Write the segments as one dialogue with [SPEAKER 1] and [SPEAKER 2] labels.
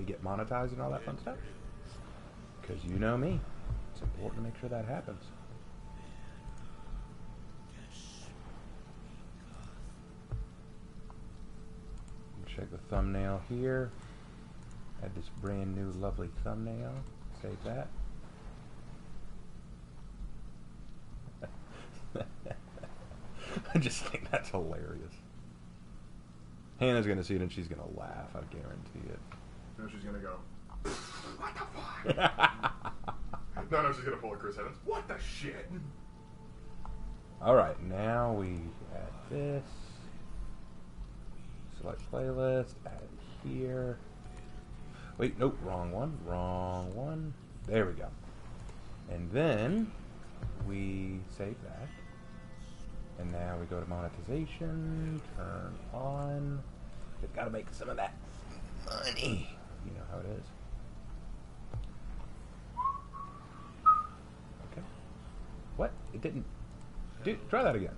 [SPEAKER 1] we get monetized and all that fun stuff. Because you know me. It's important to make sure that happens. Check the thumbnail here. Add this brand new lovely thumbnail. Save that. I just think that's hilarious. Hannah's gonna see it and she's gonna laugh. I guarantee it.
[SPEAKER 2] No, she's gonna go, what the fuck? No, she's gonna pull a Chris Evans. What the shit?
[SPEAKER 1] Alright, now we add this. Select playlist. Add it here. Wait, nope, wrong one. Wrong one. There we go. And then we save that. And now we go to monetization. Turn on. We've got to make some of that money. You know how it is. Okay. What? It didn't. Dude, try that again.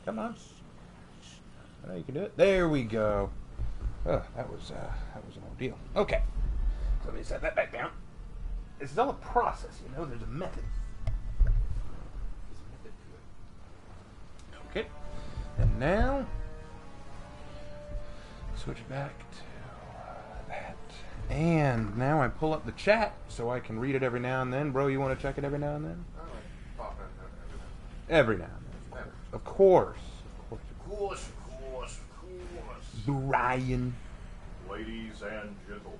[SPEAKER 1] Come on. I know you can do it. There we go. Oh, that was an ordeal. Okay. So let me set that back down. This is all a process, you know. There's a method. Okay. And now, switch back to that. And now I pull up the chat so I can read it every now and then. Bro, you want to check it every now and then? Every now and then. Of course.
[SPEAKER 2] Of course.
[SPEAKER 1] Brian.
[SPEAKER 2] Ladies and gentlemen.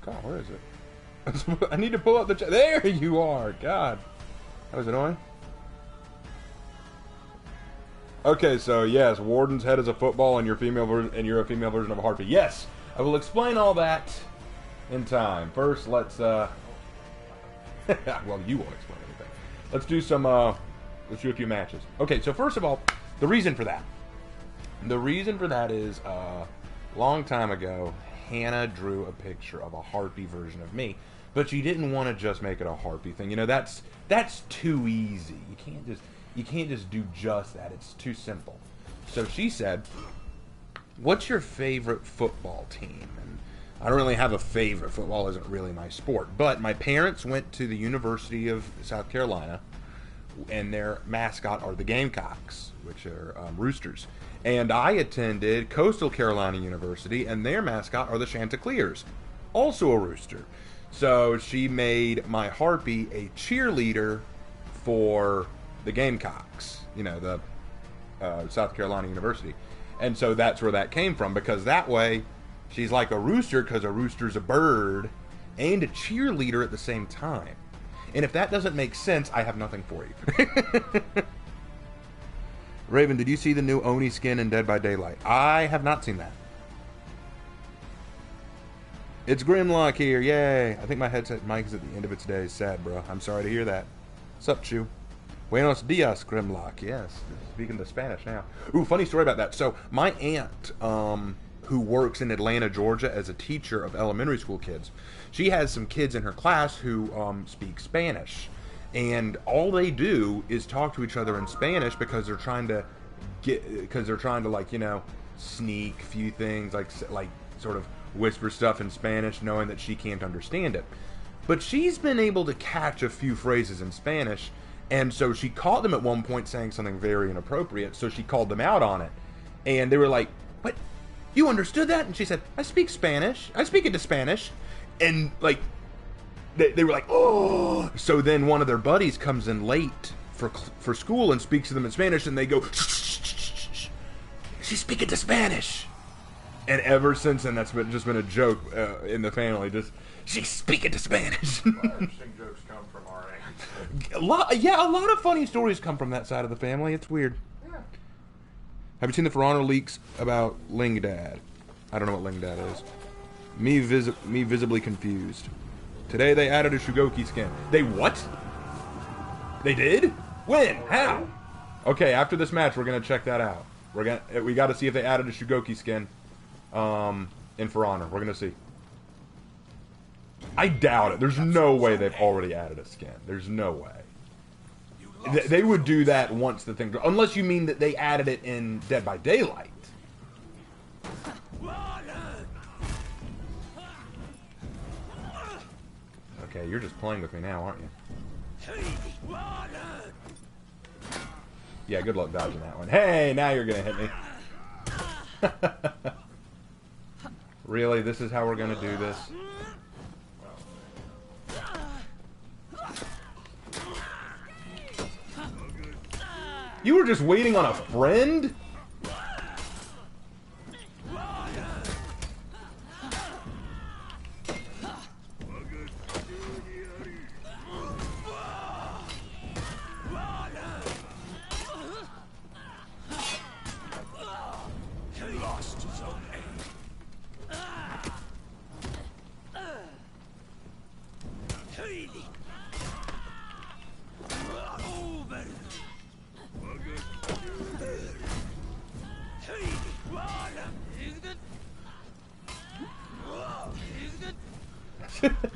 [SPEAKER 1] God, where is it? I need to pull up the chat. There you are. God. That was annoying. Okay, so yes, Warden's head is a football and you're a female version of a harpy. Yes, I will explain all that in time. First, let's well, you won't explain anything. Let's do some let's do a few matches. Okay, so first of all, the reason for that. The reason for that is a long time ago, Hannah drew a picture of a harpy version of me, but she didn't want to just make it a harpy thing. You know, that's too easy. You can't just do just that. It's too simple. So she said, "What's your favorite football team?" And I don't really have a favorite. Football isn't really my sport. But my parents went to the University of South Carolina, and their mascot are the Gamecocks, which are roosters. And I attended Coastal Carolina University, and their mascot are the Chanticleers, also a rooster. So she made my harpy a cheerleader for the Gamecocks, you know, the South Carolina University. And so that's where that came from, because that way she's like a rooster, because a rooster's a bird, and a cheerleader at the same time. And if that doesn't make sense, I have nothing for you. Raven, did you see the new Oni skin in Dead by Daylight? I have not seen that. It's Grimlock here, yay! I think my headset mic is at the end of its days. Sad, bro. I'm sorry to hear that. Sup, Chew? Buenos dias, Grimlock. Yes, speaking the Spanish now. Ooh, funny story about that. So, my aunt, who works in Atlanta, Georgia, as a teacher of elementary school kids, she has some kids in her class who speak Spanish. And all they do is talk to each other in Spanish because they're trying to like, you know, sneak a few things, like sort of whisper stuff in Spanish, knowing that she can't understand it. But she's been able to catch a few phrases in Spanish, and so she caught them at one point saying something very inappropriate, so she called them out on it. And they were like, "What? You understood that?" And she said, "I speak Spanish. I speak into Spanish." And, like, they were like, "Oh!" So then one of their buddies comes in late for school and speaks to them in Spanish, and they go, "Shh, she's speaking to Spanish." And ever since then, that's just been a joke in the family. Just, she's speaking to Spanish.
[SPEAKER 2] Interesting jokes come from our aunt.
[SPEAKER 1] a lot of funny stories come from that side of the family. It's weird.
[SPEAKER 2] Yeah.
[SPEAKER 1] Have you seen the For Honor leaks about Ling Dad? I don't know what Ling Dad is. Me visibly confused. Today they added a Shugoki skin. They what? They did? When? How? Okay, after this match, we're gonna check that out. We got to see if they added a Shugoki skin in For Honor. We're gonna see. I doubt it. There's no way they've already added a skin. There's no way. They would do that once the thing... Unless you mean that they added it in Dead by Daylight. Okay, you're just playing with me now, aren't you? Yeah, good luck dodging that one. Hey, now you're gonna hit me. Really? This is how we're gonna do this? You were just waiting on a friend?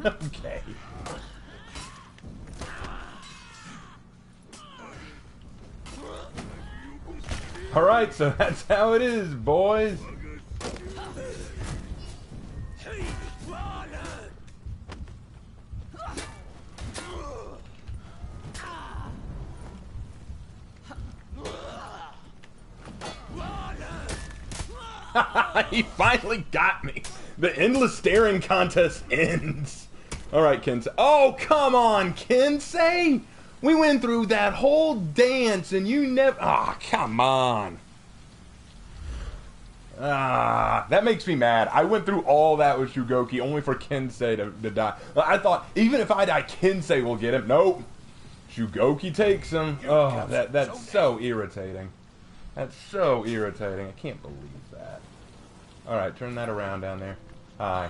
[SPEAKER 1] Okay. Alright, so that's how it is, boys. He finally got me. The endless staring contest ends. Alright, Kensei. Oh, come on, Kensei! We went through that whole dance and you never... Ah, oh, come on. Ah, that makes me mad. I went through all that with Shugoki only for Kensei to die. I thought, even if I die, Kensei will get him. Nope. Shugoki takes him. Oh, that's so irritating. That's so irritating. I can't believe that. Alright, turn that around down there. Hi.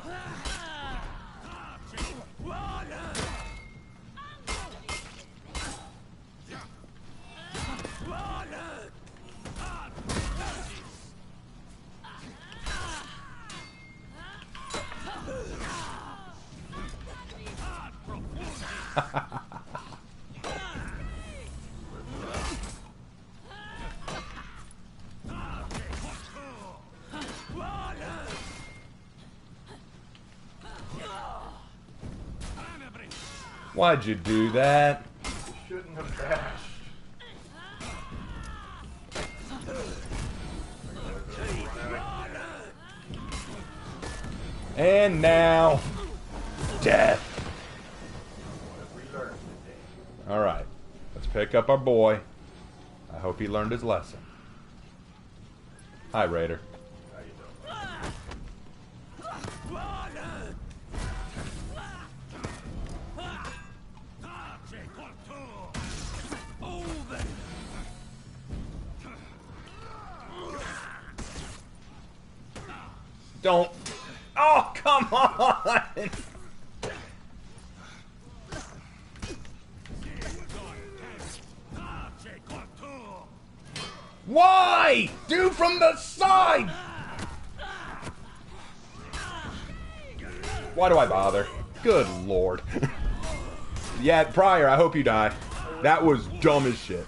[SPEAKER 1] Why'd you do that?
[SPEAKER 2] You shouldn't have dashed.
[SPEAKER 1] And now, death. Alright, let's pick up our boy. I hope he learned his lesson. Hi, Raider. Don't. Oh, come on! Why? Do from the side! Why do I bother? Good lord. Yeah, Pryor, I hope you die. That was dumb as shit.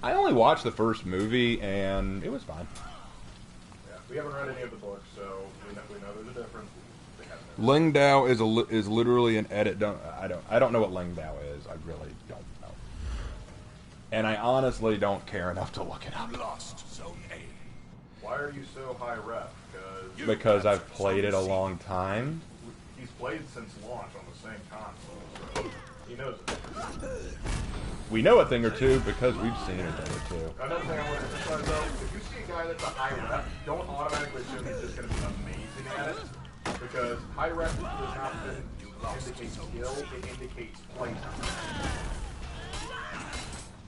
[SPEAKER 1] I only watched the first movie, and it was fine.
[SPEAKER 2] Yeah, we haven't read any of the books, so we know there's a difference.
[SPEAKER 1] Ling Dao is literally an edit. I don't know what Ling Dao is. I really don't know. And I honestly don't care enough to look it up.
[SPEAKER 3] Lost Zone A.
[SPEAKER 2] Why are you so high rep?
[SPEAKER 1] Because I've played it a long time.
[SPEAKER 2] He's played since launch on the same console, so he knows it.
[SPEAKER 1] We know a thing or two because we've seen a thing or two.
[SPEAKER 2] Another thing I want to emphasize though, if you see a guy that's a high rep, don't automatically assume he's just going to be amazing at it. Because high rep does not indicate skill, it indicates play time.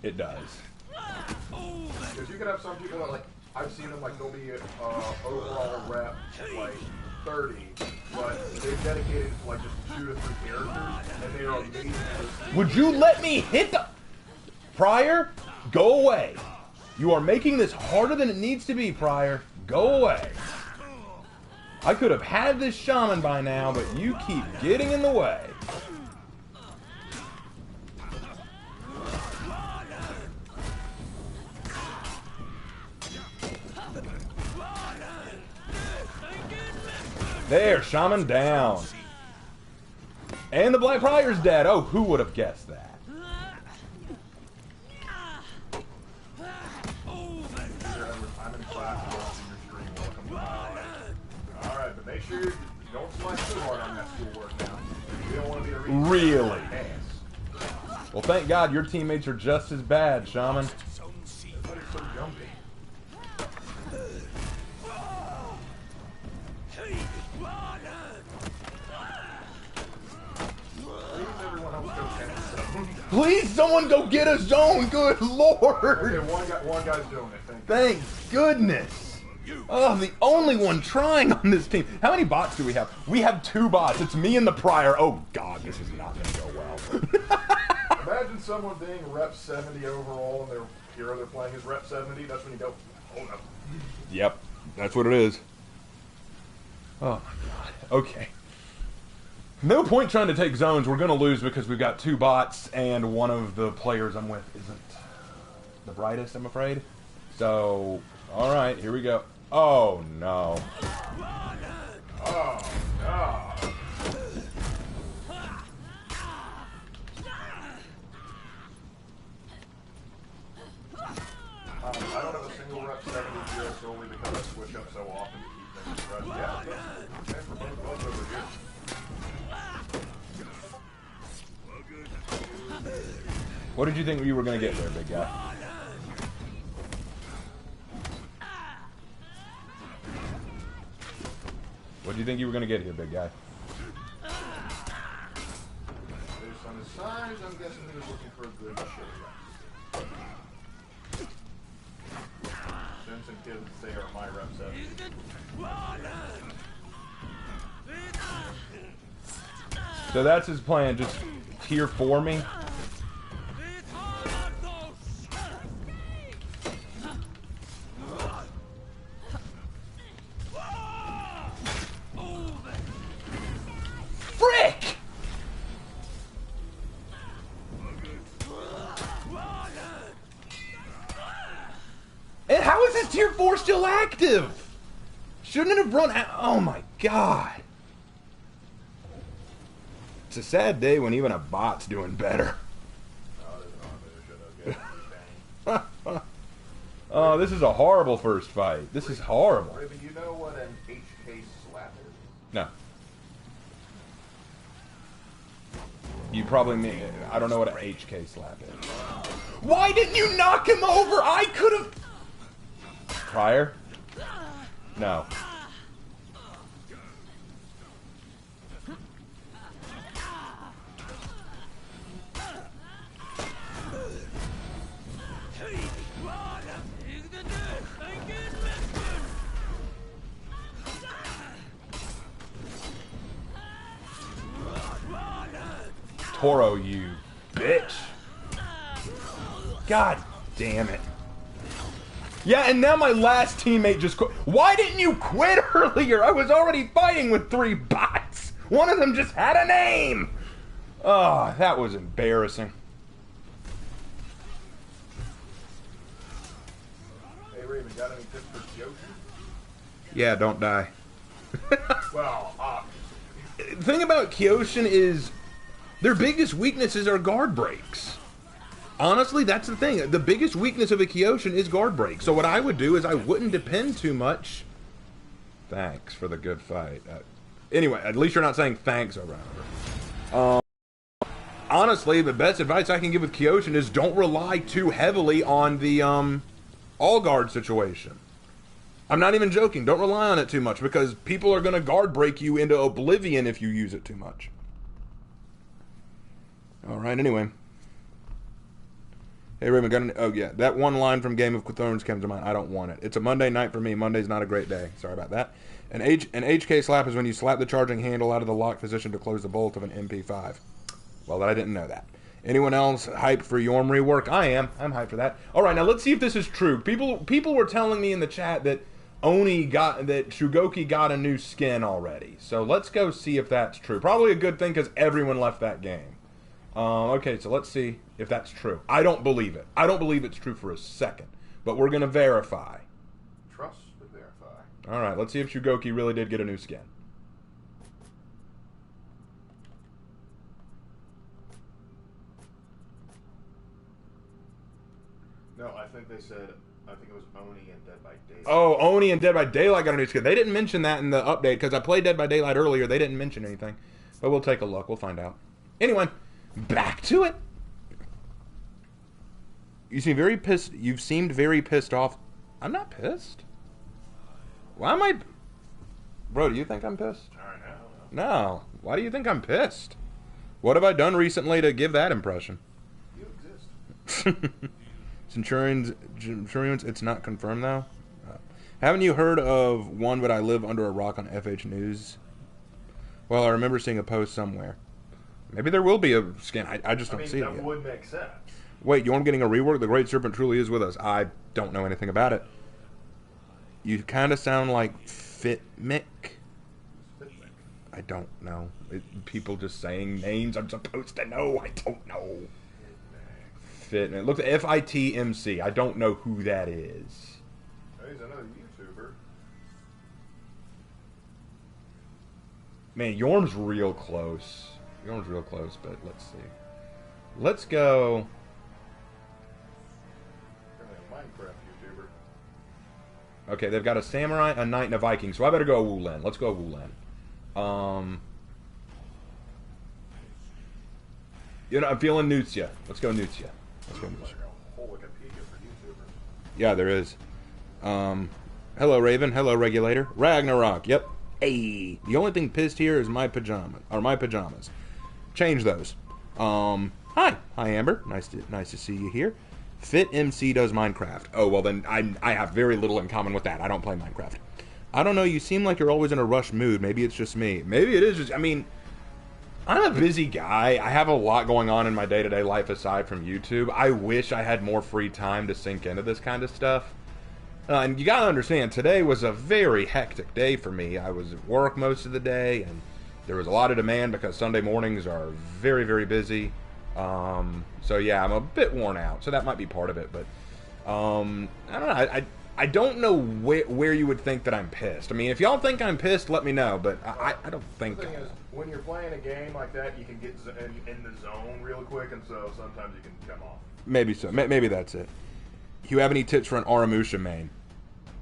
[SPEAKER 1] It does.
[SPEAKER 2] Because you can have some people that, like, I've seen them, like, they'll be overall rep, like, 30, but they've dedicated to, like, just 2 to 3 characters, and they are amazing.
[SPEAKER 1] Would you let me hit the... Pryor, go away. You are making this harder than it needs to be, Pryor. Go away. I could have had this shaman by now, but you keep getting in the way. There, Shaman down. And the Black Prior's dead. Oh, who would have guessed that?
[SPEAKER 2] I'm in class watching your stream. Welcome to Alright, but make sure you don't slash too hard on that schoolwork now. We don't want to be a reason.
[SPEAKER 1] Really?
[SPEAKER 2] Ass.
[SPEAKER 1] Well, thank God your teammates are just as bad, Shaman.
[SPEAKER 2] Everybody's so jumpy.
[SPEAKER 1] Please, someone go get a zone. Good Lord.
[SPEAKER 2] Okay, one guy's doing it.
[SPEAKER 1] Thank goodness. Oh, the only one trying on this team. How many bots do we have? We have 2 bots. It's me and the Prior. Oh, God, this is not going to go well.
[SPEAKER 2] Imagine someone being rep 70 overall and their hero they're playing is rep 70. That's when you go, oh no.
[SPEAKER 1] Yep, that's what it is. Oh, my God. Okay. No point trying to take zones. We're going to lose because we've got 2 bots and one of the players I'm with isn't the brightest, I'm afraid. So, alright, here we go. Oh, no.
[SPEAKER 2] Oh, no. I don't have a single rep 70 hero solely because I switch up so often to keep things fresh. Yeah, okay, for both over here.
[SPEAKER 1] What did you think you were going to get there, big guy? What do you think you were going to get here, big guy?
[SPEAKER 2] Based on his size, I'm guessing he was looking for a good shit rep. Since and kids say are my rep 70.
[SPEAKER 1] So that's his plan, just tier 4 me? Frick! And how is this tier 4 still active? Shouldn't it have run out? Oh my God. It's a sad day when even a bot's doing better. Oh, this is a horrible first fight. This is horrible.
[SPEAKER 2] Raven, you know what an HK slap is?
[SPEAKER 1] No. You probably mean, I don't know what an HK slap is. Why didn't you knock him over? I could have... Prior? No. Toro, you bitch. God damn it. Yeah, and now my last teammate just quit. Why didn't you quit earlier? I was already fighting with 3 bots. One of them just had a name. Oh, that was embarrassing.
[SPEAKER 2] Hey, Raven, got any tips for Yoshi?
[SPEAKER 1] Yeah, don't die.
[SPEAKER 2] Well,
[SPEAKER 1] The thing about Kyoshin is their biggest weaknesses are guard breaks. Honestly, that's the thing. The biggest weakness of a Kyoshin is guard break. So what I would do is I wouldn't depend too much. Thanks for the good fight. Anyway, at least you're not saying thanks over and over. Honestly, the best advice I can give with Kyoshin is don't rely too heavily on the all guard situation. I'm not even joking. Don't rely on it too much because people are going to guard break you into oblivion if you use it too much. Alright, anyway. Hey, Raymond, got an... Oh, yeah. That one line from Game of Thrones came to mind. I don't want it. It's a Monday night for me. Monday's not a great day. Sorry about that. An HK slap is when you slap the charging handle out of the lock position to close the bolt of an MP5. Well, I didn't know that. Anyone else hyped for Yorm rework? I am. I'm hyped for that. Alright, now let's see if this is true. People were telling me in the chat that Shugoki got a new skin already. So let's go see if that's true. Probably a good thing because everyone left that game. Okay, so let's see if that's true. I don't believe it. I don't believe it's true for a second. But we're going to verify.
[SPEAKER 2] Trust but verify.
[SPEAKER 1] Alright, let's see if Shugoki really did get a new skin.
[SPEAKER 2] No, I think they said, I think it was Oni and Dead by Daylight.
[SPEAKER 1] Oh, Oni and Dead by Daylight got a new skin. They didn't mention that in the update, because I played Dead by Daylight earlier. They didn't mention anything. But we'll take a look. We'll find out. Anyway, back to it. You seem very pissed. You've seemed very pissed off. I'm not pissed. Why am I... Bro, do you think I'm pissed?
[SPEAKER 2] Alright, I don't know.
[SPEAKER 1] No. Why do you think I'm pissed? What have I done recently to give that impression?
[SPEAKER 2] You exist.
[SPEAKER 1] Centurions, it's not confirmed though. Haven't you heard of one but I live under a rock on FH News? Well, I remember seeing a post somewhere. Maybe there will be a skin. I just don't see it yet.
[SPEAKER 2] That would make sense.
[SPEAKER 1] Wait, you want getting a rework? The Great Serpent truly is with us. I don't know anything about it. You kind of sound like Fitmic. I don't know. People just saying names I'm supposed to know. I don't know. Fitmic. Look at FITMC. I don't know who that is.
[SPEAKER 2] He's another YouTuber.
[SPEAKER 1] Man, Yorm's real close. Yorm's real close, but let's see. Let's go.
[SPEAKER 2] A Minecraft YouTuber.
[SPEAKER 1] Okay, they've got a samurai, a knight, and a Viking, so I better go Wulin. Let's go Wulin. You know, I'm feeling Nutsia. Let's go Nutsia. Let's go Nutsia.
[SPEAKER 2] A whole Wikipedia for YouTubers.
[SPEAKER 1] Yeah, there is. Hello, Raven. Hello, Regulator. Ragnarok. Yep. Hey. The only thing pissed here is my pajamas. Change those. Hi. Hi, Amber. Nice to see you here. Fit MC does Minecraft. Oh, well then I have very little in common with that. I don't play Minecraft. I don't know, you seem like you're always in a rush mood. Maybe it's just me. Maybe it is just, I mean, I'm a busy guy. I have a lot going on in my day-to-day life aside from YouTube. I wish I had more free time to sink into this kind of stuff. And you gotta understand, today was a very hectic day for me. I was at work most of the day, and there was a lot of demand because Sunday mornings are very, very busy. So yeah, I'm a bit worn out, so that might be part of it, but I don't know. I don't know where you would think that I'm pissed. I mean, if y'all think I'm pissed, let me know, but I don't think...
[SPEAKER 2] The thing is, when you're playing a game like that, you can get in the zone real quick, and so sometimes you can come off.
[SPEAKER 1] Maybe so. Maybe that's it. You have any tips for an Aramusha main?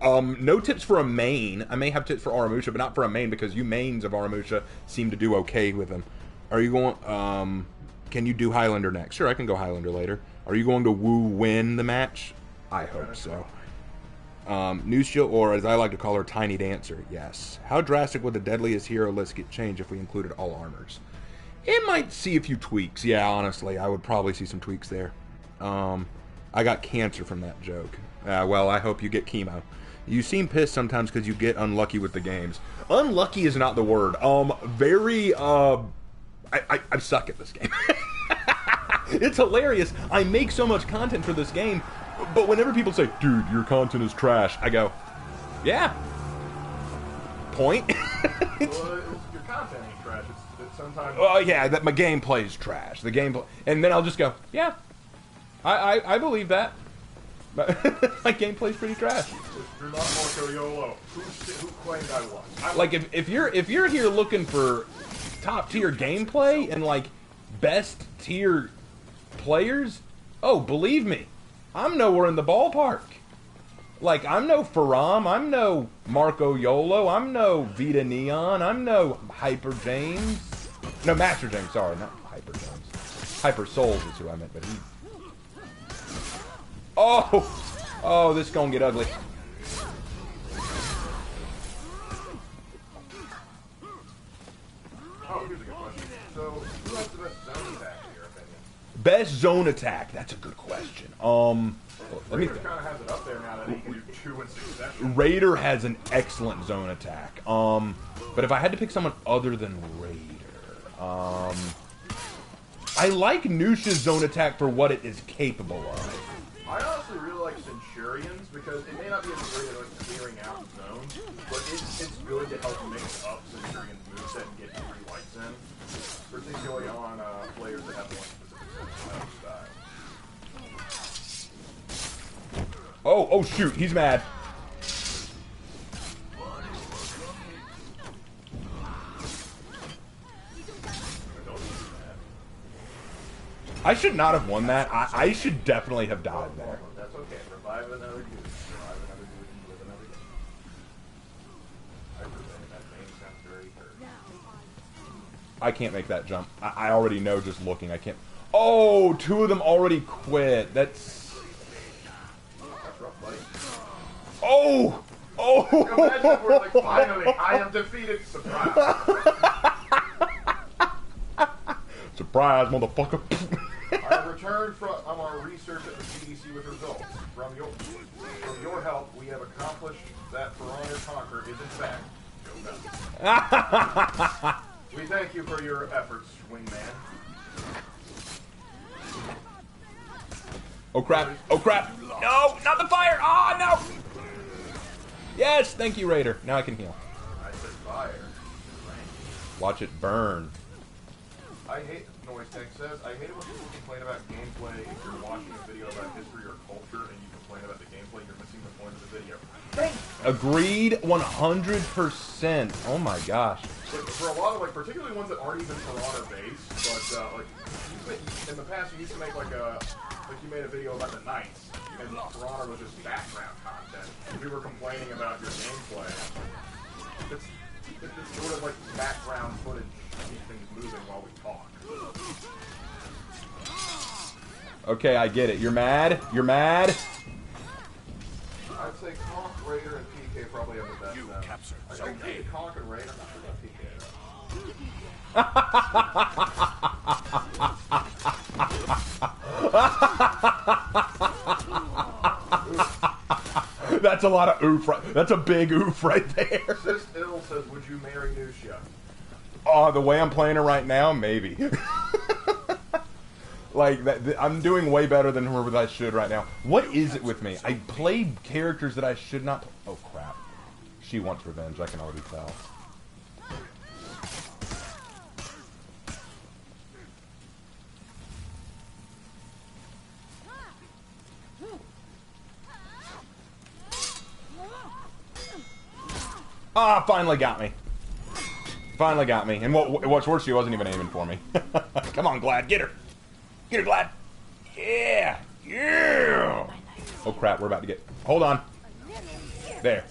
[SPEAKER 1] No tips for a main. I may have tips for Aramusha, but not for a main, because you mains of Aramusha seem to do okay with them. Are you going... can you do Highlander next? Sure, I can go Highlander later. Are you going to win the match? I hope so. Nusha, or as I like to call her, Tiny Dancer. Yes. How drastic would the deadliest hero list get changed if we included all armors? It might see a few tweaks. Yeah, honestly, I would probably see some tweaks there. I got cancer from that joke. Well, I hope you get chemo. You seem pissed sometimes because you get unlucky with the games. Unlucky is not the word. I suck at this game. It's hilarious. I make so much content for this game, but whenever people say, dude, your content is trash, I go, yeah. Point.
[SPEAKER 2] Well, your content ain't trash. It's sometimes...
[SPEAKER 1] Oh, yeah, that my gameplay is trash. The gameplay... And then I'll just go, yeah. I believe that. My gameplay's pretty trash.
[SPEAKER 2] You're not Marco Yolo. Who claimed I was?
[SPEAKER 1] Like, if you're here looking for top tier gameplay and like best tier players, oh, believe me, I'm nowhere in the ballpark. Like, I'm no Faram, I'm no Marco Yolo, I'm no Vita Neon, I'm no Hyper James. No, Master James, sorry, not Hyper James. Hyper Souls is who I meant, but he... Oh, this is gonna get ugly.
[SPEAKER 2] Oh, here's a good question. So, who has the best zone attack in your opinion?
[SPEAKER 1] Best zone attack? That's a good question. Let me
[SPEAKER 2] Raider kind of has it up there now that he can do 2 in succession.
[SPEAKER 1] Raider has an excellent zone attack. But if I had to pick someone other than Raider, I like Nusha's zone attack for what it is capable of.
[SPEAKER 2] I honestly really like Centurions because it may not be as great at like clearing out zones, but it's good to help mix up Centurions' moveset and get free lights in, particularly on players that have more specific style.
[SPEAKER 1] Oh, shoot, he's mad. I should not have won that. I should definitely have died there.
[SPEAKER 2] That's okay. Revive another dude. Revive another dude and live another game. I presented that name sounds very hurt.
[SPEAKER 1] I can't make that jump. I already know just looking. I can't. Oh, two of them already quit. That's
[SPEAKER 2] rough, buddy.
[SPEAKER 1] Oh! Oh!
[SPEAKER 2] Imagine if we're like, finally, I am defeated. Surprise.
[SPEAKER 1] Surprise, motherfucker.
[SPEAKER 2] I have returned from our research at the CDC with results. From your help, we have accomplished that For Honor Conquer is in fact Joe Bell. We thank you for your efforts, Wingman.
[SPEAKER 1] Oh crap! Oh crap! No! Not the fire! Ah, no! Yes! Thank you, Raider. Now I can heal.
[SPEAKER 2] I said fire.
[SPEAKER 1] Watch it burn.
[SPEAKER 2] I hate, Noise Tech says, I hate it when people complain about gameplay if you're watching a video about history or culture and you complain about the gameplay, you're missing the point of the video.
[SPEAKER 1] Agreed 100%. Oh my gosh.
[SPEAKER 2] Like, for a lot of, like, particularly ones that aren't even For Honor based, but, like, in the past you used to make, like, you made a video about the Knights, and For Honor was just background content. We were complaining about your gameplay. It's sort of like background footage to keep things moving while we talk.
[SPEAKER 1] Okay, I get it. You're mad? You're mad?
[SPEAKER 2] I'd say Conk, Raider, and PK probably have the best.
[SPEAKER 3] You captured
[SPEAKER 2] I
[SPEAKER 3] Zone
[SPEAKER 2] think
[SPEAKER 3] A.
[SPEAKER 2] Conk and Raider, I'm not sure about PK
[SPEAKER 1] That's a lot of oof. That's a big oof right there.
[SPEAKER 2] Sis Ill says, would you marry Nusha?
[SPEAKER 1] The way I'm playing her right now, maybe. Like, I'm doing way better than whoever I should right now. What is it with me? I play characters that I should not... Oh, crap. She wants revenge, I can already tell. Ah, finally got me. Finally got me. And what's worse, she wasn't even aiming for me. Come on, Glad. Get her. Get her, Glad. Yeah. Yeah. Oh, crap. We're about to get... Hold on. There.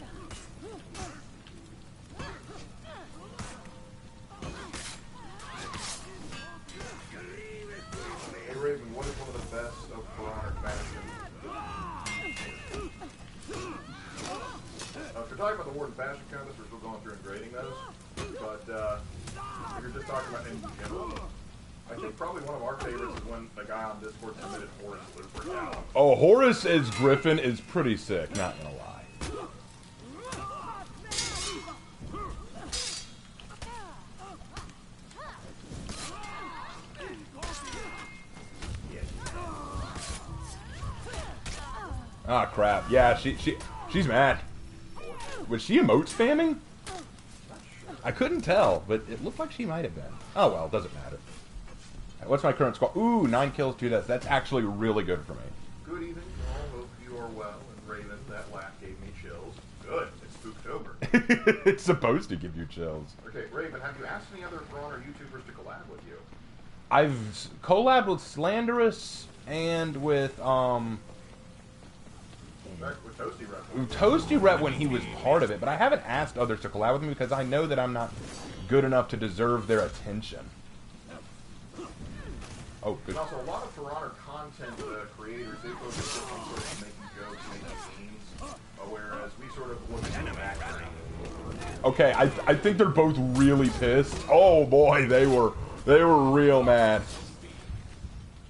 [SPEAKER 2] Hey, Raven, what is one of the best of For Honor factions? If you're talking about the Warden faction contest, we're still going through and grading those. But if you're just talking about in general, I think probably one of our favorites is when the guy on Discord submitted Horus Looper down.
[SPEAKER 1] Oh, Horus as Griffin is pretty sick, not gonna lie. Ah, crap. Yeah, she's mad. Was she emote spamming? I couldn't tell, but it looked like she might have been. Oh well, doesn't matter. What's my current score? Ooh, 9 kills, 2 deaths. That's actually really good for me.
[SPEAKER 2] Good evening, all. Hope you are well. And Raven, that laugh gave me chills. Good. It's Spooktober.
[SPEAKER 1] It's supposed to give you chills.
[SPEAKER 2] Okay, Raven, have you asked any other For Honor YouTubers to collab with you?
[SPEAKER 1] I've collabed with Slanderous and with
[SPEAKER 2] With Toasty Rep.
[SPEAKER 1] Toasty Rep when he was part of it, but I haven't asked others to collab with me because I know that I'm not good enough to deserve their attention. Oh, good.
[SPEAKER 2] And also, a lot of For Honor content creators, they focus on sort of making jokes, making memes, whereas we sort of look at the background.
[SPEAKER 1] Okay, I think they're both really pissed. Oh boy, they were real mad.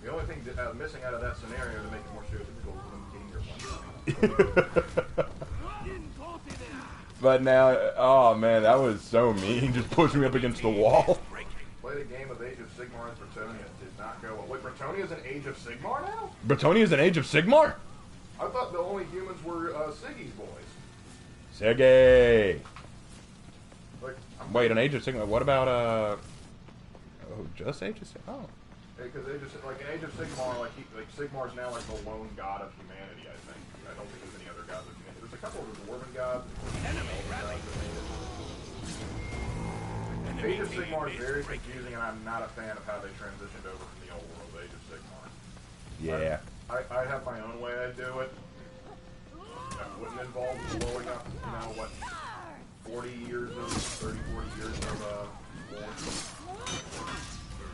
[SPEAKER 2] The only thing missing out of that scenario to make it more stereotypical is them getting your one.
[SPEAKER 1] But now, oh man, that was so mean. Just pushing me up against the wall.
[SPEAKER 2] Played a game of Age of Sigmar and Bretonia. Did not go well. Wait, Bretonia's an Age of Sigmar now?
[SPEAKER 1] Bretonia's an Age of Sigmar?
[SPEAKER 2] I thought the only humans were Siggy's boys.
[SPEAKER 1] Siggy.
[SPEAKER 2] Like,
[SPEAKER 1] Wait, an Age of Sigmar. What about oh, just Age of Sigmar? Oh.
[SPEAKER 2] Because in Age of Sigmar, like Sigmar's now like the lone god of humanity. I think. I don't think there's any other gods of humanity. There's a couple of dwarven gods. Age of Sigmar is very confusing, and I'm not a fan of how they transitioned over from the old world Age of Sigmar.
[SPEAKER 1] Yeah.
[SPEAKER 2] I have my own way I do it. That wouldn't involve blowing up, 40 years of, 30, 40 years of, war.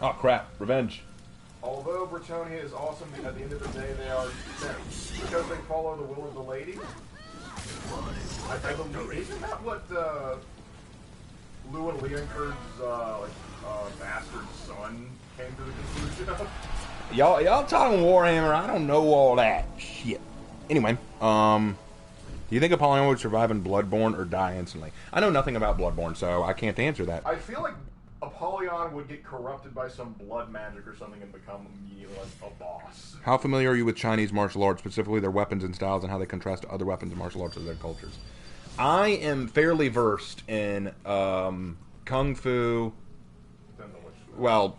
[SPEAKER 1] Oh, crap. Revenge.
[SPEAKER 2] Although Bretonia is awesome, at the end of the day they are because they follow the will of the lady. I believe, isn't that what Lou and Leonkard's bastard son came to the conclusion of?
[SPEAKER 1] Y'all talking Warhammer, I don't know all that shit. Anyway, do you think Apollyon would survive in Bloodborne or die instantly? I know nothing about Bloodborne, so I can't answer that.
[SPEAKER 2] I feel like Apollyon would get corrupted by some blood magic or something and become a boss.
[SPEAKER 1] How familiar are you with Chinese martial arts, specifically their weapons and styles, and how they contrast to other weapons and martial arts of their cultures? I am fairly versed in Kung Fu, well,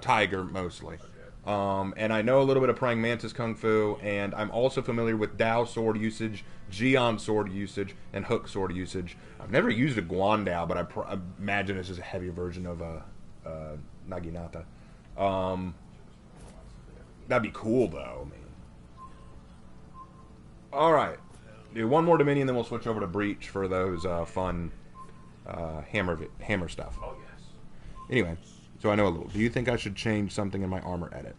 [SPEAKER 1] Tiger mostly. And I know a little bit of Praying Mantis Kung Fu, and I'm also familiar with Dao sword usage, Jian sword usage, and Hook sword usage. I've never used a Guandao, but I imagine it's just a heavier version of a Naginata. That'd be cool, though. I mean, all right, do one more Dominion, then we'll switch over to Breach for those fun hammer stuff.
[SPEAKER 2] Oh yes.
[SPEAKER 1] Anyway. So I know a little. Do you think I should change something in my armor edit?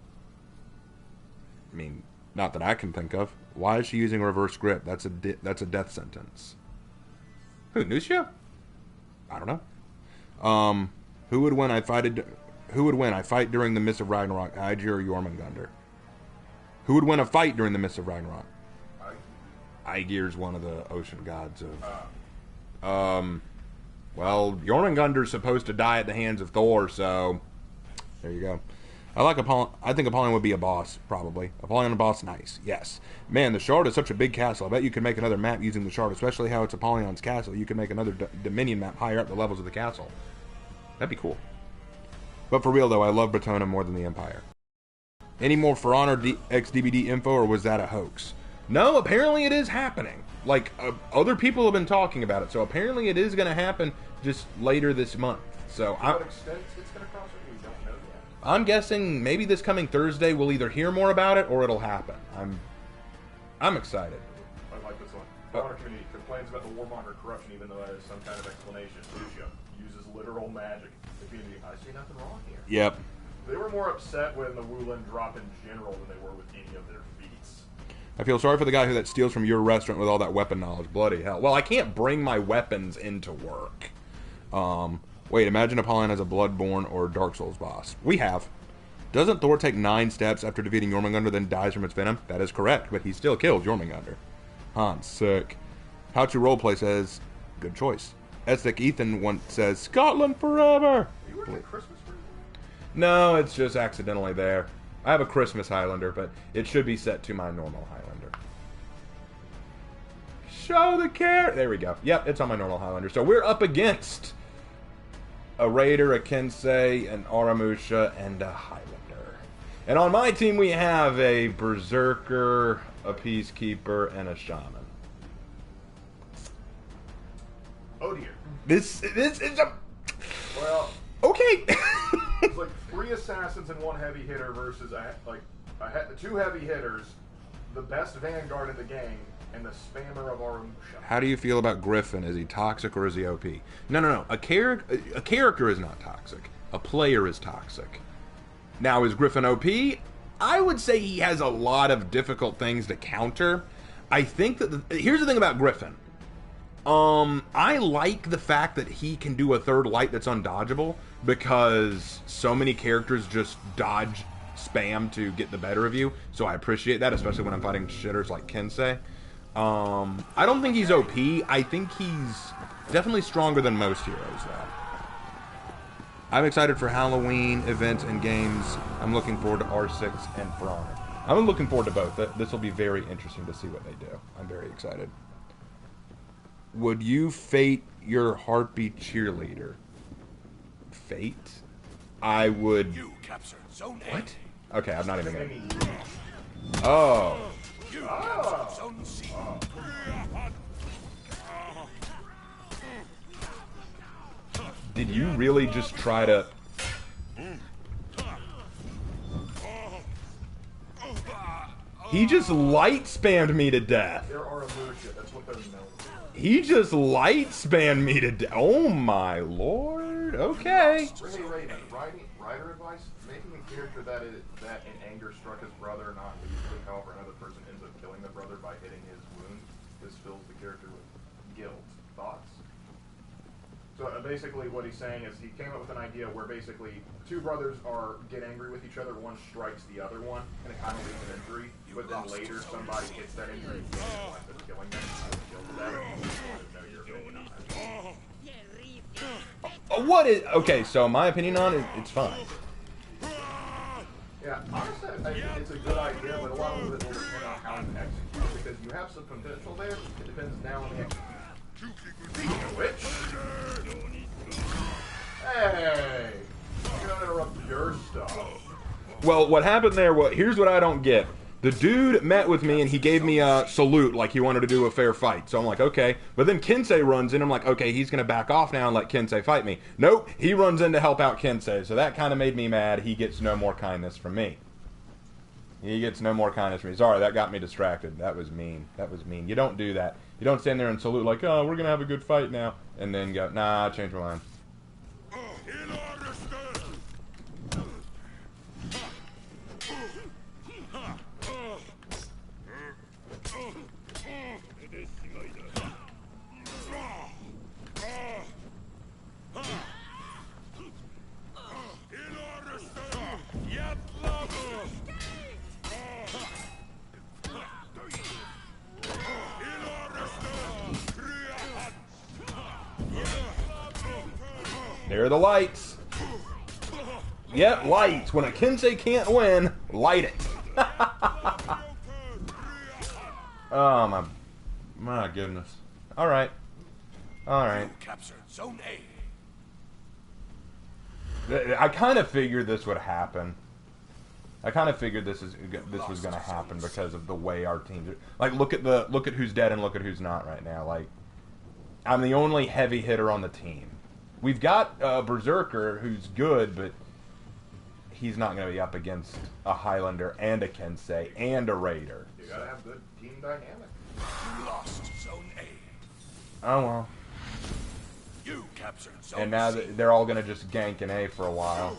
[SPEAKER 1] I mean, not that I can think of. Why is she using reverse grip? That's a death sentence. Who, Nucia? I don't know. Who would win? I fight during the Mists of Ragnarok, Aegir or Jormungandr? Who would win a fight during the Mists of Ragnarok? Aegir's one of the ocean gods of. Well, Jormungandr's supposed to die at the hands of Thor, so there you go. I think Apollyon would be a boss, probably. Apollyon a boss, nice. Yes. Man, the Shard is such a big castle. I bet you could make another map using the Shard, especially how it's Apollyon's castle. You could make another Dominion map higher up the levels of the castle. That'd be cool. But for real, though, I love Bretona more than the Empire. Any more For Honor XDBD info, or was that a hoax? No, apparently it is happening. Like, other people have been talking about it, so apparently it is going to happen just later this month. So
[SPEAKER 2] to what extent it's going to cross over, we don't know yet.
[SPEAKER 1] I'm guessing maybe this coming Thursday we'll either hear more about it or it'll happen. I'm excited.
[SPEAKER 2] I like this one. The Honor community complains about the Warmonger corruption, even though that is some kind of explanation. Lucia uses literal magic. The community, I see nothing wrong here.
[SPEAKER 1] Yep.
[SPEAKER 2] They were more upset when the Wulin drop in general than they were with any of their feats.
[SPEAKER 1] I feel sorry for the guy that steals from your restaurant with all that weapon knowledge. Bloody hell. Well, I can't bring my weapons into work. Wait, imagine Apollyon as a Bloodborne or Dark Souls boss. We have. Doesn't Thor take 9 steps after defeating Jormungandr, then dies from its venom? That is correct, but he still kills Jormungandr. Han, sick. How to Roleplay says, good choice. Estic Ethan once says, Scotland forever!
[SPEAKER 2] Are you wearing a Christmas version?
[SPEAKER 1] No, it's just accidentally there. I have a Christmas Highlander, but it should be set to my normal Highlander. Show the care! There we go. Yep, it's on my normal Highlander. So we're up against a Raider, a Kensei, an Aramusha, and a Highlander. And on my team we have a Berserker, a Peacekeeper, and a Shaman.
[SPEAKER 2] Oh dear.
[SPEAKER 1] This is a...
[SPEAKER 2] Well...
[SPEAKER 1] Okay!
[SPEAKER 2] It's like 3 assassins and 1 heavy hitter versus 2 heavy hitters, the best vanguard in the gang, and the spammer of Aramusha.
[SPEAKER 1] How do you feel about Griffin? Is he toxic or is he OP? No. A character is not toxic. A player is toxic. Now, is Griffin OP? I would say he has a lot of difficult things to counter. I think that... Here's the thing about Griffin. I like the fact that he can do a third light that's undodgeable, because so many characters just dodge spam to get the better of you, so I appreciate that, especially when I'm fighting shitters like Kensei. I don't think he's OP. I think he's definitely stronger than most heroes, though. I'm excited for Halloween events and games. I'm looking forward to R6 and For Honor. I'm looking forward to both. This will be very interesting to see what they do. I'm very excited. Would you fate your heartbeat cheerleader? Fate? I would...
[SPEAKER 3] You captured Zone A.
[SPEAKER 1] What? Okay, I'm not even gonna... Oh.
[SPEAKER 3] You captured Zone C.
[SPEAKER 1] Did you really just try to... He just light spammed me to death.
[SPEAKER 2] There are Amusha, that's what they're known for.
[SPEAKER 1] He just light spammed me to death. Oh my lord. Okay.
[SPEAKER 2] Hey Raven, rider advice: making a character that in anger struck his brother, not lethally, however another person ends up killing the brother by hitting his wound. This fills the character with guilt. Thoughts? So basically what he's saying is he came up with an idea where basically two brothers get angry with each other, one strikes the other one, and it kind of leaves an injury, but then later somebody hits that injury and winds up killing them, kills them, and you want to know your opinion on that.
[SPEAKER 1] What is... Okay, so my opinion on it, it's fine.
[SPEAKER 2] Yeah, honestly, I think it's a good idea, but a lot of it will depend on how you execute, because you have some potential there, it depends now on the execution. Speaking of which... Hey! You're gonna interrupt your stuff.
[SPEAKER 1] Well, what happened there, here's what I don't get. The dude met with me and he gave me a salute like he wanted to do a fair fight. So I'm like, okay. But then Kensei runs in. I'm like, okay, he's going to back off now and let Kensei fight me. Nope, he runs in to help out Kensei. So that kind of made me mad. He gets no more kindness from me. He gets no more kindness from me. Sorry, that got me distracted. That was mean. That was mean. You don't do that. You don't stand there and salute like, oh, we're going to have a good fight now. And then go, nah, I changed my mind. There are the lights. Yep, lights. When a Kensei can't win, light it. Oh, my goodness. All right. All right.
[SPEAKER 3] Captured Zone
[SPEAKER 1] A. I kind of figured this would happen. I kind of figured this was going to happen because of the way our teams are. Like, look at who's dead and look at who's not right now. Like, I'm the only heavy hitter on the team. We've got Berserker, who's good, but he's not going to be up against a Highlander and a Kensei and a Raider.
[SPEAKER 2] You gotta have good team dynamic.
[SPEAKER 3] You lost Zone A.
[SPEAKER 1] Oh well.
[SPEAKER 3] You captured Zone
[SPEAKER 1] And now
[SPEAKER 3] C.
[SPEAKER 1] they're all going to just gank an A for a while.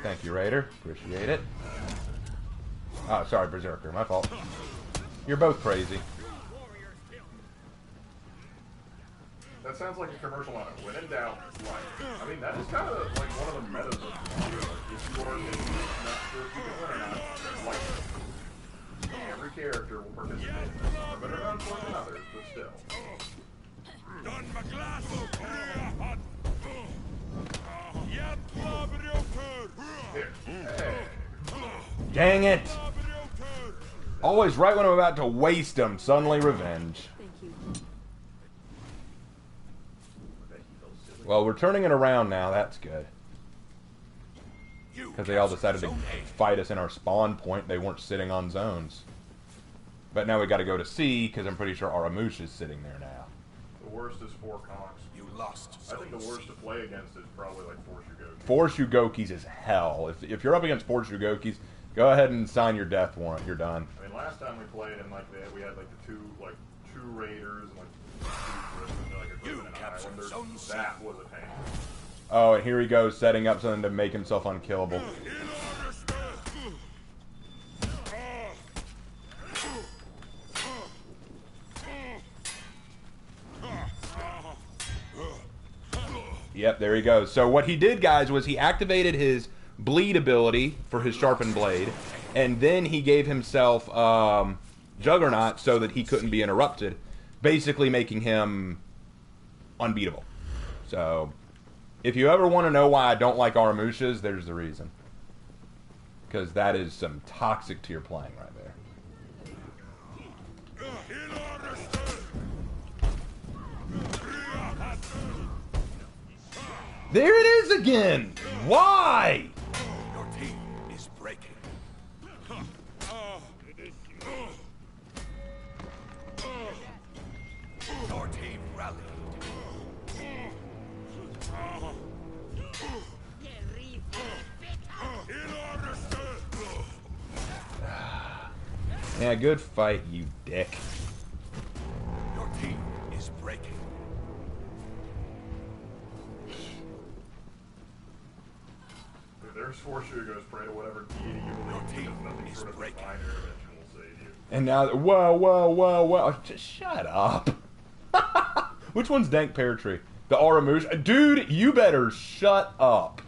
[SPEAKER 1] Thank you, Raider. Appreciate it. Oh, sorry, Berserker. My fault. You're both crazy.
[SPEAKER 2] That sounds like a commercial on it. When in doubt, like. I mean, that is kind of like one of the metas of if you are not sure if you can win or not, like, every character will participate in this. Some are better known for than others, but still. Here. Hey.
[SPEAKER 1] Dang it! Always right when I'm about to waste them, suddenly revenge. Well, we're turning it around now, that's good. Because they all decided to fight us in our spawn point, they weren't sitting on zones. But now we gotta go to C, because I'm pretty sure Aramush is sitting there now.
[SPEAKER 2] The worst is 4 Conks.
[SPEAKER 3] You lost.
[SPEAKER 2] I think the worst to play against is probably like 4 Shugoki.
[SPEAKER 1] 4 Shugokis is hell. If you're up against 4 Shugokis, go ahead and sign your death warrant, you're done.
[SPEAKER 2] I mean, last time we played and like we had like the two Raiders and like 2 Griffin, like a Griffin and Highlander. That was a pain.
[SPEAKER 1] Oh, and here he goes, setting up something to make himself unkillable. Yep, there he goes. So what he did, guys, was he activated his bleed ability for his sharpened blade, and then he gave himself Juggernaut so that he couldn't be interrupted, basically making him unbeatable. So, if you ever want to know why I don't like Aramushas, there's the reason. Because that is some toxic tier playing right there. There it is again! Why?
[SPEAKER 3] Your team is breaking. Your team rallied.
[SPEAKER 1] Yeah, good fight, you dick.
[SPEAKER 3] Your team is breaking.
[SPEAKER 2] If there's four Shugos, pray to whatever deity you believe, because nothing short of divine intervention will save you.
[SPEAKER 1] And now, whoa. Just shut up. Which one's Dank Pear Tree? The Aramush? Dude, you better shut up.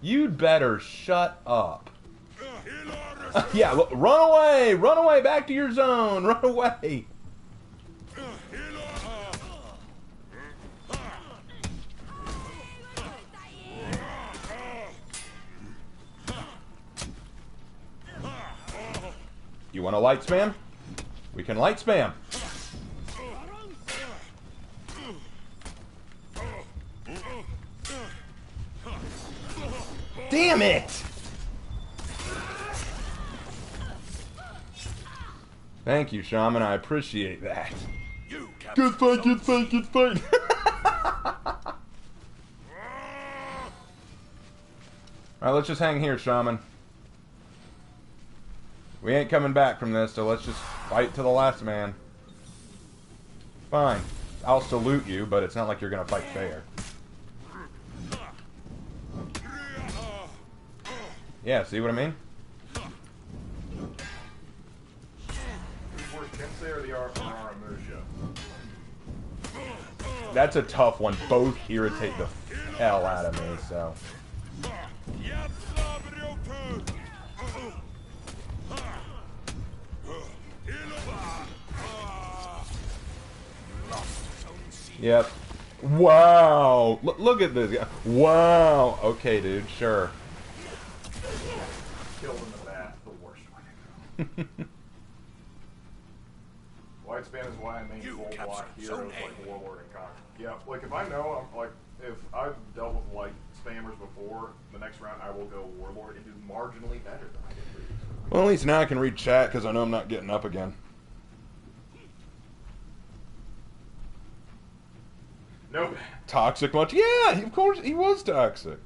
[SPEAKER 1] You'd better shut up. Yeah, look, run away, back to your zone, run away. You want to light spam? We can light spam. Damn it! Thank you, Shaman. I appreciate that. Good fight, good fight, good fight. Alright, let's just hang here, Shaman. We ain't coming back from this, so let's just fight to the last man. Fine. I'll salute you, but it's not like you're gonna fight fair. Yeah, see what I mean?
[SPEAKER 2] Or the Aramusha?
[SPEAKER 1] That's a tough one. Both irritate the hell out of me, so. Yep. Wow. Look at this guy. Wow. Okay, dude. Sure.
[SPEAKER 2] Killed in the bat. The worst way. White span is why I main full block heroes like Warlord and Conquer. Yeah, like if I know, I'm like, if I've dealt with light spammers before, the next round I will go Warlord and do marginally better than I did previously.
[SPEAKER 1] Well, at least now I can read chat because I know I'm not getting up again.
[SPEAKER 2] No bad.
[SPEAKER 1] Toxic much? Yeah, of course he was toxic.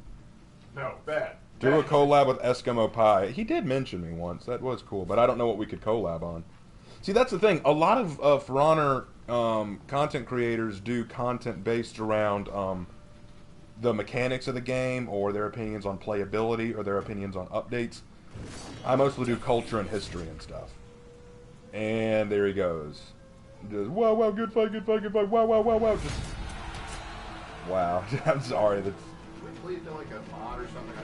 [SPEAKER 2] No, bad.
[SPEAKER 1] Do a collab with Eskimo Pie. He did mention me once. That was cool, but I don't know what we could collab on. See, that's the thing. A lot of For Honor content creators do content based around the mechanics of the game, or their opinions on playability, or their opinions on updates. I mostly do culture and history and stuff. And there he goes. Just, wow, good fight, wow. Just, wow. I'm sorry. That's.
[SPEAKER 2] Please do like a mod or something.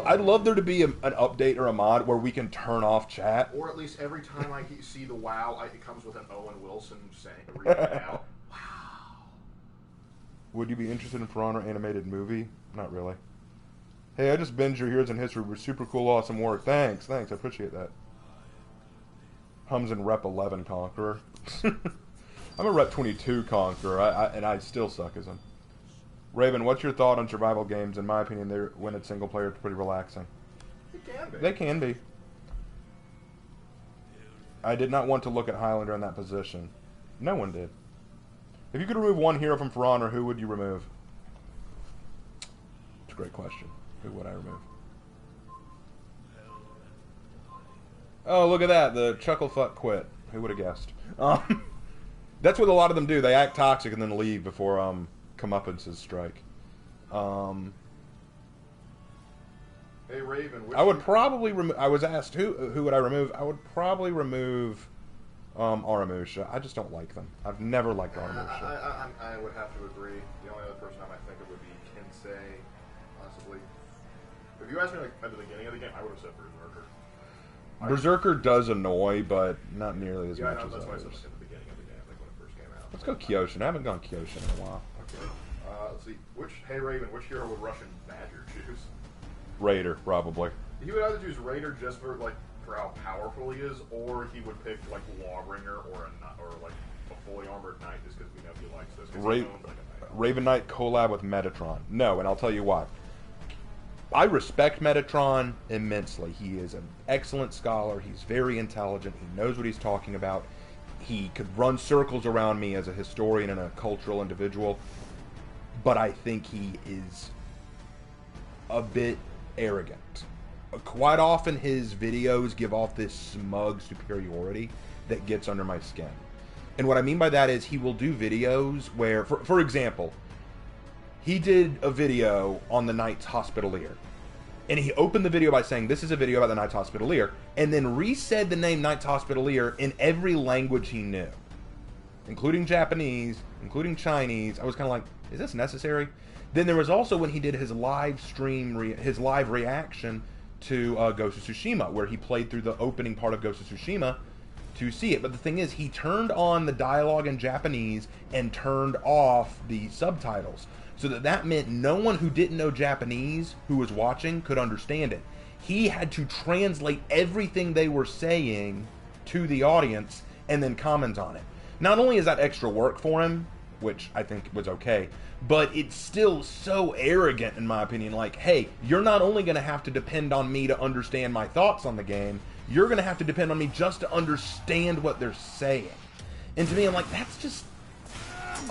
[SPEAKER 1] I'd love there to be an update or a mod where we can turn off chat.
[SPEAKER 2] Or at least every time I see the WoW, it comes with an Owen Wilson saying, reading it out. Wow.
[SPEAKER 1] Would you be interested in For Honor animated movie? Not really. Hey, I just binged your Heroes in History. We're super cool, awesome work. Thanks. I appreciate that. Hums in Rep 11 Conqueror. I'm a Rep 22 Conqueror, and I still suck as him. Raven, what's your thought on survival games? In my opinion, when it's single player, it's pretty relaxing.
[SPEAKER 2] It can be.
[SPEAKER 1] They can be. I did not want to look at Highlander in that position. No one did. If you could remove one hero from For Honor, who would you remove? It's a great question. Who would I remove? Oh, look at that. The Chucklefuck quit. Who would have guessed? That's what a lot of them do. They act toxic and then leave before comeuppances strike.
[SPEAKER 2] Hey Raven,
[SPEAKER 1] I would probably remove. I was asked who would I remove. I would probably remove Aramusha. I just don't like them. I've never liked Aramusha.
[SPEAKER 2] I would have to agree. The only other person I might think of would be Kinsei, possibly. If you asked me like at the beginning of the game, I would have said Berserker.
[SPEAKER 1] Berserker does annoy, but not nearly as much as
[SPEAKER 2] that's why I said
[SPEAKER 1] others.
[SPEAKER 2] at the beginning of the game, like when it first came out.
[SPEAKER 1] Let's go Kyoshin. I haven't gone Kyoshin in a while.
[SPEAKER 2] Okay. Let's see. Hey Raven, which hero would Russian Badger choose?
[SPEAKER 1] Raider, probably.
[SPEAKER 2] He would either choose Raider just for how powerful he is, or he would pick like Lawbringer or a fully armored knight just because we know he likes this. He owns, like, a knight.
[SPEAKER 1] Raven Knight collab with Metatron. No, and I'll tell you why. I respect Metatron immensely. He is an excellent scholar. He's very intelligent. He knows what he's talking about. He could run circles around me as a historian and a cultural individual. But I think he is a bit arrogant. quite often his videos give off this smug superiority that gets under my skin. And what I mean by that is he will do videos where, for example, he did a video on the Knights Hospitalier. And he opened the video by saying, this is a video about the Knights Hospitalier, and then re-said the name Knights Hospitalier in every language he knew, including Japanese, including Chinese. I was kind of like, is this necessary? Then there was also when he did his live stream, his live reaction to Ghost of Tsushima, where he played through the opening part of Ghost of Tsushima to see it. But the thing is, he turned on the dialogue in Japanese and turned off the subtitles. So that meant no one who didn't know Japanese who was watching could understand it. He had to translate everything they were saying to the audience and then comment on it. Not only is that extra work for him, which I think was okay, but it's still so arrogant in my opinion. Like, hey, you're not only going to have to depend on me to understand my thoughts on the game, you're going to have to depend on me just to understand what they're saying. And to me, I'm like, that's just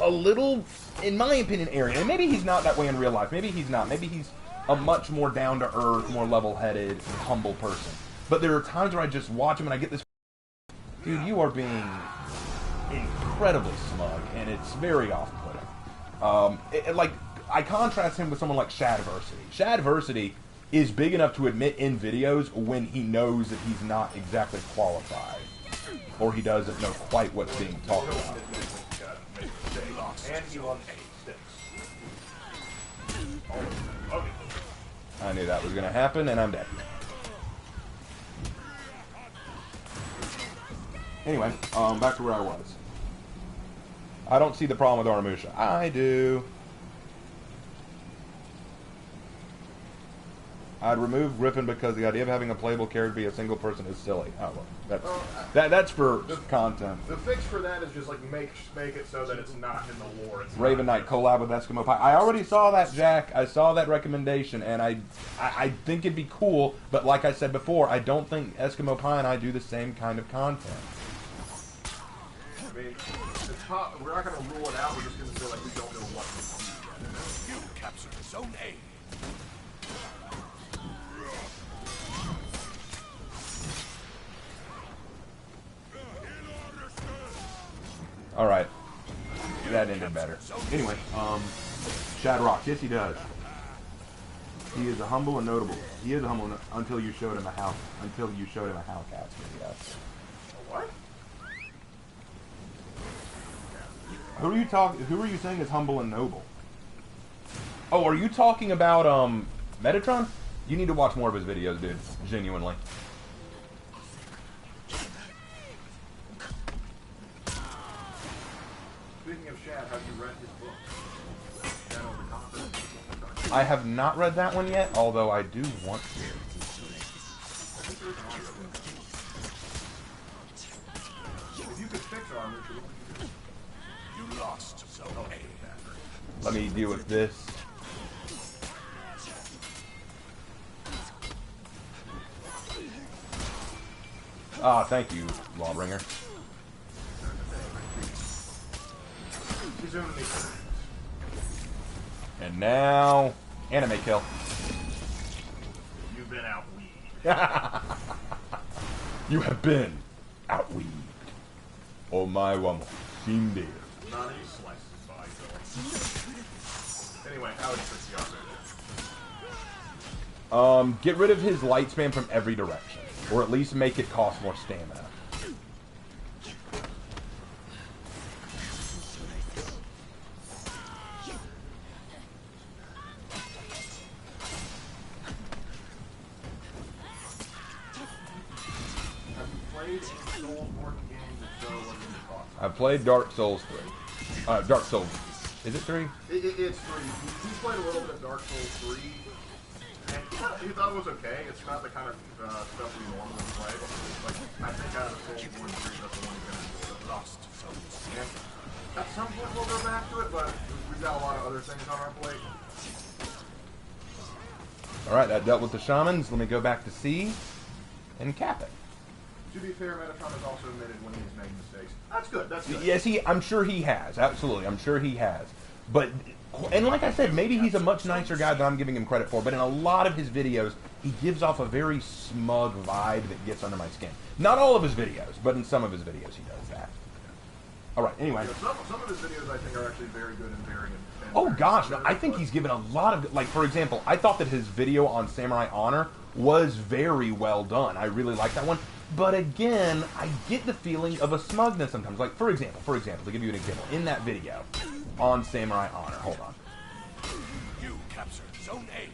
[SPEAKER 1] a little, in my opinion, arrogant. And maybe he's not that way in real life. Maybe he's not. Maybe he's a much more down-to-earth, more level-headed, humble person. But there are times where I just watch him and I get this, dude, you are being incredibly smug, and it's very off-putting. Like, I contrast him with someone like Shadversity. Shadversity is big enough to admit in videos when he knows that he's not exactly qualified, or he doesn't know quite what's being talked about.
[SPEAKER 2] And he loves sticks. Okay.
[SPEAKER 1] I knew that was going to happen, and I'm dead. Anyway, back to where I was. I don't see the problem with Onimusha. I do. I'd remove Griffin because the idea of having a playable character be a single person is silly. Oh, well, that's for content.
[SPEAKER 2] The fix for that is just like make it so that it's not in the lore. It's
[SPEAKER 1] Raven Knight collab with Eskimo Pie. I already saw that, Jack. I saw that recommendation, and I think it'd be cool. But like I said before, I don't think Eskimo Pie and I do the same kind of content.
[SPEAKER 2] I mean, we're not going to rule it out. We're just going to say like we don't know what to do yet.
[SPEAKER 3] You captured Zone A.
[SPEAKER 1] Alright. That ended better. Anyway, Shad rocks. Yes, he does. He is a humble and notable. He is a humble until you showed him a house. Until you showed him a Hellcats video.
[SPEAKER 2] What?
[SPEAKER 1] Who are you saying is humble and noble? Oh, are you talking about Metatron? You need to watch more of his videos, dude. Genuinely.
[SPEAKER 2] Speaking of Shad, have you read his book? Shadow of the Conqueror?
[SPEAKER 1] I have not read that one yet, although I do want to.
[SPEAKER 2] If you could fix armor,
[SPEAKER 3] You lost Zone A.
[SPEAKER 1] Let me deal with this. Ah, thank you, Lawbringer. And now, anime kill.
[SPEAKER 2] You've been outweed.
[SPEAKER 1] You have been outweed. Oh my woman, Shindy.
[SPEAKER 2] Not any slices by Anyway, how would you fix the armor?
[SPEAKER 1] Get rid of his light span from every direction, or at least make it cost more stamina. I've played Dark Souls 3. Dark Souls. Is it 3?
[SPEAKER 2] It's 3. He played a little bit of Dark Souls 3, and he thought it was okay. It's not the kind of stuff we normally play. Like, I think out of Souls 1 and 3, that's the one you're lost. And at some point we'll go back to it, but we've got a lot of other things on our plate.
[SPEAKER 1] Alright, that dealt with the shamans. Let me go back to C and cap it.
[SPEAKER 2] To be fair, Metatron has also admitted when he's made mistakes. That's good. That's good.
[SPEAKER 1] Yes, I'm sure he has. Absolutely. I'm sure he has. But, and like I said, maybe he's a much nicer guy than I'm giving him credit for, but in a lot of his videos, he gives off a very smug vibe that gets under my skin. Not all of his videos, but in some of his videos he does that. Alright, anyway.
[SPEAKER 2] Yeah, some of his videos I think are actually very good and very...
[SPEAKER 1] Oh gosh, no, I think he's given a lot of... Like, for example, I thought that his video on Samurai Honor was very well done. I really liked that one. But again, I get the feeling of a smugness sometimes. Like, for example, to give you an example, in that video on Samurai Honor, hold on.
[SPEAKER 3] You captured Zone A.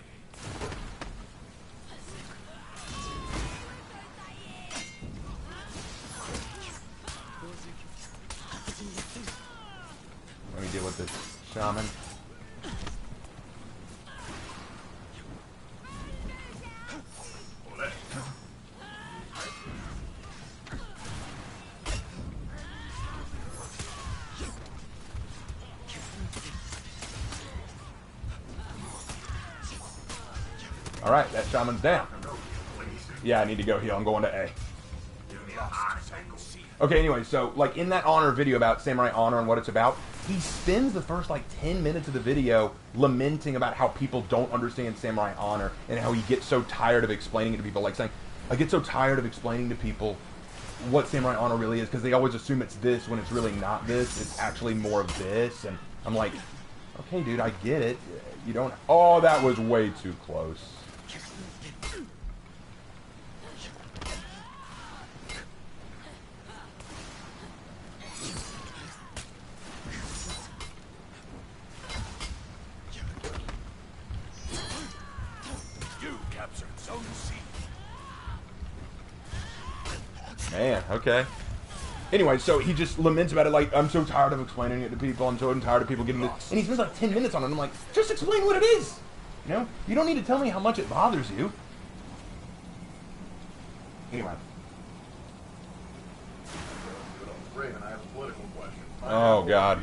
[SPEAKER 1] Let me deal with this shaman. Alright, that shaman's down. Yeah, I need to go heal. I'm going to A. Okay, anyway, so, like, in that Honor video about Samurai Honor and what it's about, he spends the first, like, 10 minutes of the video lamenting about how people don't understand Samurai Honor and how he gets so tired of explaining it to people. Like, saying, I get so tired of explaining to people what Samurai Honor really is because they always assume it's this when it's really not this. It's actually more of this. And I'm like, okay, dude, I get it. You don't... Oh, that was way too close. Man, okay. Anyway, so he just laments about it like, I'm so tired of explaining it to people, I'm so tired of people getting this. And he spends like 10 minutes on it, and I'm like, just explain what it is! You know? You don't need to tell me how much it bothers you. Anyway.
[SPEAKER 2] Raven, I have a political question.
[SPEAKER 1] Oh, God.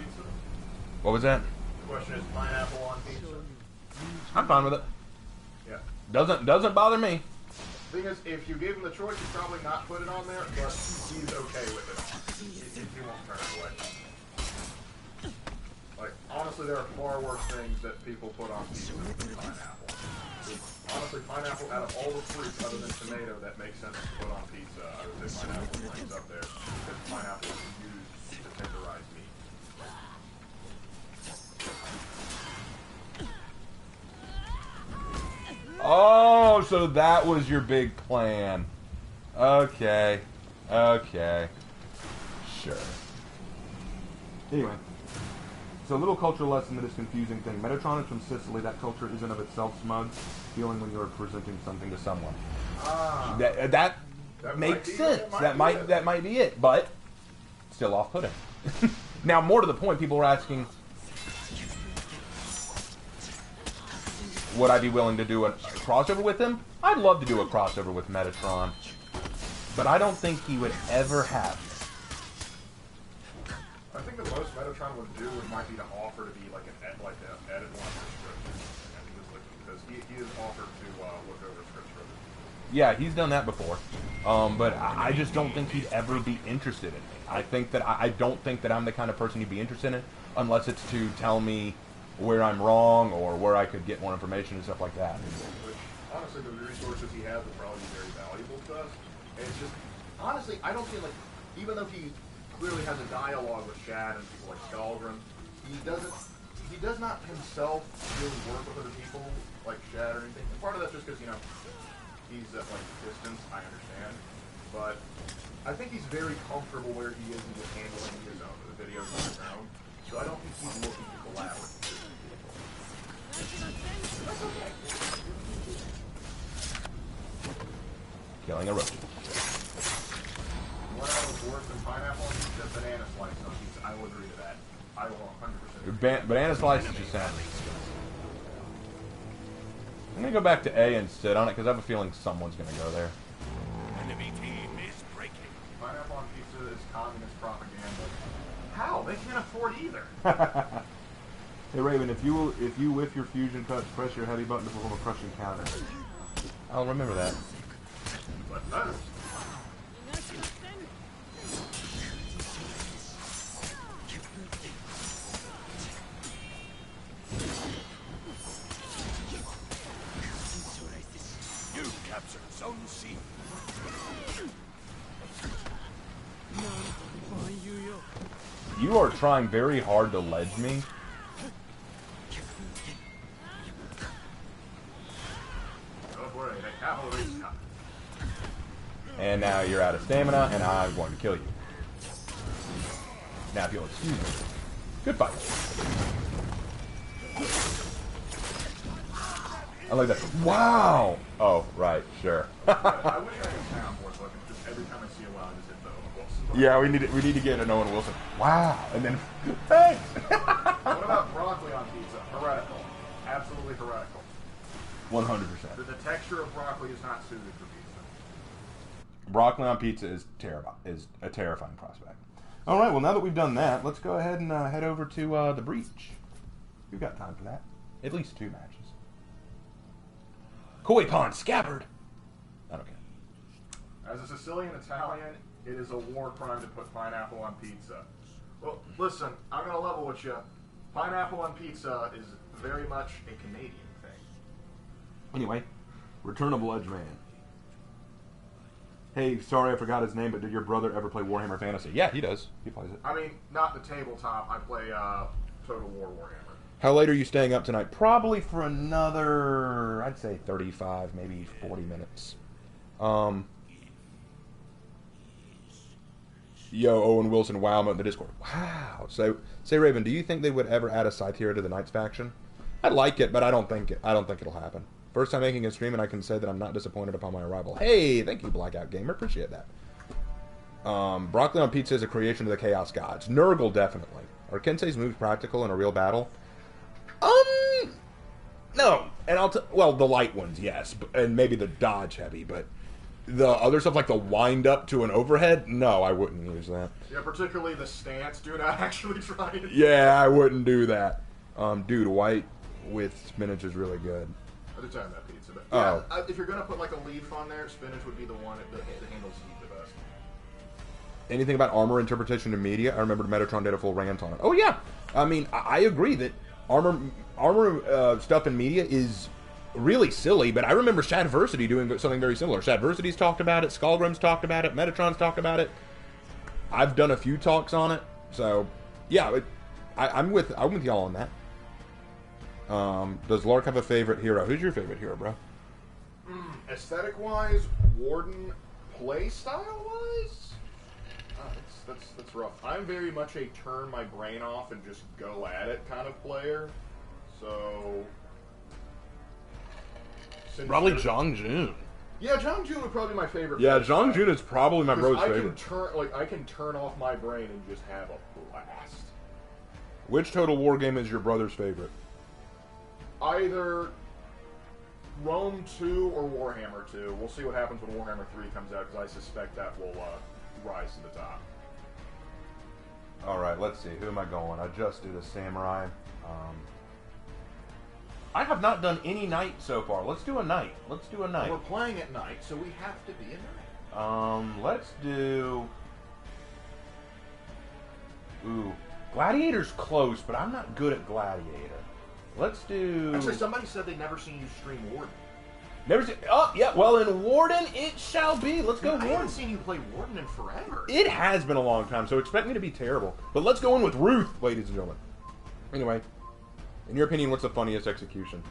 [SPEAKER 1] What was that?
[SPEAKER 2] The question is pineapple on pizza?
[SPEAKER 1] I'm fine with it.
[SPEAKER 2] Yeah.
[SPEAKER 1] Doesn't bother me.
[SPEAKER 2] Thing is, if you gave him the choice, he'd probably not put it on there, but he's okay with it. He won't turn it away. Like, honestly, there are far worse things that people put on pizza than pineapple. Honestly, pineapple, out of all the fruits other than tomato that makes sense to put on pizza, I would say pineapple ranks up there, because pineapple is used to tenderize meat.
[SPEAKER 1] Oh, so that was your big plan. Okay. Okay. Sure. Anyway. So a little cultural lesson that is confusing thing. Metatron is from Sicily. That culture isn't of itself smug. Feeling when you are presenting something to someone. That makes sense. That might be it. But still off-putting. Now, more to the point, people were asking, would I be willing to do a crossover with him? I'd love to do a crossover with Metatron. But I don't think he would ever have.
[SPEAKER 2] I think the most Metatron would do might be to offer to be like an edit one subscription. Because he is offered to look over scripts for it.
[SPEAKER 1] Yeah, he's done that before. But I just don't think he'd ever be interested in me. I don't think that I'm the kind of person he'd be interested in unless it's to tell me where I'm wrong or where I could get more information and stuff like that.
[SPEAKER 2] Which, honestly, the resources he has would probably be very valuable to us. And it's just, honestly, I don't feel like, even though he clearly has a dialogue with Shad and people like Skalgrim, he does not himself really work with other people like Shad or anything. And part of that's just because, you know, he's at like distance, I understand. But I think he's very comfortable where he is in just handling his own videos on his own. So I don't think he's looking to collaborate.
[SPEAKER 1] Killing a roach.
[SPEAKER 2] What else is worse than pineapple? The banana slice on pizza. I will agree to that. I will 100%.
[SPEAKER 1] Banana slice is just sad. I'm gonna go back to A and sit on it because I have a feeling someone's gonna go there.
[SPEAKER 3] Enemy team is breaking.
[SPEAKER 2] Pineapple on pizza is communist propaganda. How? They can't afford either.
[SPEAKER 1] Hey Raven, if you whiff your fusion touch, press your heavy button to perform a crushing counter. I'll remember that.
[SPEAKER 2] But no.
[SPEAKER 3] Zone C.
[SPEAKER 1] You are trying very hard to ledge me.
[SPEAKER 2] Don't worry, the cavalry's coming.
[SPEAKER 1] And now you're out of stamina, and I'm going to kill you. Now, if you'll excuse me. Good fight. I like that. Wow! Oh, right, sure.
[SPEAKER 2] I wish I could sound more so I could just every time I see a wild, I just hit the Wilson.
[SPEAKER 1] Yeah, we need to get an Owen Wilson. Wow! And then, thanks!
[SPEAKER 2] What about broccoli on pizza? Heretical. Absolutely heretical.
[SPEAKER 1] 100%.
[SPEAKER 2] The texture of broccoli is not suited for pizza.
[SPEAKER 1] Broccoli on pizza is a terrifying prospect. All right, well, now that we've done that, let's go ahead and head over to the breach. We've got time for that. At least 2 matches. Koi Pond Scabbard! I don't care.
[SPEAKER 2] As a Sicilian Italian, it is a war crime to put pineapple on pizza. Well, listen, I'm going to level with you. Pineapple on pizza is very much a Canadian thing.
[SPEAKER 1] Anyway, Return of Ledge Man. Hey, sorry I forgot his name, but did your brother ever play Warhammer Fantasy? Yeah, he does. He plays it.
[SPEAKER 2] I mean, not the tabletop. I play Total War Warhammer.
[SPEAKER 1] How late are you staying up tonight? Probably for another, I'd say 35, maybe 40 minutes. Yo, Owen Wilson, wow, I'm in the Discord. Wow. So, say Raven, do you think they would ever add a Scythe hero to the Knights faction? I'd like it, but I don't think it'll happen. First time making a stream, and I can say that I'm not disappointed upon my arrival. Hey, thank you, Blackout Gamer. Appreciate that. Broccoli on pizza is a creation of the Chaos Gods. Nurgle, definitely. Are Kensei's moves practical in a real battle? No. And well, the light ones, yes, and maybe the dodge heavy, but the other stuff like the wind up to an overhead, no, I wouldn't use that.
[SPEAKER 2] Yeah, particularly the stance. Do not actually try it.
[SPEAKER 1] Yeah, I wouldn't do that. Dude, white with spinach is really good.
[SPEAKER 2] I was talking about pizza, but yeah, if you're gonna put like a leaf on there, spinach would be the one that handles heat the best.
[SPEAKER 1] Anything about armor interpretation in media? I remember Metatron did a full rant on it. Oh yeah, I mean I agree that armor stuff in media is really silly, but I remember Shadversity doing something very similar. Shadversity's talked about it, Skullgrim's talked about it, Metatron's talked about it. I've done a few talks on it, so yeah, I'm with y'all on that. Does Lark have a favorite hero? Who's your favorite hero, bro?
[SPEAKER 2] Aesthetic-wise, Warden. Playstyle-wise, that's rough. I'm very much a turn my brain off and just go at it kind of player. So
[SPEAKER 1] Probably Zhang Jun.
[SPEAKER 2] Yeah, Zhang Jun would probably be my favorite.
[SPEAKER 1] Yeah, Zhang Jun is probably my bro's favorite.
[SPEAKER 2] I can turn off my brain and just have a blast.
[SPEAKER 1] Which Total War game is your brother's favorite?
[SPEAKER 2] Either Rome 2 or Warhammer 2. We'll see what happens when Warhammer 3 comes out, because I suspect that will rise to the top.
[SPEAKER 1] Alright, let's see. Who am I going? I just did a Samurai. I have not done any knight so far. Let's do a knight. Let's do a knight.
[SPEAKER 2] We're playing at night, so we have to be a knight.
[SPEAKER 1] Let's do... Ooh. Gladiator's close, but I'm not good at Gladiator. Let's do...
[SPEAKER 2] Actually, somebody said they'd never seen you stream Warden.
[SPEAKER 1] Never seen... Oh, yeah, well, in Warden, it shall be. Let's go Warden.
[SPEAKER 2] I haven't seen you play Warden in forever.
[SPEAKER 1] It has been a long time, so expect me to be terrible. But let's go in with Ruth, ladies and gentlemen. Anyway, in your opinion, what's the funniest execution?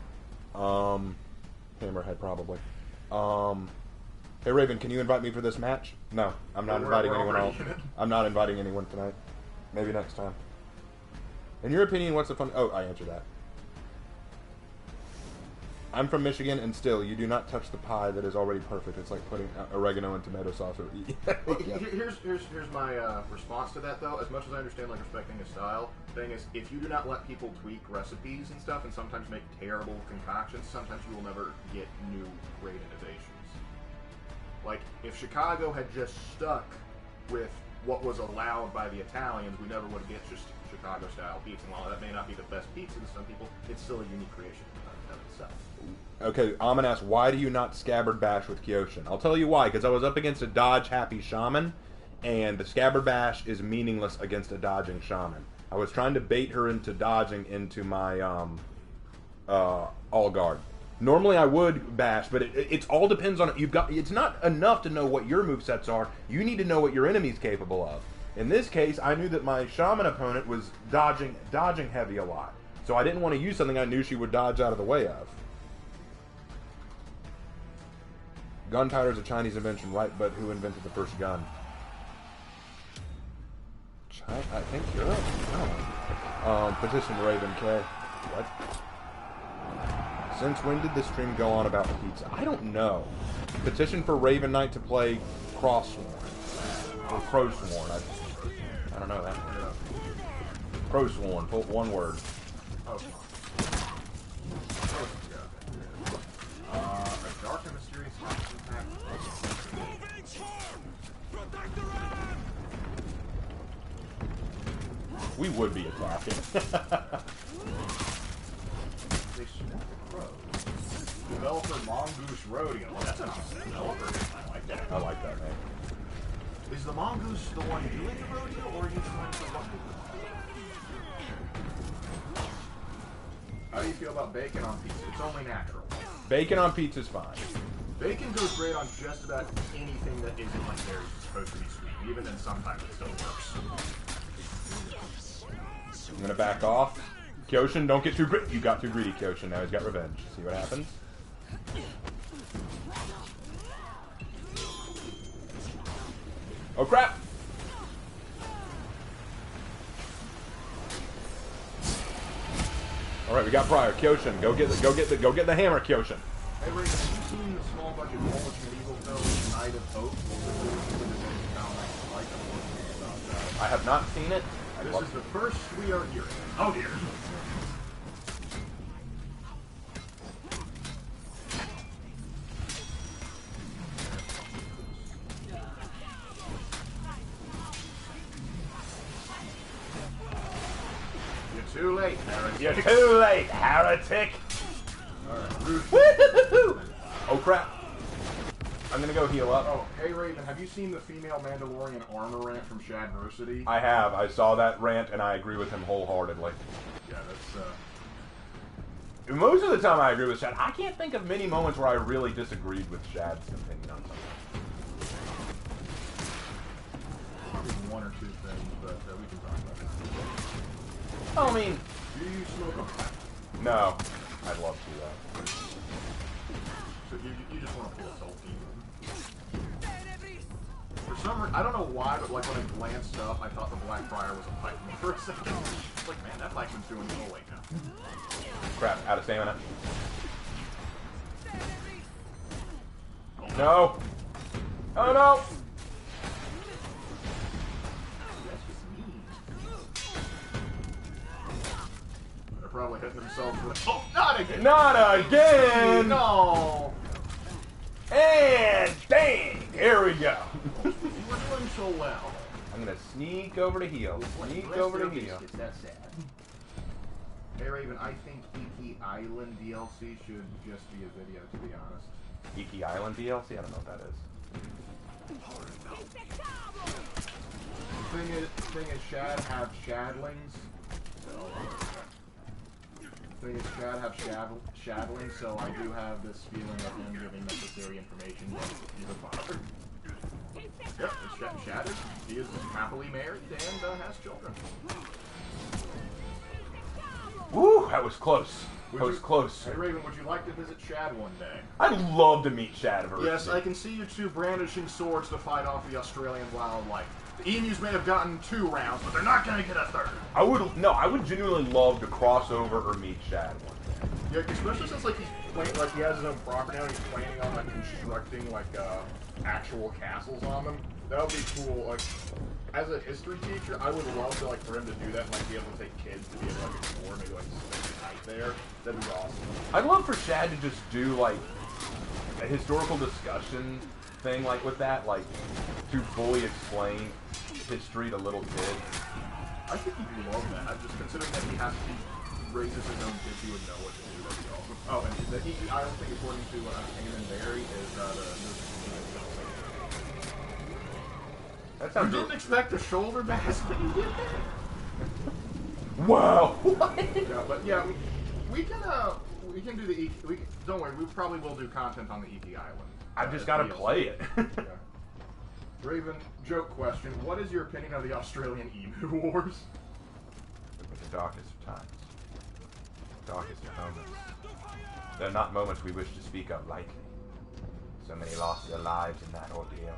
[SPEAKER 1] Hammerhead, probably. Hey, Raven, can you invite me for this match? No, I'm not inviting anyone else. I'm not inviting anyone tonight. Maybe next time. In your opinion, what's the fun... Oh, I answered that. I'm from Michigan, and still, you do not touch the pie that is already perfect. It's like putting oregano and tomato sauce.
[SPEAKER 2] Well, here's my response to that, though. As much as I understand, like, respecting a style, thing is, if you do not let people tweak recipes and stuff, and sometimes make terrible concoctions, sometimes you will never get new, great innovations. Like, if Chicago had just stuck with what was allowed by the Italians, we never would get just Chicago-style pizza. And while that may not be the best pizza to some people, it's still a unique creation of itself.
[SPEAKER 1] Okay, Amon asks, why do you not scabbard bash with Kyoshin? I'll tell you why, because I was up against a dodge-happy shaman, and the scabbard bash is meaningless against a dodging shaman. I was trying to bait her into dodging into my all guard, Normally I would bash, but it all depends on it. It's not enough to know what your movesets are. You need to know what your enemy's capable of. In this case, I knew that my shaman opponent was dodging heavy a lot. So I didn't want to use something I knew she would dodge out of the way of. Gunpowder is a Chinese invention, right? But who invented the first gun? China? I think Europe? No. Petition Raven K. What? Since when did this stream go on about pizza? I don't know. Petition for Raven Knight to play Crossworn. Or Crowsworn. I don't know that one. Crowsworn. One word.
[SPEAKER 2] Okay. A dark and mysterious attack.
[SPEAKER 3] Moving forward! Protect the ram!
[SPEAKER 1] We would be attacking.
[SPEAKER 2] They smoke the crow. Developer Mongoose Rodeo. Well, that's a nice developer name. I like that.
[SPEAKER 1] I like that name.
[SPEAKER 2] Is the mongoose the one doing the rodeo, or are you trying to run it? How do you feel about bacon on pizza? It's only natural.
[SPEAKER 1] Bacon on pizza's fine.
[SPEAKER 2] Bacon goes great on just about anything that isn't like very supposed to be sweet. Even then, sometimes it still works.
[SPEAKER 1] I'm gonna back off. Kyoshin, don't get too greedy. You got too greedy, Kyoshin. Now he's got revenge. See what happens? Oh crap! All right, we got Briar. Kyoshin, go get the hammer, Kyoshin.
[SPEAKER 2] Hey, Ray, have you seen the small budget Polish medieval film Night of Hope?
[SPEAKER 1] I have not seen it.
[SPEAKER 2] This is the first we are hearing. Oh dear. You're too late, heretic.
[SPEAKER 1] You're too late, heretic.
[SPEAKER 2] Alright, Ruth.
[SPEAKER 1] Woo-hoo-hoo. Oh crap! I'm gonna go heal up.
[SPEAKER 2] Oh, hey Raven, have you seen the female Mandalorian armor rant from Shadversity?
[SPEAKER 1] I have. I saw that rant, and I agree with him wholeheartedly.
[SPEAKER 2] Yeah, that's
[SPEAKER 1] Most of the time I agree with Shad. I can't think of many moments where I really disagreed with Shad's opinion on something.
[SPEAKER 2] probably one or two things, but we can talk about it.
[SPEAKER 1] I mean,
[SPEAKER 2] Do you smoke on crack?
[SPEAKER 1] no. I'd love to,
[SPEAKER 2] So you just want to pull a soul team. For some reason, I don't know why, but like when I glanced up, I thought the Black Friar was a pikeman for a second. It's like, man, that pikeman's doing the whole now.
[SPEAKER 1] Crap, out of stamina. No! Oh no!
[SPEAKER 2] That's just mean. They're probably hitting themselves with. Oh, not again!
[SPEAKER 1] Not again!
[SPEAKER 2] No!
[SPEAKER 1] And dang! Here we go.
[SPEAKER 2] You were doing so well.
[SPEAKER 1] I'm gonna sneak over to heal. Sneak over to heal.
[SPEAKER 2] That's sad. Hey Raven, I think Iki Island DLC should just be a video, to be honest.
[SPEAKER 1] Iki Island DLC? I don't know what that is.
[SPEAKER 2] Thing is, Shad have Shadlings. Thing is, Shad have Shadlings, so I do have this feeling of him giving necessary information to the father. Yep, it's Shad. He is happily married and has children.
[SPEAKER 1] Woo! That was close. That was close.
[SPEAKER 2] Hey Raven, would you like to visit Shad one day?
[SPEAKER 1] I'd love to meet Shadverse.
[SPEAKER 2] Yes, I can see you two brandishing swords to fight off the Australian wildlife. The emus may have gotten 2 rounds, but they're not going to get a 3rd.
[SPEAKER 1] I would genuinely love to cross over or meet Shad one day.
[SPEAKER 2] Yeah, especially since like he has his own property now, and he's planning on like constructing like actual castles on them. That would be cool. Like, as a history teacher, I would love to for him to do that and like be able to take kids to be able to explore, maybe like spend the night there. That'd be awesome.
[SPEAKER 1] I'd love for Shad to just do like a historical discussion thing, like with that, like to fully explain history to little kids.
[SPEAKER 2] I think he'd love that. Just considering that he raises his own kids, he would know what to do. That'd be awesome. Oh, and I don't think according to Eamon Barry is
[SPEAKER 1] That
[SPEAKER 2] You
[SPEAKER 1] sounds.
[SPEAKER 2] didn't expect a shoulder basket. You did that.
[SPEAKER 1] Wow.
[SPEAKER 2] Yeah, but yeah, we can We can do the Iki. Don't worry, we probably will do content on the Iki Island.
[SPEAKER 1] I've just got to play it.
[SPEAKER 2] Yeah. Raven, joke question. What is your opinion of the Australian Emu Wars?
[SPEAKER 1] With the darkest of times. Darkest of moments. They're not moments we wish to speak of lightly. So many lost their lives in that ordeal.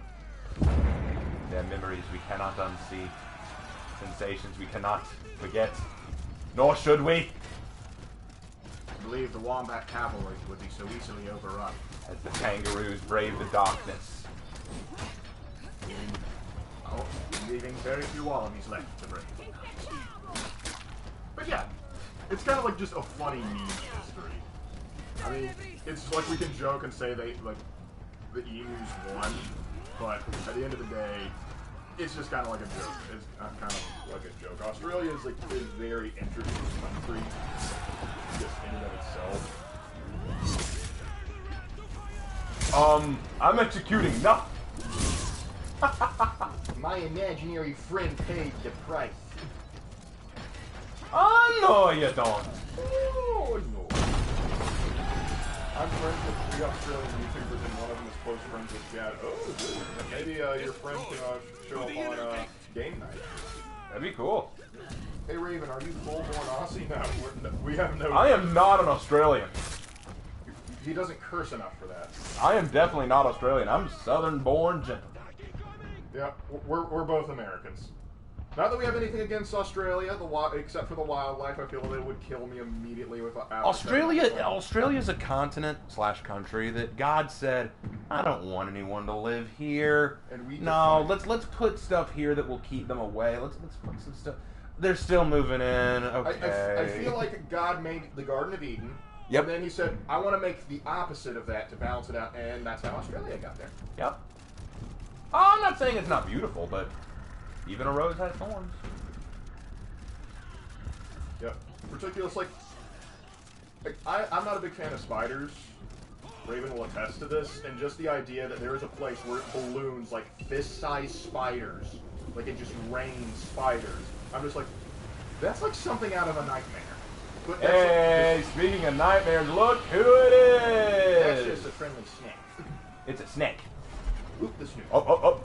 [SPEAKER 1] Their memories we cannot unsee. Sensations we cannot forget. Nor should we.
[SPEAKER 2] I believe the Wombat Cavalry would be so easily overrun.
[SPEAKER 1] As the kangaroos brave the darkness.
[SPEAKER 2] Leaving very few wallabies left to brave. But yeah, it's kind of like just a funny meme history. I mean, it's like we can joke and say they like the emus won, but at the end of the day, it's just kind of like a joke. It's kind of like a joke. Australia is like a very interesting country, just in and of itself.
[SPEAKER 1] I'm executing nothing.
[SPEAKER 2] My imaginary friend paid the price.
[SPEAKER 1] Oh, no, you don't.
[SPEAKER 2] Oh, no. I'm friends with 3 Australian YouTubers and one of them is close friends with Chad. Oh, good. Maybe your friend can show up on game night.
[SPEAKER 1] That'd be cool.
[SPEAKER 2] Hey Raven, are you full-born Aussie? No, we have no...
[SPEAKER 1] I am not an Australian.
[SPEAKER 2] He doesn't curse enough for that.
[SPEAKER 1] I am definitely not Australian. I'm southern-born gentleman.
[SPEAKER 2] Yeah, we're both Americans. Not that we have anything against Australia, except for the wildlife. I feel they would kill me immediately with
[SPEAKER 1] Australia's a continent/country that God said, I don't want anyone to live here.
[SPEAKER 2] And we
[SPEAKER 1] let's put stuff here that will keep them away. Let's put some stuff. They're still moving in. Okay.
[SPEAKER 2] I feel like God made the Garden of Eden.
[SPEAKER 1] Yep.
[SPEAKER 2] And then he said, I want to make the opposite of that to balance it out, and that's how Australia got there.
[SPEAKER 1] Yep. I'm not saying it's not beautiful, but even a rose has thorns.
[SPEAKER 2] Yep. Ridiculous, like I'm not a big fan of spiders. Raven will attest to this, and just the idea that there is a place where it balloons like fist-sized spiders, like it just rains spiders. I'm just like, that's like something out of a nightmare. But that's
[SPEAKER 1] hey, speaking of nightmares, look who it is!
[SPEAKER 2] That's just a friendly snake.
[SPEAKER 1] It's a snake.
[SPEAKER 2] Oop, the snoot.
[SPEAKER 1] Oh.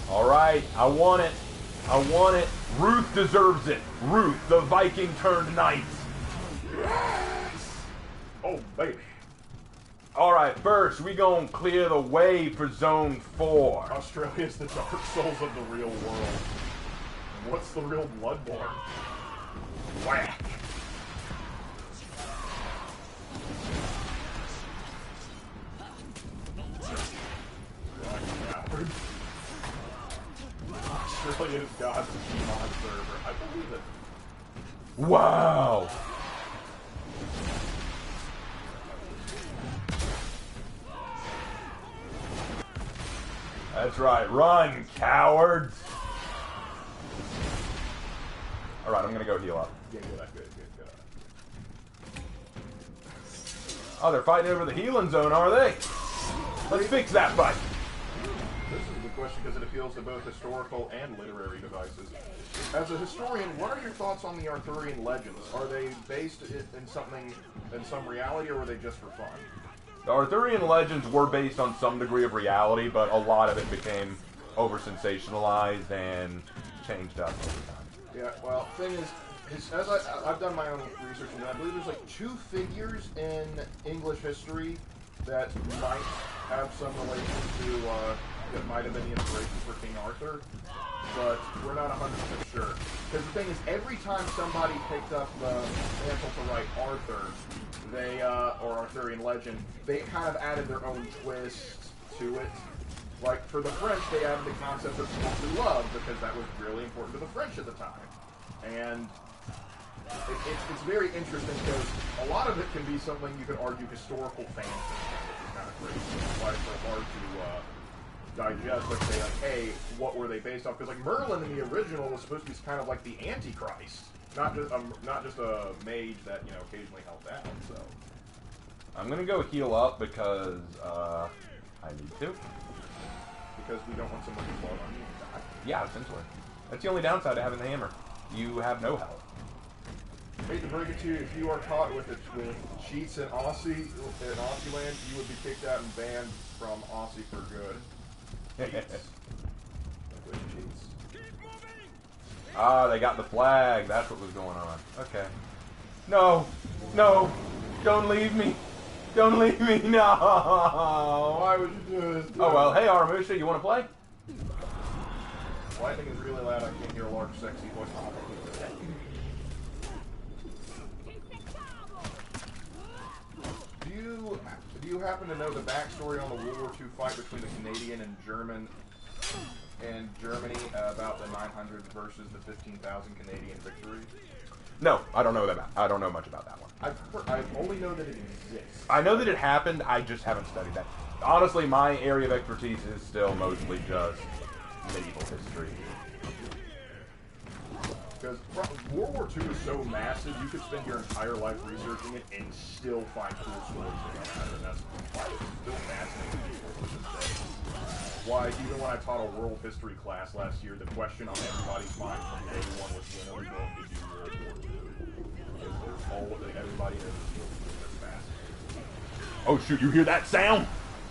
[SPEAKER 1] Alright, I want it. Ruth deserves it. Ruth, the Viking turned knight.
[SPEAKER 2] Yes! Oh, baby.
[SPEAKER 1] Alright, first, we gonna clear the way for Zone 4.
[SPEAKER 2] Australia's the Dark Souls of the real world. And what's the real Bloodborne? Whack! Australia's God's Gmod server. I believe it.
[SPEAKER 1] Wow! That's right, run, cowards! Alright, I'm gonna go heal up.
[SPEAKER 2] Yeah, good.
[SPEAKER 1] Oh, they're fighting over the healing zone, are they? Let's fix that fight.
[SPEAKER 2] This is a good question because it appeals to both historical and literary devices. As a historian, what are your thoughts on the Arthurian legends? Are they based in some reality, or were they just for fun?
[SPEAKER 1] The Arthurian legends were based on some degree of reality, but a lot of it became over-sensationalized and changed up over time.
[SPEAKER 2] Yeah, well, thing is, as I've done my own research, and I believe there's like 2 figures in English history that might have some relation to, that might have been the inspiration for King Arthur, but we're not 100% sure. Because the thing is, every time somebody picked up the mantle to write Arthur, they, or Arthurian legend, they kind of added their own twist to it. Like, for the French, they added the concept of true love, because that was really important to the French at the time. And it's very interesting, because a lot of it can be something you could argue historical fantasy. It's kind of crazy. That's why it's so hard to digest, like, say, like, hey, what were they based off? Because, like, Merlin in the original was supposed to be kind of like the Antichrist. Not just a mage that, you know, occasionally helped out, so.
[SPEAKER 1] I'm gonna go heal up because, I need to.
[SPEAKER 2] Because we don't want someone to fall on you and die.
[SPEAKER 1] Yeah, essentially. That's the only downside to having the hammer. You have no health.
[SPEAKER 2] Hate to break it to you, if you are caught with cheats in Aussie land, you would be kicked out and banned from Aussie for good. Cheats. With cheats.
[SPEAKER 1] Ah, they got the flag. That's what was going on. Okay. No. No. Don't leave me. Don't leave me. No.
[SPEAKER 2] Why would you do this?
[SPEAKER 1] Oh, well. Hey, Aramusha, you want to play?
[SPEAKER 2] Lightning is really loud. I can't hear a large, sexy voice. Do you happen to know the backstory on the World War II fight between the Canadian and Germany about the 900 versus the 15,000 Canadian victory?
[SPEAKER 1] No, I don't know that. I don't know much about that one.
[SPEAKER 2] I only know that it exists.
[SPEAKER 1] I know that it happened. I just haven't studied that. Honestly, my area of expertise is still mostly just medieval history.
[SPEAKER 2] Because World War II is so massive, you could spend your entire life researching it and still find cool stories to come out of it. And that's why it's still fascinating people to this day. Why, even when I taught a world history class last year, the question on everybody's mind from day one was, when are we going to do World War II? Because everybody knows it's fascinating.
[SPEAKER 1] Oh, shoot, you hear that sound?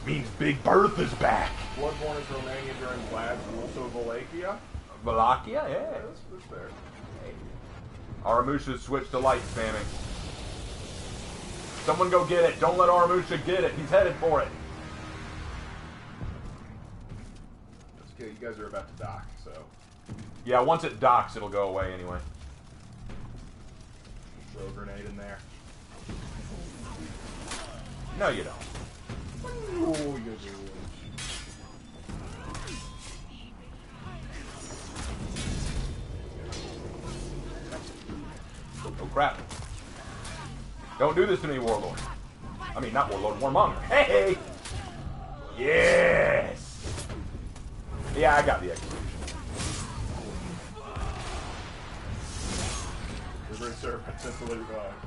[SPEAKER 1] Means Big Bertha's back.
[SPEAKER 2] Bloodborne is Romania during Vlad's rule, so Wallachia?
[SPEAKER 1] Wallachia, yeah.
[SPEAKER 2] Yeah, that's fair.
[SPEAKER 1] Aramusha's switched to light spamming. Someone go get it. Don't let Aramusha get it. He's headed for it.
[SPEAKER 2] That's okay. You guys are about to dock, so.
[SPEAKER 1] Yeah, once it docks, it'll go away anyway.
[SPEAKER 2] Throw a grenade in there.
[SPEAKER 1] No, you don't.
[SPEAKER 2] Oh, you do.
[SPEAKER 1] Oh, crap. Don't do this to me, Warlord. I mean, not Warlord, Warmonger. Hey! Yes! Yeah, I got the execution.
[SPEAKER 2] The Great Serpent simply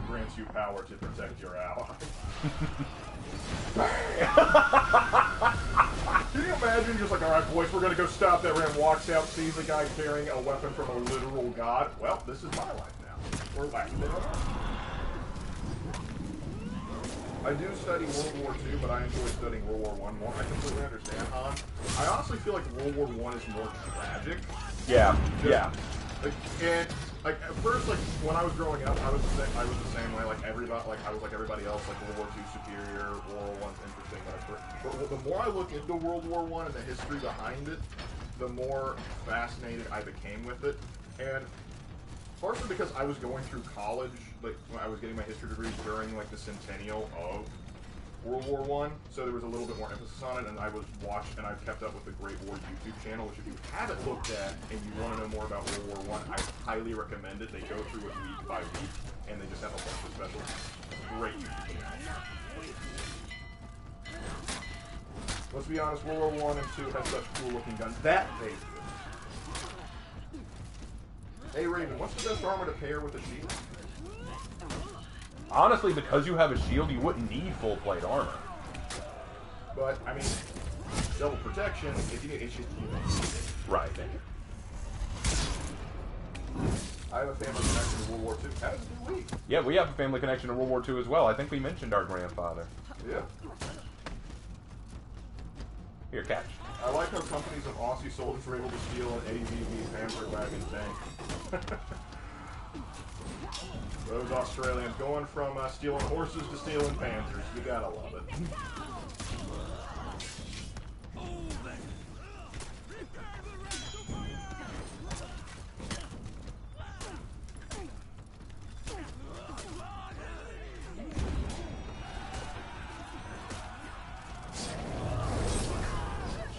[SPEAKER 2] grants you power to protect your ally. Can you imagine just like, alright boys, we're gonna go stop that ram, walks out, sees a guy carrying a weapon from a literal god. Well, this is my life now. We're laughing it up. I do study World War II, but I enjoy studying World War I more. I completely understand, Han. I honestly feel like World War I is more tragic.
[SPEAKER 1] Yeah, yeah.
[SPEAKER 2] And like at first, like when I was growing up, I was the same way. Like everybody, I was like everybody else. Like World War II superior, World War I's interesting. But the more I look into World War I and the history behind it, the more fascinated I became with it. And partially because I was going through college, like when I was getting my history degree during like the centennial of World War I, so there was a little bit more emphasis on it, and I was watched and I've kept up with the Great War YouTube channel, which if you haven't looked at and you want to know more about World War I highly recommend it. They go through it week by week, and they just have a bunch of specials. Great YouTube channel. Let's be honest, World War I and II have such cool looking guns. That they do. Hey Raven, what's the best armor to pair with a shield?
[SPEAKER 1] Honestly, because you have a shield, you wouldn't need full plate armor.
[SPEAKER 2] But, I mean, double protection, if you need it,
[SPEAKER 1] Right.
[SPEAKER 2] I have a family connection to World War II. How do we?
[SPEAKER 1] Yeah, we have a family connection to World War II as well. I think we mentioned our grandfather.
[SPEAKER 2] Yeah.
[SPEAKER 1] Here, catch.
[SPEAKER 2] I like how companies of Aussie soldiers were able to steal an AVV Panther wagon tank. Those Australians going from stealing horses to stealing Panthers. You gotta love it.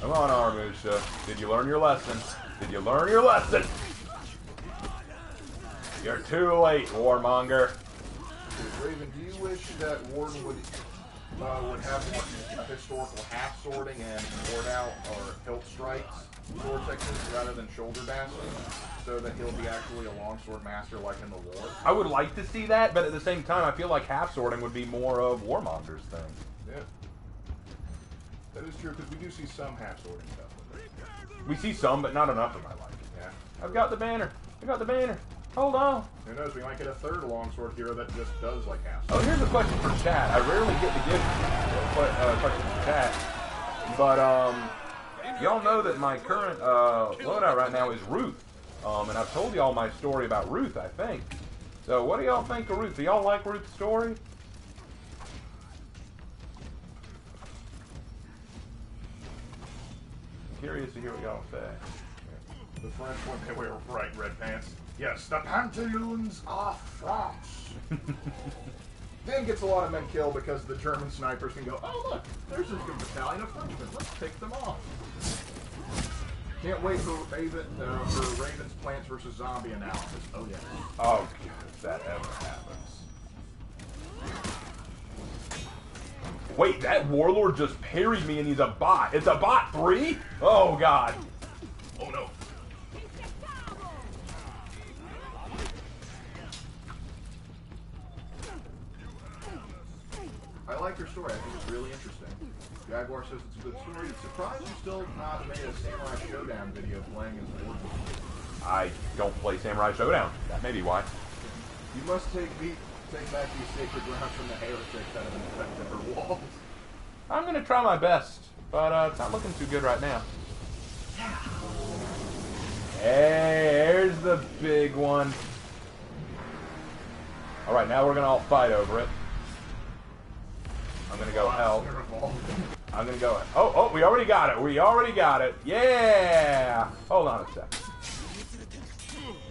[SPEAKER 1] Come on, Aramusha. Did you learn your lesson? Did you learn your lesson? You're too late, Warmonger.
[SPEAKER 2] Raven, do you wish that Warden would have more historical half swording and ward out or hilt strikes sword techniques rather than shoulder bashing, so that he'll be actually a longsword master like in the war?
[SPEAKER 1] I would like to see that, but at the same time, I feel like half swording would be more of Warmonger's thing.
[SPEAKER 2] Yeah. That is true, because we do see some half swording stuff with it.
[SPEAKER 1] We see some, but not enough of my liking.
[SPEAKER 2] Yeah.
[SPEAKER 1] I've got the banner. I got the banner. Hold on.
[SPEAKER 2] Who knows? We might get a third longsword hero that just does like half.
[SPEAKER 1] Oh, here's a question for chat. I rarely get to give questions for chat, but y'all know that my current loadout right now is Ruth, and I've told y'all my story about Ruth, I think. So, what do y'all think of Ruth? Do y'all like Ruth's story? Curious to hear what y'all say.
[SPEAKER 2] The French, when they wear bright red pants. Yes, the pantaloons are France. Then gets a lot of men killed because the German snipers can go, oh look, there's a good battalion of Frenchmen. Let's take them off. Can't wait for Raven's Plants vs. Zombie analysis. Oh yeah.
[SPEAKER 1] Oh, God, if that ever happens. Wait, that warlord just parried me and he's a bot. It's a bot 3? Oh, God.
[SPEAKER 2] Oh no. I like your story. I think it's really interesting. Jaguar says it's a good story. It's surprised you still not made a Samurai Showdown video playing as Warden.
[SPEAKER 1] I don't play Samurai Showdown. That may be why.
[SPEAKER 2] You must take back these sacred grounds from the heretics that have infected her walls.
[SPEAKER 1] I'm going to try my best, but it's not looking too good right now. Hey, there's the big one. All right, now we're going to all fight over it. I'm going to go help. I'm going to go... Oh, we already got it. We already got it. Yeah! Hold on a sec.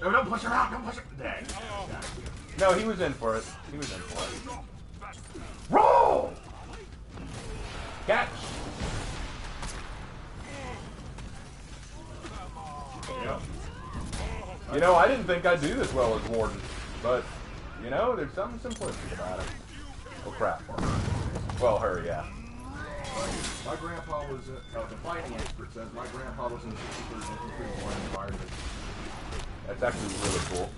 [SPEAKER 2] No, don't push her out. Don't push her... Dang.
[SPEAKER 1] No, he was in for it. He was in for it. Roll! Catch!
[SPEAKER 2] Yep.
[SPEAKER 1] You know, I didn't think I'd do this well as Warden, but, you know, there's something simplistic about it. Oh, crap. Well, her, yeah.
[SPEAKER 2] My grandpa was, the fighting expert says, my grandpa was in the 63rd Infantry Corps and fired it.
[SPEAKER 1] That's actually really cool.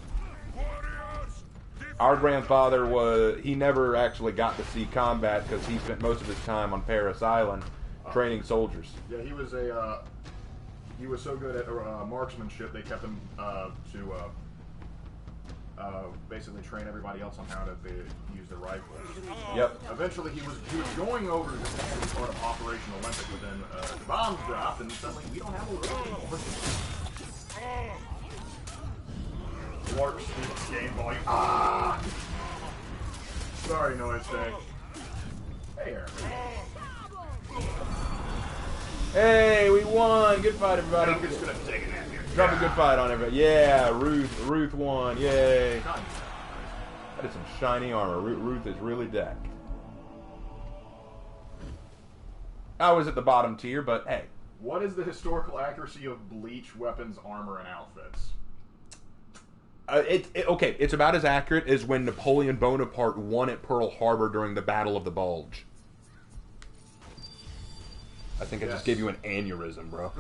[SPEAKER 1] Our grandfather he never actually got to see combat because he spent most of his time on Paris Island training soldiers.
[SPEAKER 2] Yeah, he was he was so good at marksmanship, they kept him to basically train everybody else on how to use their rifles.
[SPEAKER 1] Yep.
[SPEAKER 2] Eventually, he was going over to Japan as part of Operation Olympic, but then the bombs dropped, and suddenly we don't have a war anymore. Warp speed game volume. Ah! Sorry, noise thing. Hey, Aaron.
[SPEAKER 1] Hey, we won! Good fight, everybody.
[SPEAKER 2] I'm just gonna take it at you.
[SPEAKER 1] Drop a good fight on everybody. Yeah, Ruth won. Yay. That is some shiny armor. Ruth is really decked. I was at the bottom tier, but hey.
[SPEAKER 2] What is the historical accuracy of Bleach weapons, armor, and outfits?
[SPEAKER 1] Okay, it's about as accurate as when Napoleon Bonaparte won at Pearl Harbor during the Battle of the Bulge. I think I just gave you an aneurysm, bro.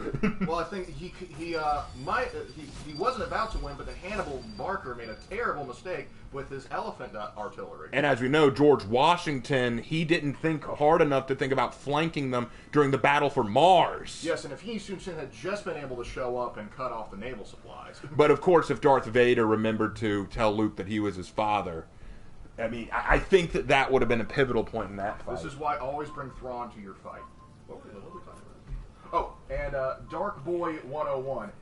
[SPEAKER 2] Well, I think he wasn't about to win, but then Hannibal Barker made a terrible mistake with his elephant artillery.
[SPEAKER 1] And as we know, George Washington, he didn't think hard enough to think about flanking them during the battle for Mars.
[SPEAKER 2] Yes, and if he Sun had just been able to show up and cut off the naval supplies.
[SPEAKER 1] But of course, if Darth Vader remembered to tell Luke that he was his father, I mean, I think that would have been a pivotal point in that fight.
[SPEAKER 2] This is why always bring Thrawn to your fight. What are we talking about? Oh, and Dark Boy 101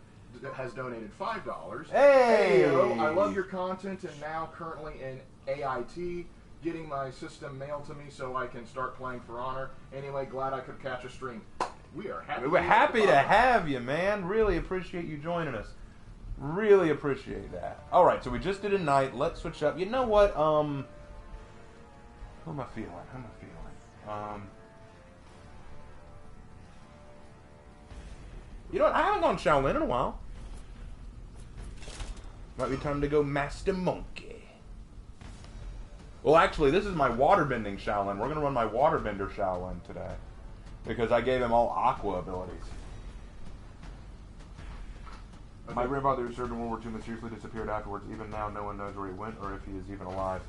[SPEAKER 2] has donated $5.
[SPEAKER 1] Hey!
[SPEAKER 2] Heyo, I love your content and now currently in AIT, getting my system mailed to me so I can start playing For Honor. Anyway, glad I could catch a stream. We are happy.
[SPEAKER 1] We're happy to have you, man. Really appreciate you joining us. Really appreciate that. All right, so we just did a night. Let's switch up. You know what? Who am I feeling? You know what? I haven't gone Shaolin in a while. Might be time to go Master Monkey. Well, actually, this is my waterbending Shaolin. We're going to run my waterbender Shaolin today. Because I gave him all aqua abilities. My grandfather who served in World War II mysteriously disappeared afterwards. Even now, no one knows where he went or if he is even alive.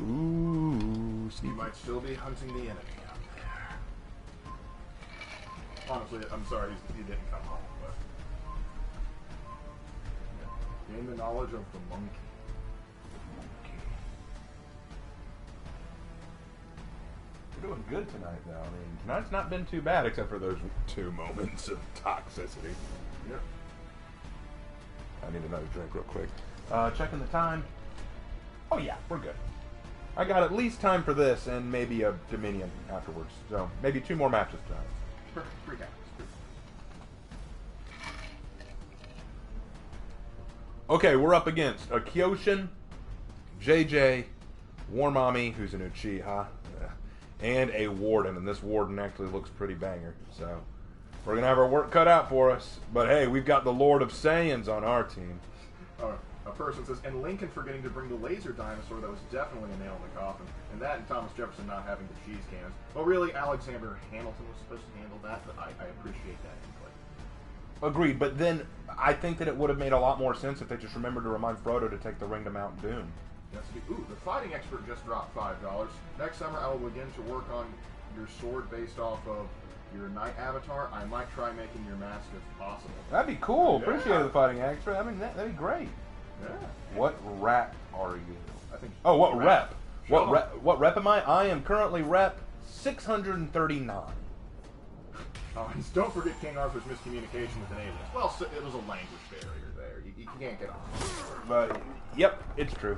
[SPEAKER 1] Ooh,
[SPEAKER 2] He might still be hunting the enemy out there. Honestly, I'm sorry he didn't come home, but... Gain the knowledge of the monkey.
[SPEAKER 1] We're doing good tonight, though. I mean, tonight's not been too bad, except for those 2 moments of toxicity.
[SPEAKER 2] Yep.
[SPEAKER 1] I need another drink real quick. Checking the time. Oh yeah, we're good. I got at least time for this and maybe a Dominion afterwards. So maybe 2 more matches tonight.
[SPEAKER 2] 3 counts.
[SPEAKER 1] Okay, we're up against a Kyoshin, JJ, War Mommy, who's an Uchiha, and a Warden. And this Warden actually looks pretty banger. So we're going to have our work cut out for us. But hey, we've got the Lord of Saiyans on our team.
[SPEAKER 2] A person says, and Lincoln forgetting to bring the laser dinosaur, that was definitely a nail in the coffin. And that and Thomas Jefferson not having the cheese cannons. Well, really, Alexander Hamilton was supposed to handle that, but I appreciate that input.
[SPEAKER 1] Agreed, but then I think that it would have made a lot more sense if they just remembered to remind Frodo to take the ring to Mount Doom.
[SPEAKER 2] Yes, ooh, the fighting expert just dropped $5. Next summer, I will begin to work on your sword based off of your knight avatar. I might try making your mask if possible.
[SPEAKER 1] That'd be cool.
[SPEAKER 2] Yeah.
[SPEAKER 1] Appreciate the fighting expert. I mean, that'd be great.
[SPEAKER 2] Yeah.
[SPEAKER 1] What rap are you?
[SPEAKER 2] I think.
[SPEAKER 1] Oh, what rep?
[SPEAKER 2] Sure.
[SPEAKER 1] What rep am I? I am currently rep 639.
[SPEAKER 2] Oh, and don't forget King Arthur's miscommunication with an alien. Well, it was a language barrier there. You can't get off.
[SPEAKER 1] But yep, it's true.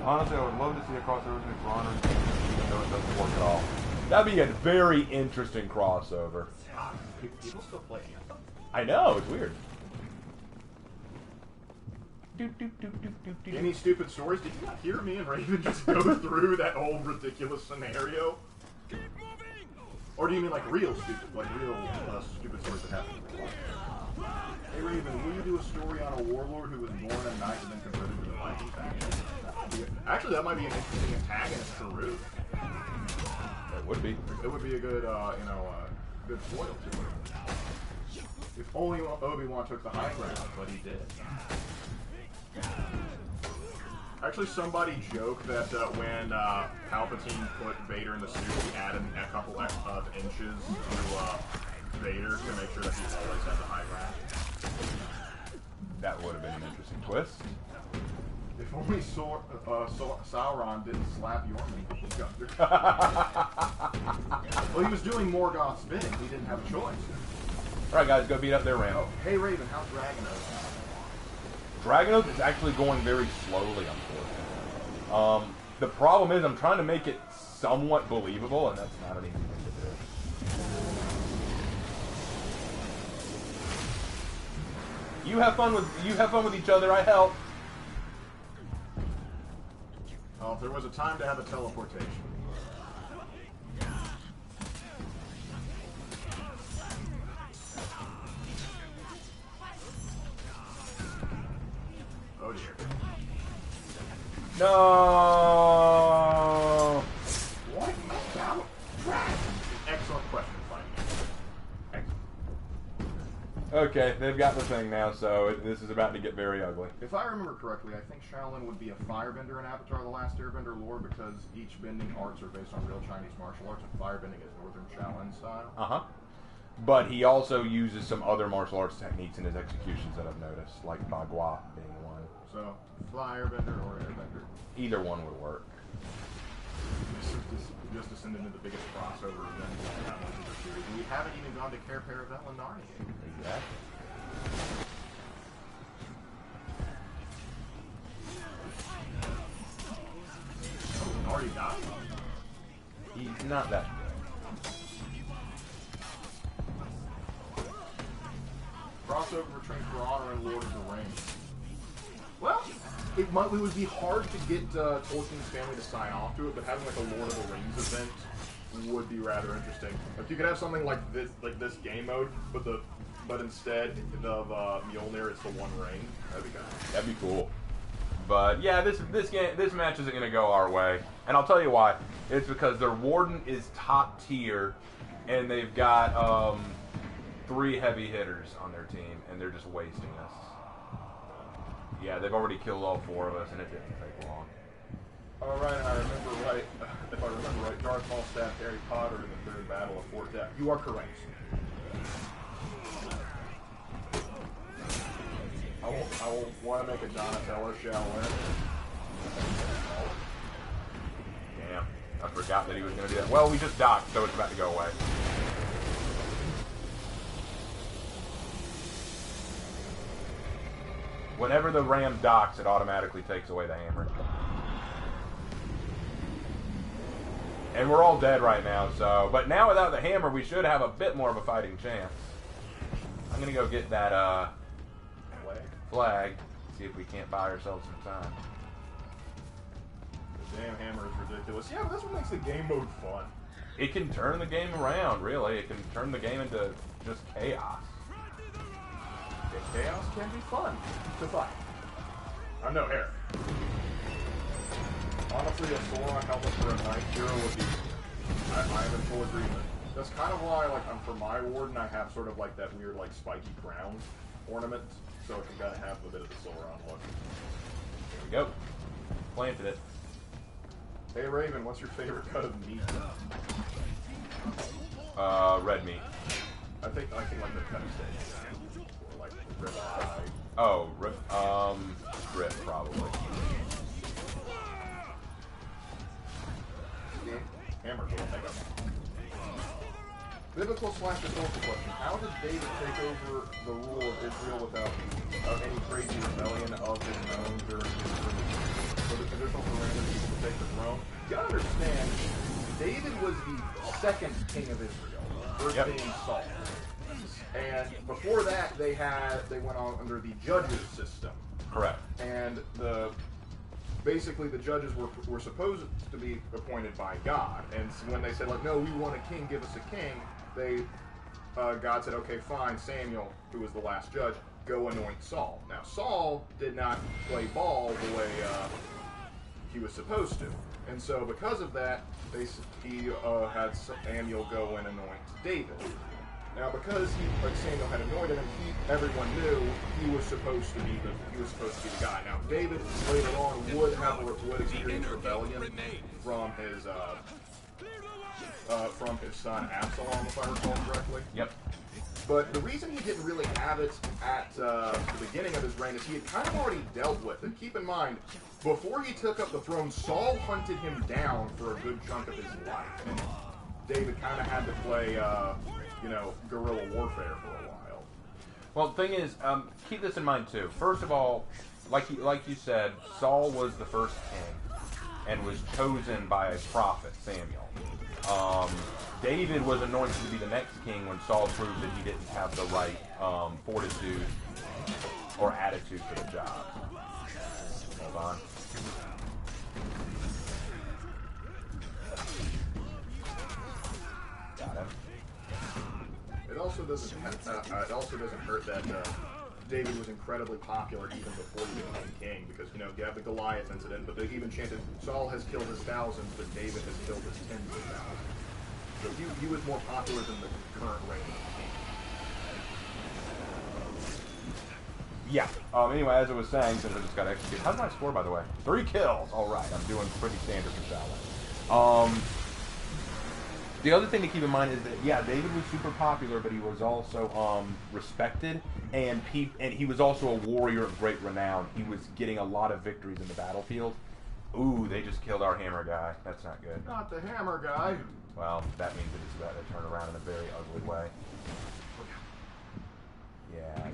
[SPEAKER 1] Honestly, I would love to see a crossover between For Honor and King, even though it doesn't work at all. That'd be a very interesting crossover.
[SPEAKER 2] People still play it.
[SPEAKER 1] I know, it's weird.
[SPEAKER 2] Any stupid stories? Did you not hear me and Raven just go through that whole ridiculous scenario?
[SPEAKER 3] Keep moving!
[SPEAKER 2] Or do you mean like real stupid stupid stories that happen? Hey Raven, will you do a story on a warlord who was born a knight and then converted to the Viking faction? Actually, that might be an interesting antagonist for Ruth.
[SPEAKER 1] That would be.
[SPEAKER 2] It would be a good, good foil to her. If only Obi-Wan took the high ground, but he did. Actually, somebody joked that when Palpatine put Vader in the suit, he added a couple of inches to Vader to make sure that he always had the high ground.
[SPEAKER 1] That would have been an interesting twist.
[SPEAKER 2] If only Sauron didn't slap Yorman. Well, he was doing Morgoth's bidding. He didn't have a choice.
[SPEAKER 1] Alright, guys, go beat up their ram.
[SPEAKER 2] Oh, hey Raven, how's Dragonos?
[SPEAKER 1] Dragonos is actually going very slowly, unfortunately. The problem is I'm trying to make it somewhat believable, and that's not an easy thing to do. You have fun with each other. I help.
[SPEAKER 2] Oh, if there was a time to have a teleportation. Oh dear.
[SPEAKER 1] No.
[SPEAKER 2] What about dragons? Excellent question, Excellent.
[SPEAKER 1] Okay, they've got the thing now, so this is about to get very ugly.
[SPEAKER 2] If I remember correctly, I think Shaolin would be a firebender in Avatar: The Last Airbender lore because each bending arts are based on real Chinese martial arts, and firebending is Northern Shaolin style.
[SPEAKER 1] Uh-huh. But he also uses some other martial arts techniques in his executions that I've noticed, like Bagua being one.
[SPEAKER 2] So, firebender or airbender.
[SPEAKER 1] Either one would work.
[SPEAKER 2] Just descended into the biggest crossover event in that one series. And we haven't even gone to Care Paravel and Narnia yet.
[SPEAKER 1] Exactly.
[SPEAKER 2] Oh, already died?
[SPEAKER 1] He's not that good.
[SPEAKER 2] Crossover between For Honor and Lord of the Rings. Well, it would be hard to get Tolkien's family to sign off to it, but having like a Lord of the Rings event would be rather interesting. Like you could have something like this game mode, but instead of Mjolnir, it's the One Ring. That'd be good.
[SPEAKER 1] That'd be cool. But yeah, this match isn't gonna go our way, and I'll tell you why. It's because their Warden is top tier, and they've got 3 heavy hitters on their team, and they're just wasting us. Yeah, they've already killed all 4 of us, and it didn't take long.
[SPEAKER 2] All right, and I remember right. If I remember right, Darth Maul stabbed Harry Potter in the 3rd Battle of Fort Death. You are correct. still want to make a Donatello Shaolin.
[SPEAKER 1] Damn. I forgot that he was going to do that. Well, we just docked, so it's about to go away. Whenever the ram docks, it automatically takes away the hammer. And we're all dead right now, so... But now without the hammer, we should have a bit more of a fighting chance. I'm going to go get that, flag. See if we can't buy ourselves some time.
[SPEAKER 2] The damn hammer is ridiculous. Yeah, but that's what makes the game mode fun.
[SPEAKER 1] It can turn the game around, really. It can turn the game into just chaos.
[SPEAKER 2] Chaos can be fun to fight. I'm no Eric. Honestly, a Sauron helmet for a Knight Hero would be... I am in full agreement. That's kind of why, like, for my warden, I have sort of like that weird, like, spiky crown ornament, so it can kind of have a bit of the Sauron look.
[SPEAKER 1] There we go. Planted it.
[SPEAKER 2] Hey Raven, what's your favorite cut of meat?
[SPEAKER 1] Red meat.
[SPEAKER 2] I think like the cut of steak. Or like ribeye.
[SPEAKER 1] Oh, strip probably.
[SPEAKER 2] Hammer's a little hang up. Biblical / historical question. How did David take over the rule of Israel without any crazy rebellion of his own during his reign? So the traditional parameters people to take the throne. You gotta understand, David was the second king of Israel, first being Saul. And before that, they went on under the judges system.
[SPEAKER 1] Correct.
[SPEAKER 2] And basically the judges were supposed to be appointed by God. And so when they said, like, no, we want a king, give us a king, God said, okay, fine, Samuel, who was the last judge, go anoint Saul. Now, Saul did not play ball the way he was supposed to. And so because of that, he had Samuel go and anoint David. Now, because Samuel had anointed him, everyone knew he was supposed to be the guy. Now, David later on would experience rebellion from his son Absalom, if I recall correctly.
[SPEAKER 1] Yep.
[SPEAKER 2] But the reason he didn't really have it at the beginning of his reign is he had kind of already dealt with it. Keep in mind, before he took up the throne, Saul hunted him down for a good chunk of his life, and David kind of had to play, guerrilla warfare for a while.
[SPEAKER 1] Well, the thing is, keep this in mind too. First of all, like you said, Saul was the first king and was chosen by a prophet, Samuel. David was anointed to be the next king when Saul proved that he didn't have the right fortitude or attitude for the job. Hold on. Got him.
[SPEAKER 2] It also doesn't hurt that David was incredibly popular even before he became king, because you have the Goliath incident, but they even chanted, Saul has killed his thousands, but David has killed his tens of thousands. So he was more popular than the current reigning king.
[SPEAKER 1] Yeah. Anyway, as I was saying, since I just got executed, how's my score, by the way? 3 kills. All right, I'm doing pretty standard for Shaolin. The other thing to keep in mind is that, yeah, David was super popular, but he was also respected, and he was also a warrior of great renown. He was getting a lot of victories in the battlefield. Ooh, they just killed our hammer guy. That's not good.
[SPEAKER 2] Not the hammer guy.
[SPEAKER 1] Well, that means that it's about to turn around in a very ugly way. Yeah,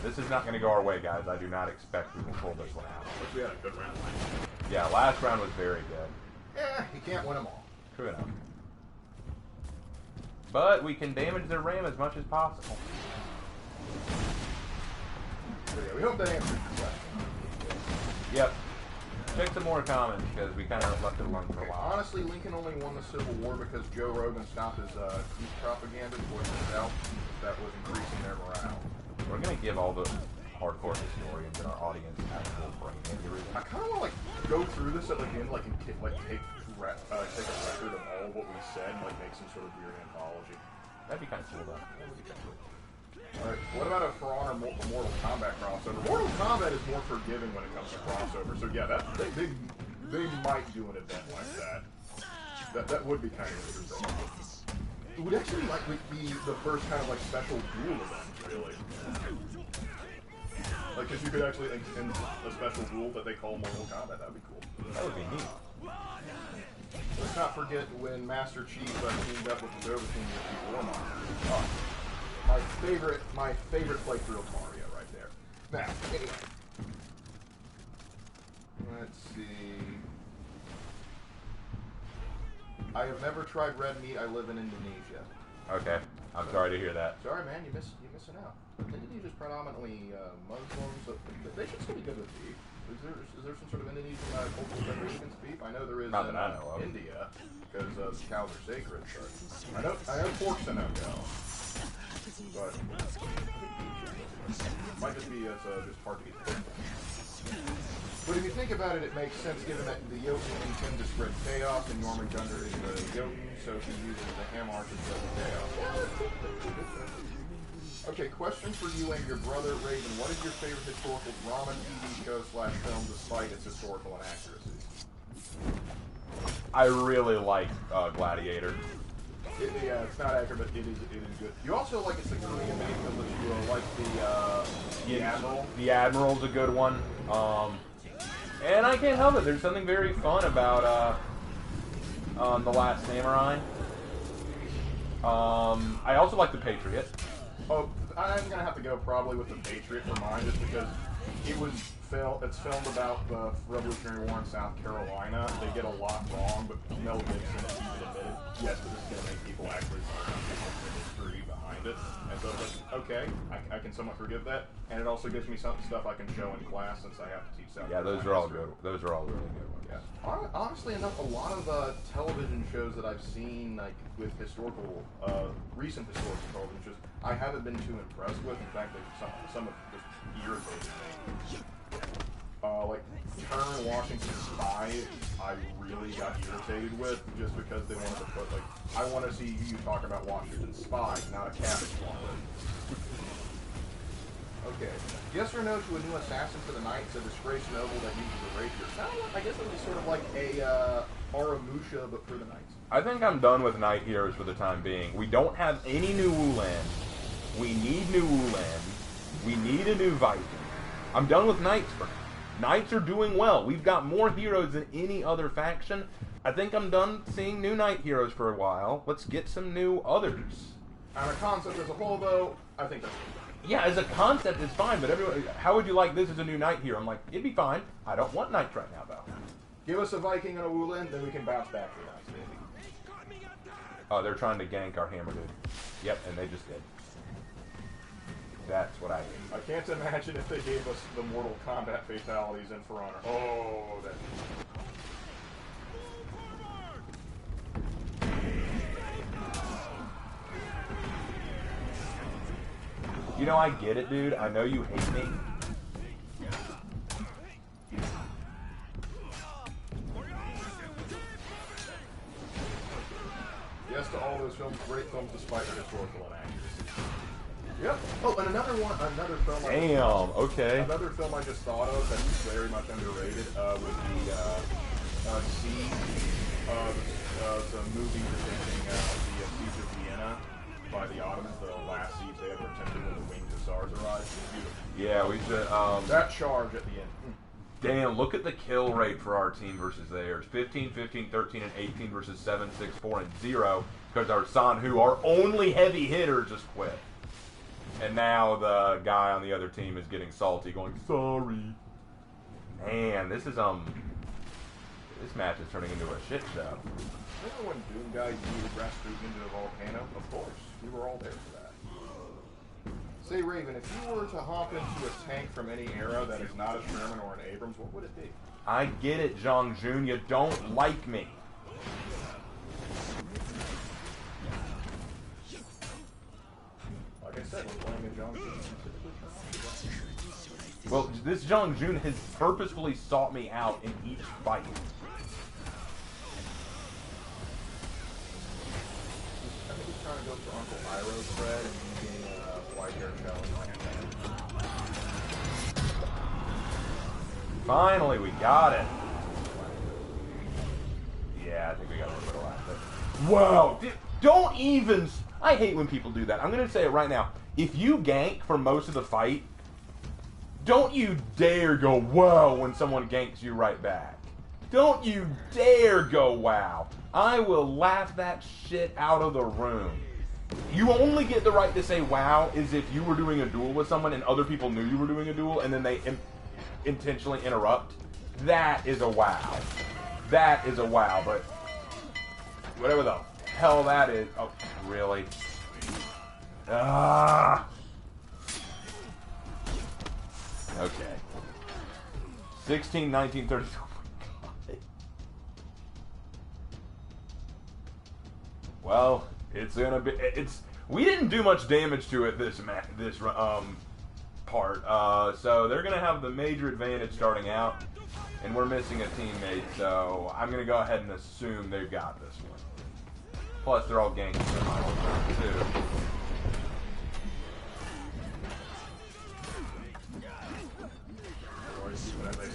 [SPEAKER 1] this is not going to go our way, guys. I do not expect we will pull this one out.
[SPEAKER 2] But we had a good round last.
[SPEAKER 1] Yeah, last round was very good.
[SPEAKER 2] Yeah, you can't win them all.
[SPEAKER 1] True enough. But we can damage their ram as much as possible.
[SPEAKER 2] So yeah, we hope that answers your question.
[SPEAKER 1] Yep. Check some more comments, because we kind of left it alone for a while.
[SPEAKER 2] Honestly, Lincoln only won the Civil War because Joe Rogan stopped his youth propaganda before it was out. That was increasing their morale.
[SPEAKER 1] We're going to give all the hardcore historians in our audience actual brain injuries.
[SPEAKER 2] I kind of want to go through this at the end, take a record of all of what we said and make some sort of weird anthology.
[SPEAKER 1] That'd be kind of cool, though.
[SPEAKER 2] Alright, what about a For Honor Mortal Kombat crossover? Mortal Kombat is more forgiving when it comes to crossover, so yeah, they might do an event like that. That would be kind of interesting. It would actually be the first kind of special duel event, really. Like, because you could actually, in a special rule that they call Mortal Kombat, that would be cool.
[SPEAKER 1] That would be neat.
[SPEAKER 2] Let's not forget when Master Chief teamed up with the Go Between War Monster. Oh, my favorite playthrough of Mario right there. Now, anyway. Let's see. I have never tried red meat. I live in Indonesia.
[SPEAKER 1] Okay, I'm sorry to hear that.
[SPEAKER 2] Sorry, man, you're missing out. Indonesia's predominantly Muslims, so they should still be good with beef. Is there some sort of Indonesian cultural separation against beef? I know there is
[SPEAKER 1] Not
[SPEAKER 2] in
[SPEAKER 1] that I know of.
[SPEAKER 2] India, because cows are sacred. But I know pork's a no-go. But might just be just hard to get. But if you think about it, it makes sense given that the Jotun intend to spread chaos, and Jormungandr is the Jotun, so he uses the hammer to spread the chaos. Okay, question for you and your brother, Raven. What is your favorite historical drama TV show / film despite its historical inaccuracies?
[SPEAKER 1] I really like Gladiator.
[SPEAKER 2] Yeah, it's not accurate, but it is good. You also like it's the Korean made because you like the Admiral?
[SPEAKER 1] The Admiral's a good one. And I can't help it. There's something very fun about The Last Samurai. I also like The Patriot.
[SPEAKER 2] Oh, I'm gonna have to go probably with The Patriot for mine, just because it's filmed about the Revolutionary War in South Carolina. They get a lot wrong, but Mel Gibson has even admitted, yes, but this is gonna make people actually learn the history behind it. And so it's like, okay, I can somewhat forgive that, and it also gives me some stuff I can show in class since I have to teach South Carolina.
[SPEAKER 1] Yeah, those are all good. Those are all really good ones.
[SPEAKER 2] Yeah. Honestly enough, a lot of television shows that I've seen, like with historical, recent historical television shows, I haven't been too impressed with. In fact, some have just irritated me. Like Turn Washington Spy, I really got irritated with just because they wanted to put like, I want to see you talk about Washington Spy, not a cabbage swallow. Okay. Yes or no to a new assassin for the Knights, a disgraced noble that uses a rapier? I guess it would be sort of like a Aramusha, but for the Knights.
[SPEAKER 1] I think I'm done with Knight Heroes for the time being. We don't have any new Wulan. We need new Wulan. We need a new Viking. I'm done with Knights for now. Knights are doing well. We've got more heroes than any other faction. I think I'm done seeing new Knight Heroes for a while. Let's get some new others.
[SPEAKER 2] On a concept as a whole, though, I think that's good.
[SPEAKER 1] Yeah, as a concept, it's fine, but everyone, how would you like this as a new Knight hero? I'm like, it'd be fine. I don't want Knights right now, though.
[SPEAKER 2] Give us a Viking and a Wulan, then we can bounce back to Knights, baby.
[SPEAKER 1] Oh, they're trying to gank our hammer dude. Yep, and they just did. That's what I think.
[SPEAKER 2] I can't imagine if they gave us the Mortal Kombat fatalities in For Honor. Oh, that...
[SPEAKER 1] You know, I get it, dude. I know you hate me.
[SPEAKER 2] Yes to all those films. Great films despite their historical inaccuracies. Yep. Oh, and another film.
[SPEAKER 1] Damn. Okay.
[SPEAKER 2] Another film I just thought of that's very much underrated would be Siege. The movie depicting the Siege of Vienna by the Ottomans, the last siege they ever attempted when the winged hussars arrived.
[SPEAKER 1] Yeah, we should.
[SPEAKER 2] That charge at the end.
[SPEAKER 1] Damn, look at the kill rate for our team versus theirs. 15, 15, 13, and 18 versus 7, 6, 4, and 0. Because our Sanhu, our only heavy hitter, just quit. And now the guy on the other team is getting salty, going, sorry. Man, this is, this match is turning into a shit show.
[SPEAKER 2] Remember when Doom Guy used Rasputin into a volcano? Of course. We were all there for that. Say, Raven, if you were to hop into a tank from any era that is not a Sherman or an Abrams, what would it be?
[SPEAKER 1] I get it, Zhang Jun. You don't like me.
[SPEAKER 2] Like I said, we're playing a Zhang Jun.
[SPEAKER 1] Well, this Zhang Jun has purposefully sought me out in each fight.
[SPEAKER 2] I think he's trying to go for Uncle Iroh's thread and you getting a white hair challenge.
[SPEAKER 1] Finally, we got it. Yeah, I think we got a little bit of last bit. Wow! Don't even... I hate when people do that. I'm going to say it right now. If you gank for most of the fight, Don't you dare go wow when someone ganks you right back. Don't you dare go wow. I will laugh that shit out of the room. You only get the right to say wow is if you were doing a duel with someone and other people knew you were doing a duel and then they intentionally interrupt. That is a wow. That is a wow, but whatever the hell that is. Oh, really? Ah. Okay. 16, 19, 30. Oh my God. Well, it's gonna be. We didn't do much damage to it this part. So they're gonna have the major advantage starting out, and we're missing a teammate. So I'm gonna go ahead and assume they've got this one. Plus, they're all ganking their final turn too.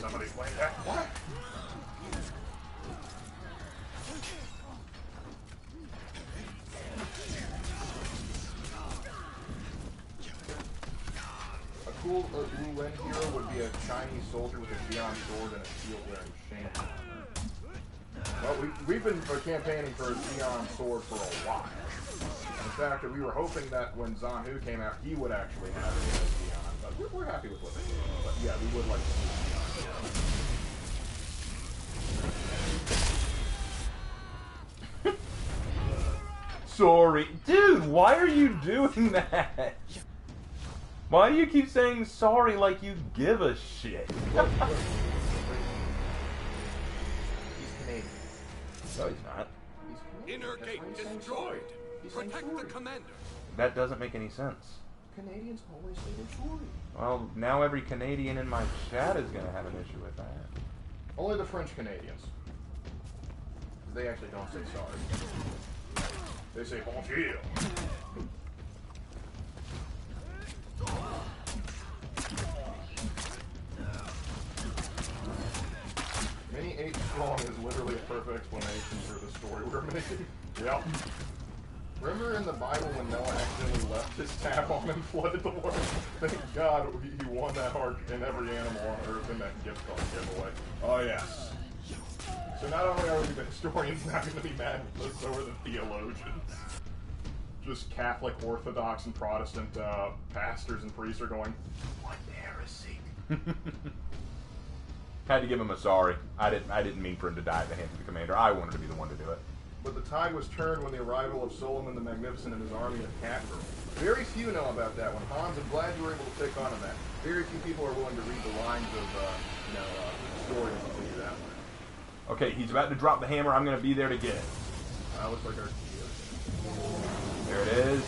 [SPEAKER 2] Somebody's playing that. What? A cool Wu-Len hero would be a Chinese soldier with a Xi'an sword and a shield-wearing shank. Well, we've been campaigning for a Xi'an sword for a while. In fact, we were hoping that when Zhan Hu came out, he would actually have it in a Xi'an. But we're happy with what they did. But yeah, we would like to see Xi'an.
[SPEAKER 1] Sorry. Dude, why are you doing that? Why do you keep saying sorry like you give a shit?
[SPEAKER 2] He's Canadian.
[SPEAKER 1] No, he's not.
[SPEAKER 2] He's Canadian.
[SPEAKER 3] Inner
[SPEAKER 2] That's
[SPEAKER 3] gate
[SPEAKER 2] why he's saying
[SPEAKER 3] destroyed.
[SPEAKER 2] sorry. He's saying
[SPEAKER 3] Protect the
[SPEAKER 2] sorry.
[SPEAKER 3] commander.
[SPEAKER 1] That doesn't make any sense.
[SPEAKER 2] Canadians always say they're sorry.
[SPEAKER 1] Well, now every Canadian in my chat is going to have an issue with that.
[SPEAKER 2] Only the French Canadians. They actually don't say sorry. They say bonjour. Mini 8 strong is literally a perfect explanation for the story we're making. Yep. Remember in the Bible when Noah accidentally left his tap on and flooded the world? Thank God he won that heart in every animal on Earth in that gift card giveaway. Oh yes. So not only are we the historians not going to be mad with us, so are the theologians. Just Catholic, Orthodox, and Protestant pastors and priests are going, what heresy?
[SPEAKER 1] Had to give him a sorry. I didn't mean for him to die at the hands of the commander. I wanted to be the one to do it.
[SPEAKER 2] But the tide was turned when the arrival of Solomon the Magnificent and his army of Catgirl. Very few know about that one. Hans, I'm glad you were able to take on that. Very few people are willing to read the lines of, stories and figure that one.
[SPEAKER 1] Okay, he's about to drop the hammer. I'm going to be there to get it.
[SPEAKER 2] Looks like our
[SPEAKER 1] There it is.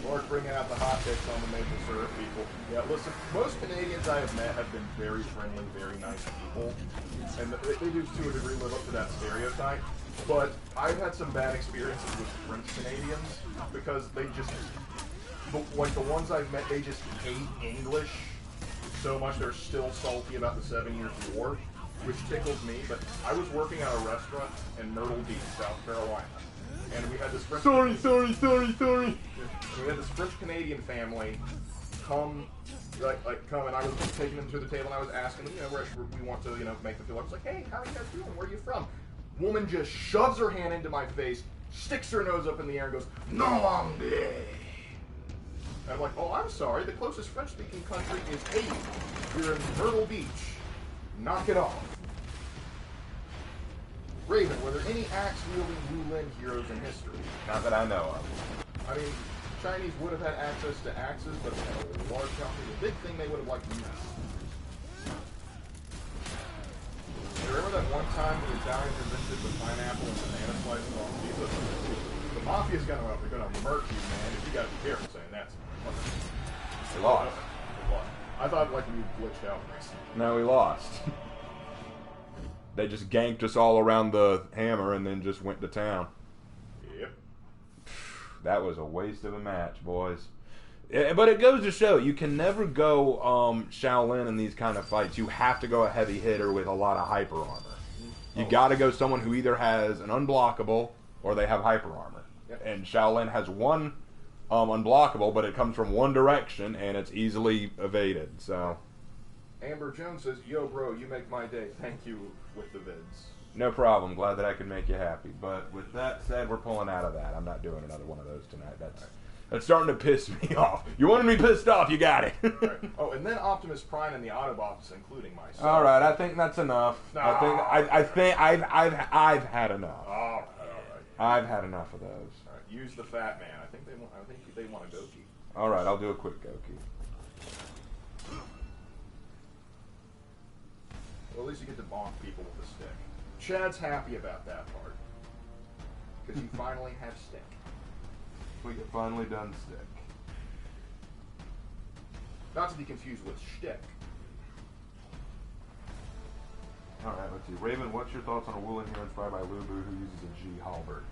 [SPEAKER 2] Lord bringing out the hot takes on the maple syrup people. Yeah, listen, most Canadians I have met have been very friendly, very nice people. And they do, to a degree, live up to that stereotype. But I've had some bad experiences with French Canadians because they just, like the ones I've met, they just hate English so much they're still salty about the 7 Years' War, which tickles me. But I was working at a restaurant in Myrtle Beach, South Carolina, and we had this French
[SPEAKER 1] Sorry.
[SPEAKER 2] we had this French Canadian family come, come, and I was taking them to the table, and I was asking them, where we want to, make them feel like, I was like, hey, how are you guys doing? Where are you from? Woman just shoves her hand into my face, sticks her nose up in the air, and goes, "No Anglais." And I'm like, oh, I'm sorry, the closest French-speaking country is Haiti. We're in Myrtle Beach. Knock it off. Raven, were there any axe-wielding Wu-Len heroes in history?
[SPEAKER 1] Not that I know of.
[SPEAKER 2] I mean, Chinese would have had access to axes, but they had a large company. The big thing they would have liked to use. Remember that one time the Italians invented the pineapple and banana slices on pizza? The mafia's gonna murk you, man. If you gotta be careful saying that.
[SPEAKER 1] We lost.
[SPEAKER 2] I thought we glitched out.
[SPEAKER 1] No, we lost. They just ganked us all around the hammer and then just went to town.
[SPEAKER 2] Yep.
[SPEAKER 1] That was a waste of a match, boys. But it goes to show, you can never go Shaolin in these kind of fights. You have to go a heavy hitter with a lot of hyper armor. You got to go someone who either has an unblockable or they have hyper armor.
[SPEAKER 2] Yep.
[SPEAKER 1] And Shaolin has one unblockable, but it comes from one direction and it's easily evaded. So,
[SPEAKER 2] Amber Jones says, "Yo, bro, you make my day. Thank you with the vids."
[SPEAKER 1] no problem. Glad that I could make you happy. But with that said, we're pulling out of that. I'm not doing another one of those tonight. That's starting to piss me off. You wanted me pissed off, you got it.
[SPEAKER 2] Right. Oh, and then Optimus Prime and the Autobots, including myself.
[SPEAKER 1] All right, I think that's enough.
[SPEAKER 2] No.
[SPEAKER 1] I think I've had enough.
[SPEAKER 2] All right.
[SPEAKER 1] I've had enough of those.
[SPEAKER 2] All right. Use the Fat Man. I think they want a Goki.
[SPEAKER 1] All right, I'll do a quick Goki.
[SPEAKER 2] Well, at least you get to bonk people with a stick. Chad's happy about that part because you finally have stick.
[SPEAKER 1] We get finally done stick.
[SPEAKER 2] Not to be confused with shtick.
[SPEAKER 1] All right, let's see. Raven, what's your thoughts on a woolen hero inspired by Lubu who uses a G halberd?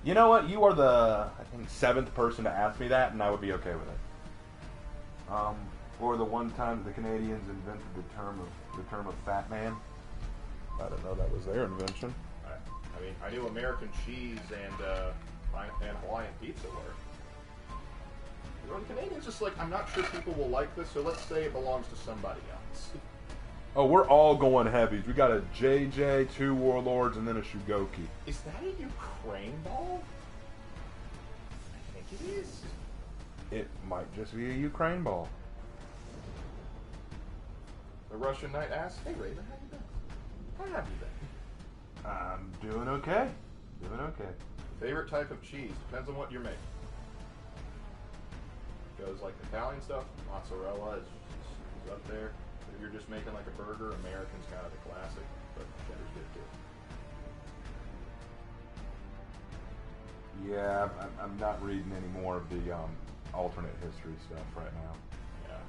[SPEAKER 1] You know what? You are the, I think, 7th person to ask me that, and I would be okay with it. Or the one time the Canadians invented the term of fat man. I didn't know that was their invention.
[SPEAKER 2] I mean, I knew American cheese and Hawaiian pizza were. You know, the Canadians just like, I'm not sure people will like this, so let's say it belongs to somebody else.
[SPEAKER 1] Oh, we're all going heavies. We got a JJ, 2 Warlords, and then a Shugoki.
[SPEAKER 2] Is that a Ukraine ball? I think it is.
[SPEAKER 1] It might just be a Ukraine ball.
[SPEAKER 2] The Russian knight asks, "Hey Raven, how you been? How have you been?"
[SPEAKER 1] I'm doing okay. Doing okay.
[SPEAKER 2] Favorite type of cheese? Depends on what you're making. Goes like Italian stuff, mozzarella is up there. If you're just making like a burger, American's kind of the classic, but cheddar's good too.
[SPEAKER 1] Yeah, I'm not reading any more of the alternate history stuff right now.
[SPEAKER 2] Yeah,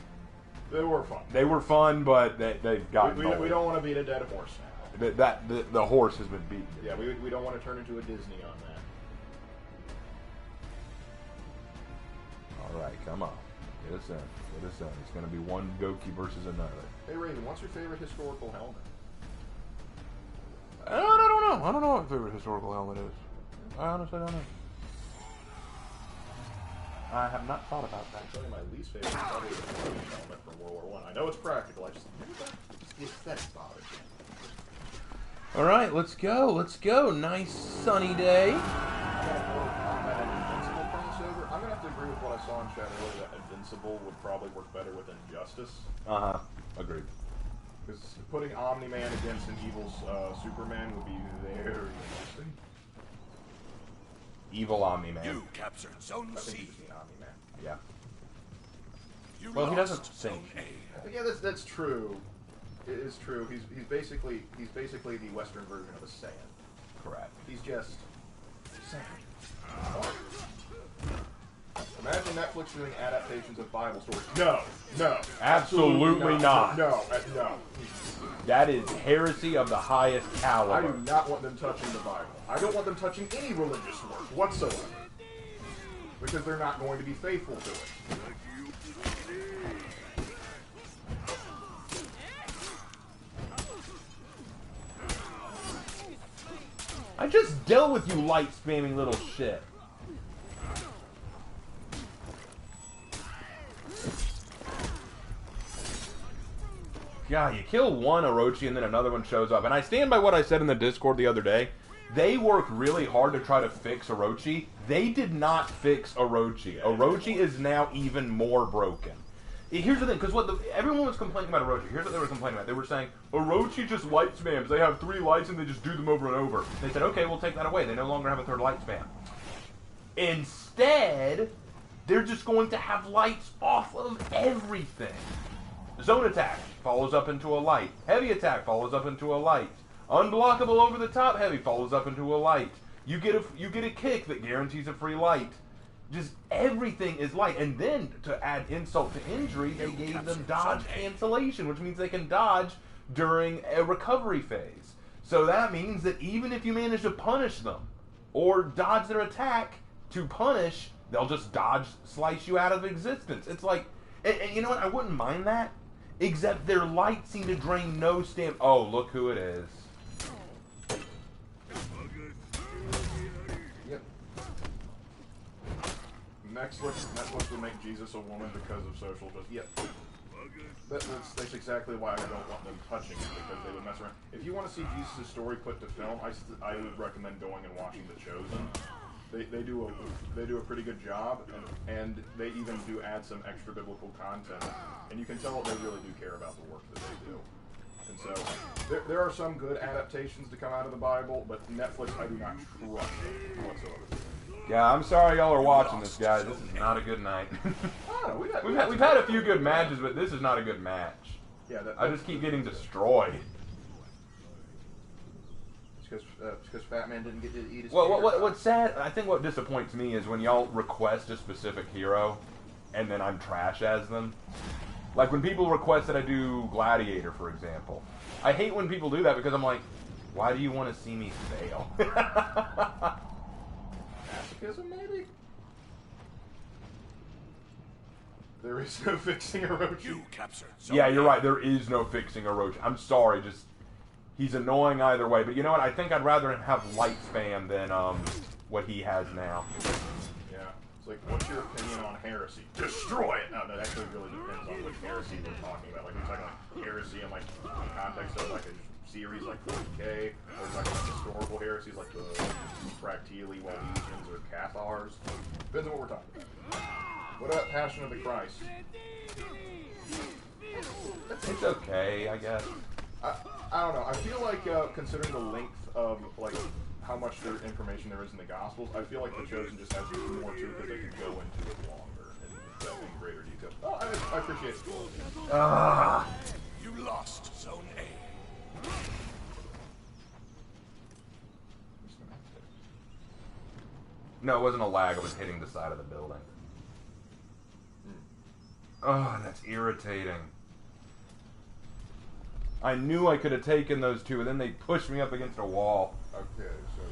[SPEAKER 2] they were fun.
[SPEAKER 1] They were fun, but they've gotten
[SPEAKER 2] We don't want to beat a dead horse now.
[SPEAKER 1] The horse has been beaten.
[SPEAKER 2] Yeah, we don't want to turn into a Disney on that.
[SPEAKER 1] All right, come on. Get us in. Get us in. It's going to be one Goki versus another.
[SPEAKER 2] Hey Raven, what's your favorite historical helmet?
[SPEAKER 1] I don't know. I don't know what my favorite historical helmet is. I honestly don't know. I have not thought about that.
[SPEAKER 2] I'll tell you my least favorite is probably the British helmet from World War I. I know it's practical, just the aesthetics bothers me.
[SPEAKER 1] All right, let's go. Let's go. Nice sunny day.
[SPEAKER 2] I'm gonna have to agree with what I saw in chat earlier that Invincible would probably work better with Injustice.
[SPEAKER 1] Agreed.
[SPEAKER 2] Because putting Omni-Man against an evil Superman would be very interesting.
[SPEAKER 1] Evil Omni-Man.
[SPEAKER 3] You captured Zone
[SPEAKER 2] I think
[SPEAKER 3] C.
[SPEAKER 2] you just mean Omni-Man.
[SPEAKER 1] Yeah.
[SPEAKER 3] You
[SPEAKER 1] Well, he
[SPEAKER 3] lost
[SPEAKER 1] doesn't sing.
[SPEAKER 3] Zone A.
[SPEAKER 2] Yeah, that's true. It is true. He's basically the Western version of a Saiyan.
[SPEAKER 1] Correct.
[SPEAKER 2] He's just Saiyan. Imagine Netflix doing adaptations of Bible stories. No.
[SPEAKER 1] Absolutely not.
[SPEAKER 2] No.
[SPEAKER 1] That is heresy of the highest
[SPEAKER 2] I
[SPEAKER 1] caliber.
[SPEAKER 2] do not want them touching the Bible. I don't want them touching any religious work whatsoever. Because they're not going to be faithful to it.
[SPEAKER 1] I just dealt with you light spamming little shit. God, you kill one Orochi and then another one shows up. And I stand by what I said in the Discord the other day. They worked really hard to try to fix Orochi. They did not fix Orochi. Orochi is now even more broken. Here's the thing, because everyone was complaining about Orochi. Here's what they were complaining about. They were saying, Orochi just light spams. They have 3 lights and they just do them over and over. They said, okay, we'll take that away. They no longer have a 3rd light spam. Instead, they're just going to have lights off of everything. Zone attack follows up into a light. Heavy attack follows up into a light. Unblockable over the top heavy follows up into a light. You get a kick that guarantees a free light. Just everything is light. And then, to add insult to injury, they gave them dodge cancellation, which means they can dodge during a recovery phase. So that means that even if you manage to punish them, or dodge their attack to punish, they'll just dodge, slice you out of existence. It's like, and you know what, I wouldn't mind that, except their light seem to drain no stamina. Oh, look who it is.
[SPEAKER 2] Netflix would make Jesus a woman because of social justice. Yeah. That's exactly why I don't want them touching it, because they would mess around. If you want to see Jesus' story put to film, I would recommend going and watching The Chosen. They do a pretty good job, and they even do add some extra biblical content, and you can tell they really do care about the work that they do. And so there are some good adaptations to come out of the Bible, but Netflix I do not trust whatsoever.
[SPEAKER 1] Yeah, I'm sorry y'all are watching this, guys. This is not a good night. We've had a few good matches, but this is not a good match.
[SPEAKER 2] Yeah,
[SPEAKER 1] I just keep getting destroyed.
[SPEAKER 2] It's because Fat Man didn't get to eat his.
[SPEAKER 1] Well, what's sad? I think what disappoints me is when y'all request a specific hero, and then I'm trash as them. Like when people request that I do Gladiator, for example. I hate when people do that because I'm like, why do you want to see me fail?
[SPEAKER 2] Masochism, maybe? There is no fixing Orochi.
[SPEAKER 3] You captured.
[SPEAKER 1] Yeah, you're right. There is no fixing Orochi. I'm sorry. Just he's annoying either way. But you know what? I think I'd rather have light spam than what he has now.
[SPEAKER 2] Yeah. It's like, what's your opinion on heresy? Destroy it! No, that actually really depends on which heresy we're talking about. Like, we're talking like heresy in like the context of like a series like 40K, or we're talking about historical heresies like the Fractili, Waldensians, or Cathars. Depends on what we're talking about. What about Passion of the Christ?
[SPEAKER 1] It's okay, I guess.
[SPEAKER 2] I don't know. I feel like considering the length of like how much information there is in the Gospels, I feel like The Chosen just has more to it because they can go into it longer and in greater detail. Oh, I appreciate it.
[SPEAKER 3] You lost Zone A.
[SPEAKER 1] No, it wasn't a lag. It was hitting the side of the building. Oh, that's irritating. I knew I could have taken those two, and then they pushed me up against a wall.
[SPEAKER 2] Okay, so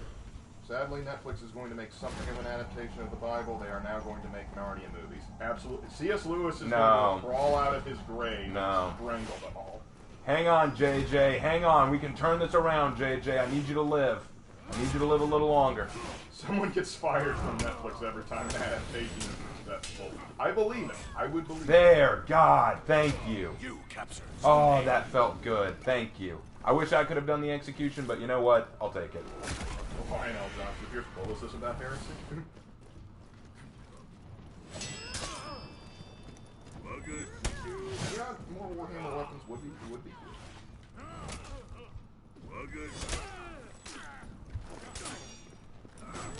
[SPEAKER 2] sadly Netflix is going to make something of an adaptation of the Bible. They are now going to make Narnia movies. Absolutely. C.S. Lewis is going to crawl out of his grave and strangle them all.
[SPEAKER 1] Hang on, JJ. Hang on. We can turn this around, JJ. I need you to live. I need you to live a little longer.
[SPEAKER 2] Someone gets fired from Netflix every time an adaptation is successful. I believe it. I would believe it.
[SPEAKER 1] There, God, thank you.
[SPEAKER 3] You captured.
[SPEAKER 1] Oh, that felt good. Thank you. I wish I could have done the execution, but you know what? I'll take it.
[SPEAKER 2] Fine, L. Johnson. If you're full of this about heresy. Yeah, more Warhammer weapons would be good.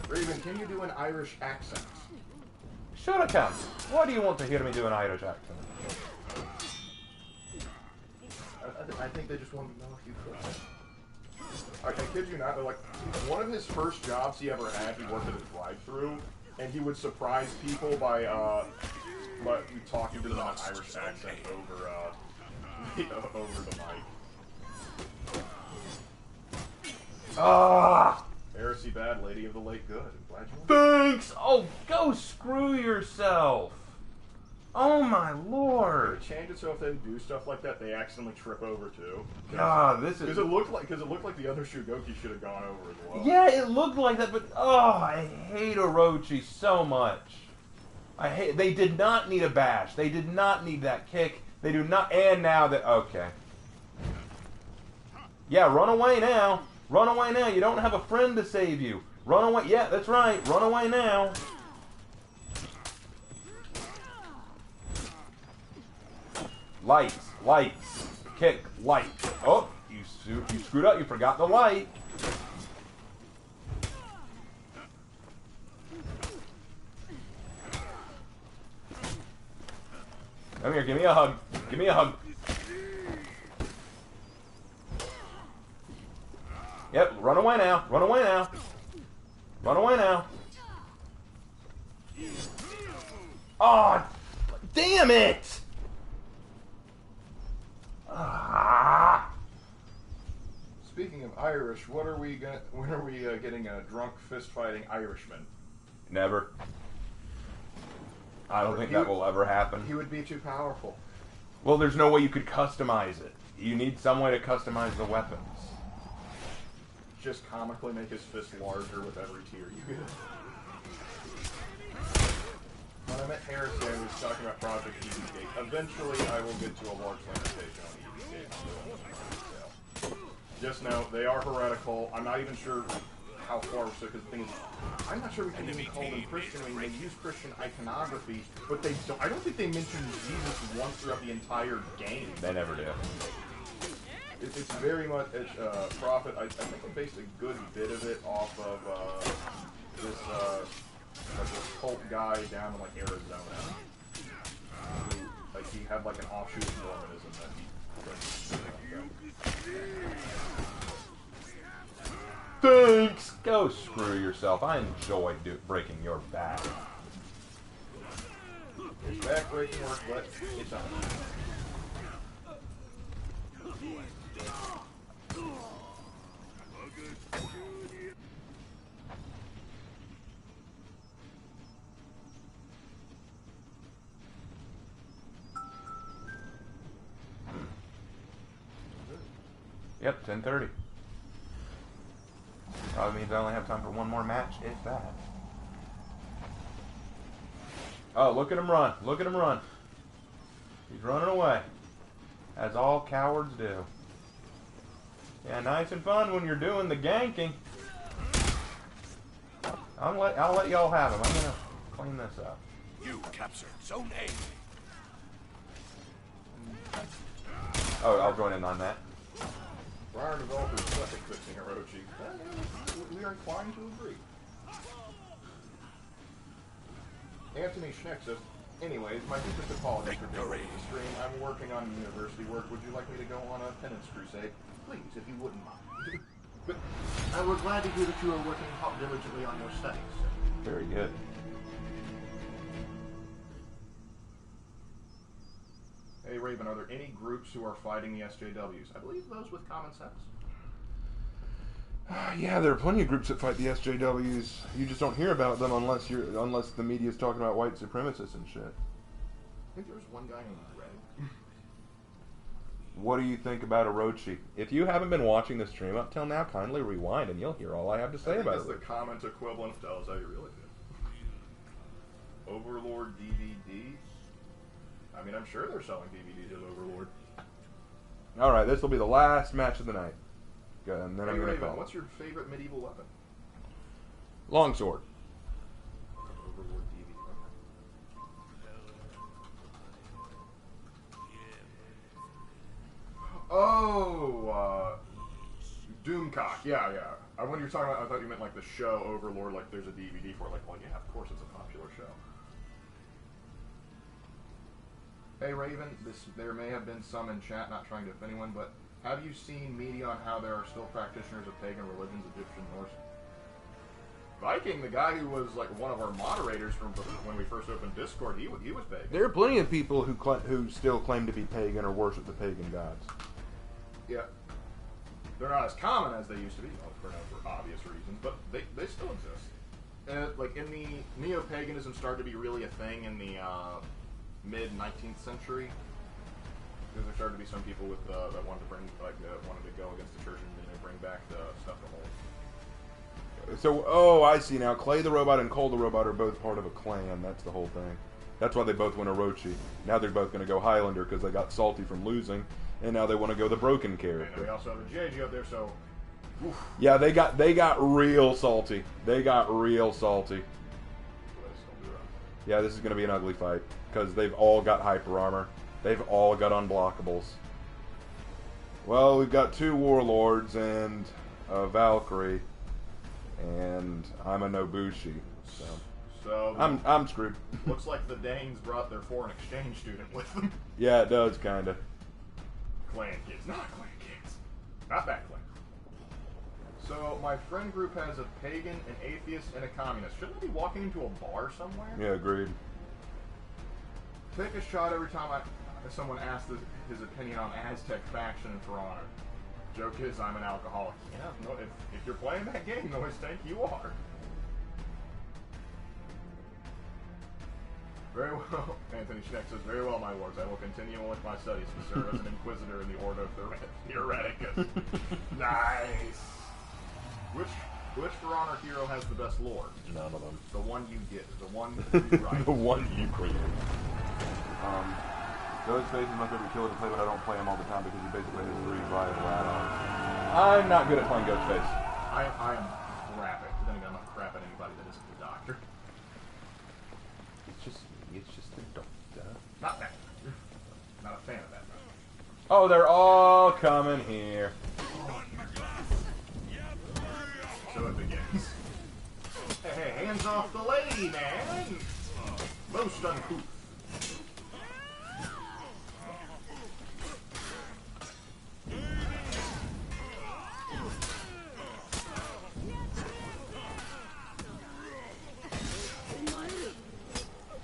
[SPEAKER 2] Raven, can you do an Irish accent?
[SPEAKER 1] Sure I can. Why do you want to hear me do an Irish accent?
[SPEAKER 2] I think they just wanted to know if you could. I kid you not, they're like, one of his first jobs he ever had, he worked at a drive-thru, and he would surprise people by talking to them in an Irish accent over over the mic.
[SPEAKER 1] Ah!
[SPEAKER 2] Heresy bad, lady of the late good. Glad you
[SPEAKER 1] Thanks! Oh, go screw yourself! Oh my lord!
[SPEAKER 2] Change it so if they do stuff like that, they accidentally trip over too.
[SPEAKER 1] God, this is...
[SPEAKER 2] Because it looked like the other Shugoki should have gone over as well.
[SPEAKER 1] Yeah, it looked like that, but oh, I hate Orochi so much. They did not need a bash. They did not need that kick. They do not... And now that... Okay. Yeah, run away now. Run away now. You don't have a friend to save you. Run away. Yeah, that's right. Run away now. Lights. Lights. Kick. Light. Oh, you screwed up. You forgot the light. Come here. Give me a hug. Give me a hug. Yep, run away now. Run away now. Run away now. Oh, damn it! Ah.
[SPEAKER 2] Speaking of Irish, when are we getting a drunk fist-fighting Irishman?
[SPEAKER 1] Never. I don't think that will ever happen.
[SPEAKER 2] He would be too powerful.
[SPEAKER 1] Well, there's no way you could customize it. You need some way to customize the weapons.
[SPEAKER 2] Just comically make his fist larger with every tier you get. when I met Heresy, I was talking about Project Easygate. Eventually, I will get to a large limitation on Easygate. So, just know, they are heretical. I'm not even sure how far, because the thing is, I'm not sure we can even call them Christian. I mean, they use Christian iconography, but they don't. I don't think they mention Jesus once throughout the entire game.
[SPEAKER 1] They never do.
[SPEAKER 2] It's very much Prophet. I think they based a good bit of it off of this cult guy down in like Arizona. Who, like he had like an offshoot of Mormonism that he.
[SPEAKER 1] Thanks. Go screw yourself. I enjoy breaking your back.
[SPEAKER 2] It's back-breaking work, but it's on.
[SPEAKER 1] Yep, 10:30. Probably means I only have time for one more match, if that. Oh, look at him run. Look at him run. He's running away. As all cowards do. Yeah, nice and fun when you're doing the ganking. I'll let y'all have him. I'm going to clean this up.
[SPEAKER 3] You captured Zone A.
[SPEAKER 1] Oh, I'll join in on that.
[SPEAKER 2] Prior developers suck at fixing Orochi. We are inclined to agree. Anthony Schneck says, anyways, my deepest apologies for being late to the stream. I'm working on university work. Would you like me to go on a penance crusade? Please, if you wouldn't mind. But we're glad to hear that you are working diligently on your studies.
[SPEAKER 1] Very good.
[SPEAKER 2] Hey Raven, are there any groups who are fighting the SJWs? I believe those with common sense.
[SPEAKER 1] Yeah, there are plenty of groups that fight the SJWs. You just don't hear about them unless the media's talking about white supremacists and shit.
[SPEAKER 2] I think there's one guy named Red.
[SPEAKER 1] What do you think about Orochi? If you haven't been watching the stream up till now, kindly rewind and you'll hear all I have to say about it.
[SPEAKER 2] That's the comment equivalent of tell us how you really feel. Overlord DVD. I mean, I'm sure they're selling DVDs of Overlord.
[SPEAKER 1] All right, this will be the last match of the night. Good, and then
[SPEAKER 2] Hey,
[SPEAKER 1] I'm going to
[SPEAKER 2] Raven,
[SPEAKER 1] call.
[SPEAKER 2] what's your favorite medieval weapon?
[SPEAKER 1] Longsword.
[SPEAKER 2] Overlord DVD. Oh, Doomcock. Yeah. When you're talking about, I thought you meant like the show Overlord. Like there's a DVD for it. Like, well, yeah, of course it's a popular show. Hey Raven, there may have been some in chat, not trying to offend anyone, but have you seen media on how there are still practitioners of pagan religions, Egyptian, Norse? Viking, the guy who was like one of our moderators from when we first opened Discord, he was pagan.
[SPEAKER 1] There are plenty of people who still claim to be pagan or worship the pagan gods.
[SPEAKER 2] Yeah. They're not as common as they used to be, for obvious reasons, but they still exist. Like in the neo-paganism started to be really a thing in the mid-19th century. Because there started to be some people with that wanted to go against the church and bring back the stuff to hold.
[SPEAKER 1] So, I see now. Clay the Robot and Cole the Robot are both part of a clan. That's the whole thing. That's why they both went Orochi. Now they're both going to go Highlander because they got salty from losing, and now they want to go the broken character.
[SPEAKER 2] And we also have a JG up there, so. Oof.
[SPEAKER 1] Yeah, they got real salty. They got real salty. Yeah, this is going to be an ugly fight because they've all got hyper armor. They've all got unblockables. Well, we've got 2 warlords and a Valkyrie, and I'm a Nobushi, so I'm screwed.
[SPEAKER 2] Looks like the Danes brought their foreign exchange student with them.
[SPEAKER 1] Yeah, it does kinda.
[SPEAKER 2] Clan kids, not clan kids, not that clan. So my friend group has a pagan, an atheist, and a communist. Shouldn't they be walking into a bar somewhere?
[SPEAKER 1] Yeah, agreed.
[SPEAKER 2] Take a shot every time someone asks his opinion on Aztec faction and For Honor. Joke is, I'm an alcoholic. Yeah, no, if you're playing that game, Noise Tank, you are. Very well, Anthony Schneck says, very well, my lords. I will continue with my studies to serve as an inquisitor in the Order of the Hereticus. Nice. Which Which For Honor hero has the best lore?
[SPEAKER 1] None of them.
[SPEAKER 2] The one you get. The one you write.
[SPEAKER 1] The one you created. Ghostface is my favorite killer to play, but I don't play him all the time because he basically has 3 viable add-ons. I'm not good at playing Ghostface.
[SPEAKER 2] I am crap at. Then again, I'm not crap at anybody that isn't the Doctor.
[SPEAKER 1] It's just the Doctor.
[SPEAKER 2] Not that. Not a fan of that.
[SPEAKER 1] Oh, they're all coming here.
[SPEAKER 2] So it begins. Hey, hands off the lady, man! Most uncouth.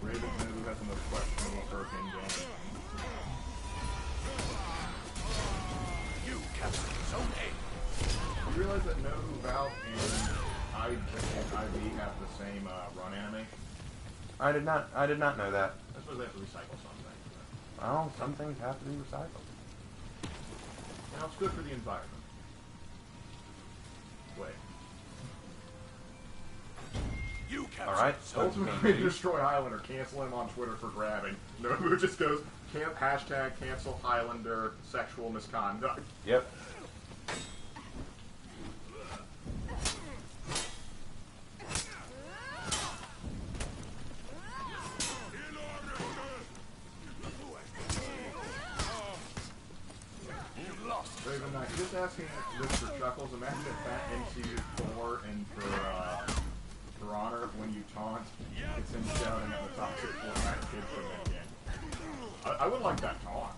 [SPEAKER 2] Raven, who has the most questionable hurricane game?
[SPEAKER 3] You captured Zone A.
[SPEAKER 2] You realize that No, Valve, and IV have the same run animation?
[SPEAKER 1] I did not know that.
[SPEAKER 2] I suppose they have to recycle something.
[SPEAKER 1] Well, some things have to be recycled.
[SPEAKER 2] You know, it's good for the environment. Wait.
[SPEAKER 3] You captured
[SPEAKER 1] Alright,
[SPEAKER 3] Zone
[SPEAKER 2] Ultimately, destroy Highlander. Cancel him on Twitter for grabbing. Nobu just goes, hashtag cancel Highlander sexual misconduct.
[SPEAKER 1] Yep.
[SPEAKER 2] Raven Knight, just asking this for chuckles. Imagine if that MCU4 and for Honor, when you taunt, it's him shouting at the toxic Fortnite kid from that game. I would like that taunt.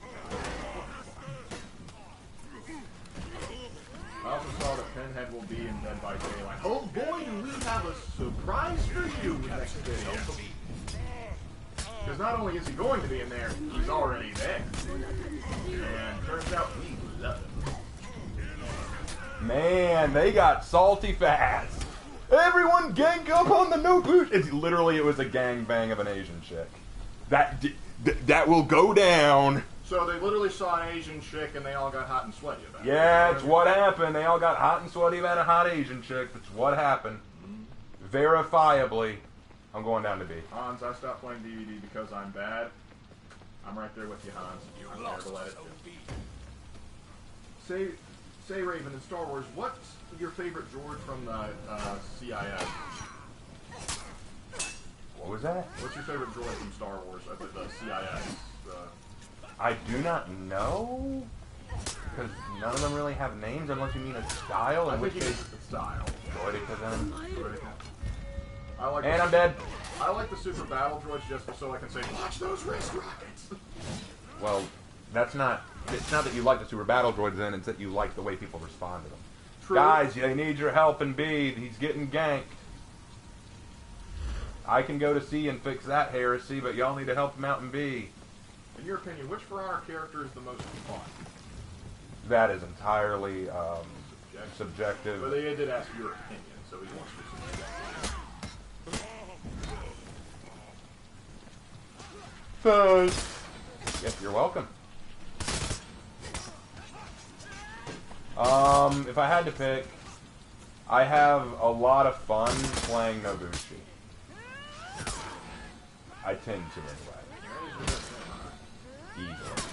[SPEAKER 2] I also saw that Pinhead will be in Dead by Daylight. Oh boy, do we have a surprise for you next video. Because not only is he going to be in there, he's already there. And turns out we love him.
[SPEAKER 1] Man, they got salty fast. Everyone gang up on the Nobu. It's literally, it was a gangbang of an Asian chick. That will go down.
[SPEAKER 2] So they literally saw an Asian chick and they all got hot and sweaty about it.
[SPEAKER 1] Yeah, it's what happened. They all got hot and sweaty about a hot Asian chick. That's what happened. Verifiably. I'm going down to B.
[SPEAKER 2] Hans, I stopped playing DVD because I'm bad. I'm right there with you, Hans. I'm there to let it do. Say, Raven, in Star Wars, what's your favorite droid from the CIS?
[SPEAKER 1] What was that?
[SPEAKER 2] What's your favorite droid from Star Wars? The CIS?
[SPEAKER 1] I do not know. Because none of them really have names unless you mean a style. In which case,
[SPEAKER 2] it's style.
[SPEAKER 1] Droidica then.
[SPEAKER 2] Droidica.
[SPEAKER 1] And I'm dead.
[SPEAKER 2] I like the super battle droids just so I can say, watch those wrist rockets.
[SPEAKER 1] Well, that's not. It's not that you like the super battle droids then, it's that you like the way people respond to them.
[SPEAKER 2] True.
[SPEAKER 1] Guys, they need your help in B. He's getting ganked. I can go to C and fix that heresy, but y'all need to help him out in B.
[SPEAKER 2] In your opinion, which For Honor character is the most fun?
[SPEAKER 1] That is entirely subjective.
[SPEAKER 2] But they did ask your opinion, so he wants to subject.
[SPEAKER 1] Yes, you're welcome. If I had to pick, I have a lot of fun playing Nobushi. I tend to anyway. Easily.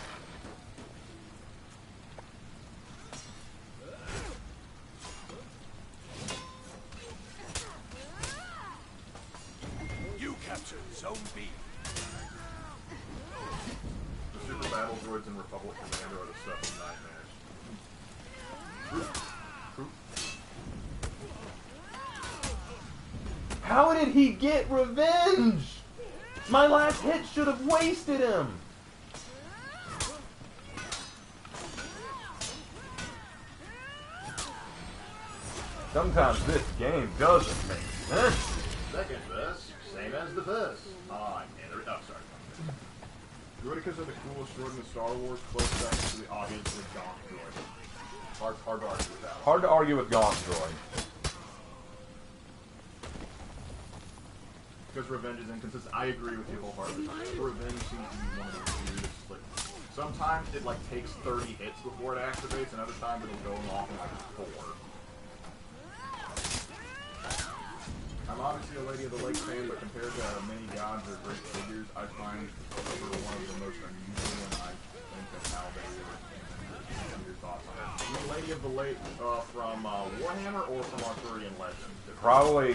[SPEAKER 3] You captured Zone B.
[SPEAKER 2] The super battle droids in Republic Commando are the stuff of nightmares.
[SPEAKER 1] How did he get revenge? My last hit should have wasted him. Sometimes this game doesn't make sense.
[SPEAKER 2] Second verse, same as the first. Oh, sorry. Droidicas are the coolest droid in the Star Wars, close second to the obviously Gonk droid. Hard to argue with that.
[SPEAKER 1] Hard to argue with Gaunt Droid.
[SPEAKER 2] Because revenge is inconsistent. I agree with you wholeheartedly. Revenge seems to be one of those weirdest, like, sometimes it like takes 30 hits before it activates, and other times it'll go off in like 4. obviously a Lady of the Lake fan, but compared to many gods or great figures, I find her one of the most unusual, and I think that's how they were. Your thoughts on it? You mean Lady of the Lake from Warhammer or from Arthurian Legends?
[SPEAKER 1] Probably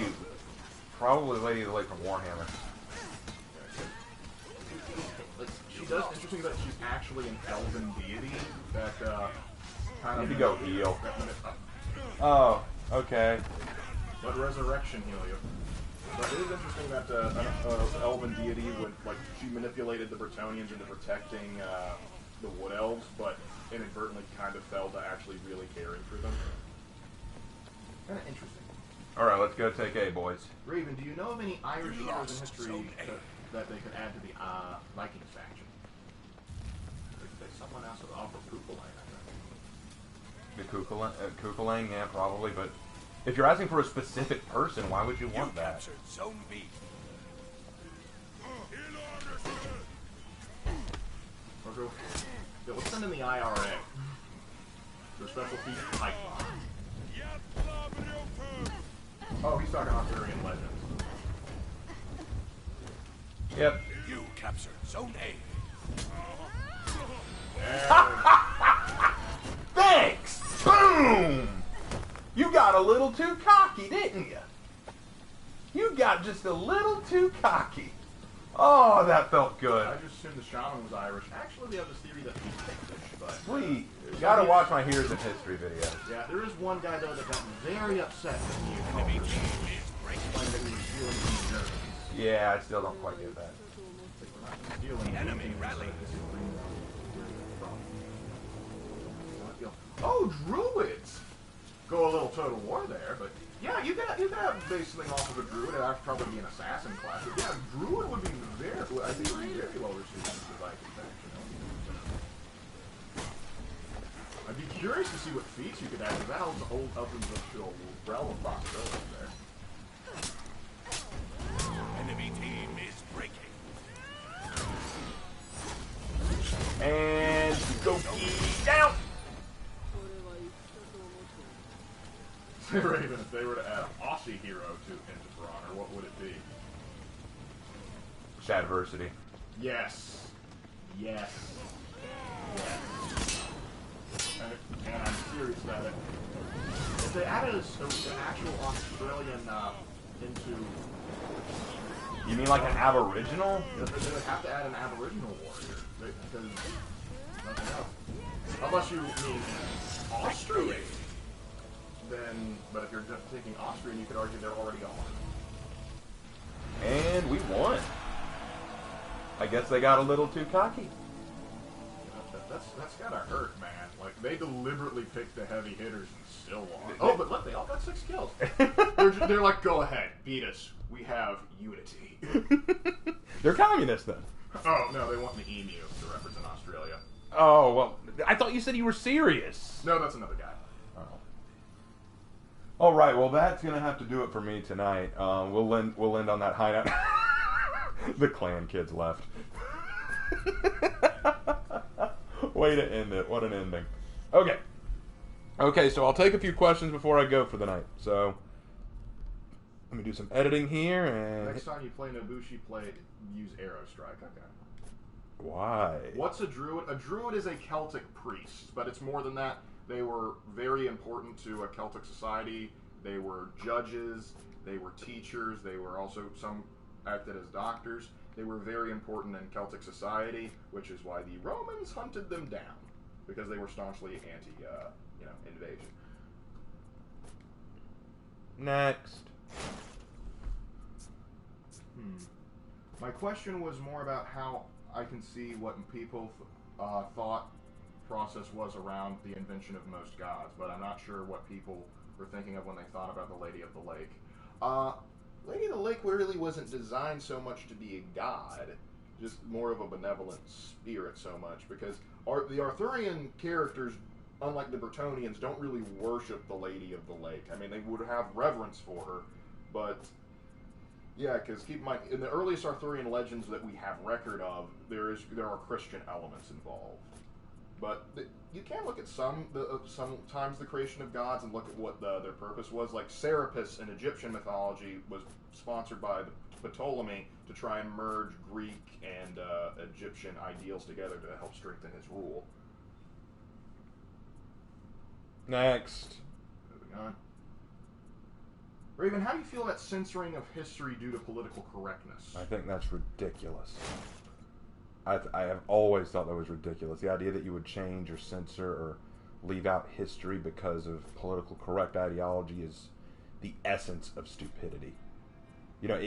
[SPEAKER 1] Lady of the Lake from Warhammer.
[SPEAKER 2] She does interesting that she's actually an elven deity that kind of.
[SPEAKER 1] Need to go heal. Oh, okay.
[SPEAKER 2] But resurrection heal you. But it is interesting that an elven deity would, like, she manipulated the Bretonnians into protecting the Wood Elves, but inadvertently kind of fell to actually really caring for them. Kind of interesting.
[SPEAKER 1] Alright, let's go take A, boys.
[SPEAKER 2] Raven, do you know of any Irish heroes in history that they could add to the Vikings faction? There's someone else with offer Kukulane, I think.
[SPEAKER 1] The Kukulane, yeah, probably, but if you're asking for a specific person, why would you want that?
[SPEAKER 3] Captured Zone B.
[SPEAKER 2] Yeah, let's send in the IRA. Their special feature pipe bomb. Oh, he's talking Arthurian Legends.
[SPEAKER 1] Yep.
[SPEAKER 3] You captured Zone A.
[SPEAKER 1] Thanks! Boom! You got a little too cocky, didn't you? You got just a little too cocky. Oh, that felt good.
[SPEAKER 2] I just assumed the shaman was Irish. Actually, we have this theory that he's Pictish, but...
[SPEAKER 1] Sweet. Gotta watch my Heroes in History video.
[SPEAKER 2] Yeah, there is one guy, though, that got very upset with me. Claimed that we were stealing from the Germans.
[SPEAKER 1] Yeah, I still don't quite get that.
[SPEAKER 2] Stealing
[SPEAKER 3] Enemy rally.
[SPEAKER 2] Oh, druids! Go a little Total War there, but yeah, you could have base thing off of a druid. It'd have to probably be an assassin class. But yeah, druid would be very, I think, would be very well received in the Viking faction. I'd be curious to see what feats you could add. Because that old opens up to a realm of possibilities there.
[SPEAKER 3] Enemy team is breaking.
[SPEAKER 1] And go down!
[SPEAKER 2] Raven, if they were to add an Aussie hero to Into For Honor, what would it be?
[SPEAKER 1] Shadversity.
[SPEAKER 2] Yes. Yes. Yes. And I'm serious about it. If they added an actual Australian into...
[SPEAKER 1] You mean like an Aboriginal?
[SPEAKER 2] They would have to add an Aboriginal warrior. Because nothing else. Unless you mean Austrian. Then, but if you're just taking Austrian, you could argue they're already on.
[SPEAKER 1] And we won. I guess they got a little too cocky.
[SPEAKER 2] That's gotta hurt, man. Like, they deliberately picked the heavy hitters and still won. Oh, but look, they all got 6 kills. They're like, go ahead, beat us. We have unity.
[SPEAKER 1] They're communists then.
[SPEAKER 2] Oh, no, they want the emu to represent Australia.
[SPEAKER 1] Oh, well, I thought you said you were serious.
[SPEAKER 2] No, that's another guy.
[SPEAKER 1] All right, well, that's gonna have to do it for me tonight. We'll end on that high note. The clan kids left. Way to end it. What an ending. Okay, so I'll take a few questions before I go for the night. So let me do some editing here and.
[SPEAKER 2] Next time you play Nobushi, use Arrow Strike. Okay.
[SPEAKER 1] Why?
[SPEAKER 2] What's a druid? A druid is a Celtic priest, but it's more than that. They were very important to a Celtic society. They were judges. They were teachers. They were also, some acted as doctors. They were very important in Celtic society, which is why the Romans hunted them down, because they were staunchly anti-invasion.
[SPEAKER 1] Next.
[SPEAKER 2] My question was more about how I can see what people thought process was around the invention of most gods, but I'm not sure what people were thinking of when they thought about the Lady of the Lake. Lady of the Lake really wasn't designed so much to be a god, just more of a benevolent spirit so much, because the Arthurian characters, unlike the Bretonnians, don't really worship the Lady of the Lake. I mean, they would have reverence for her, but yeah, because keep in mind, in the earliest Arthurian legends that we have record of, there are Christian elements involved. But you can look at sometimes the creation of gods and look at what their purpose was. Like Serapis in Egyptian mythology was sponsored by Ptolemy to try and merge Greek and Egyptian ideals together to help strengthen his rule.
[SPEAKER 1] Next.
[SPEAKER 2] Moving on. Raven, how do you feel about censoring of history due to political correctness?
[SPEAKER 1] I think that's ridiculous. I have always thought that was ridiculous. The idea that you would change or censor or leave out history because of political correct ideology is the essence of stupidity. You know,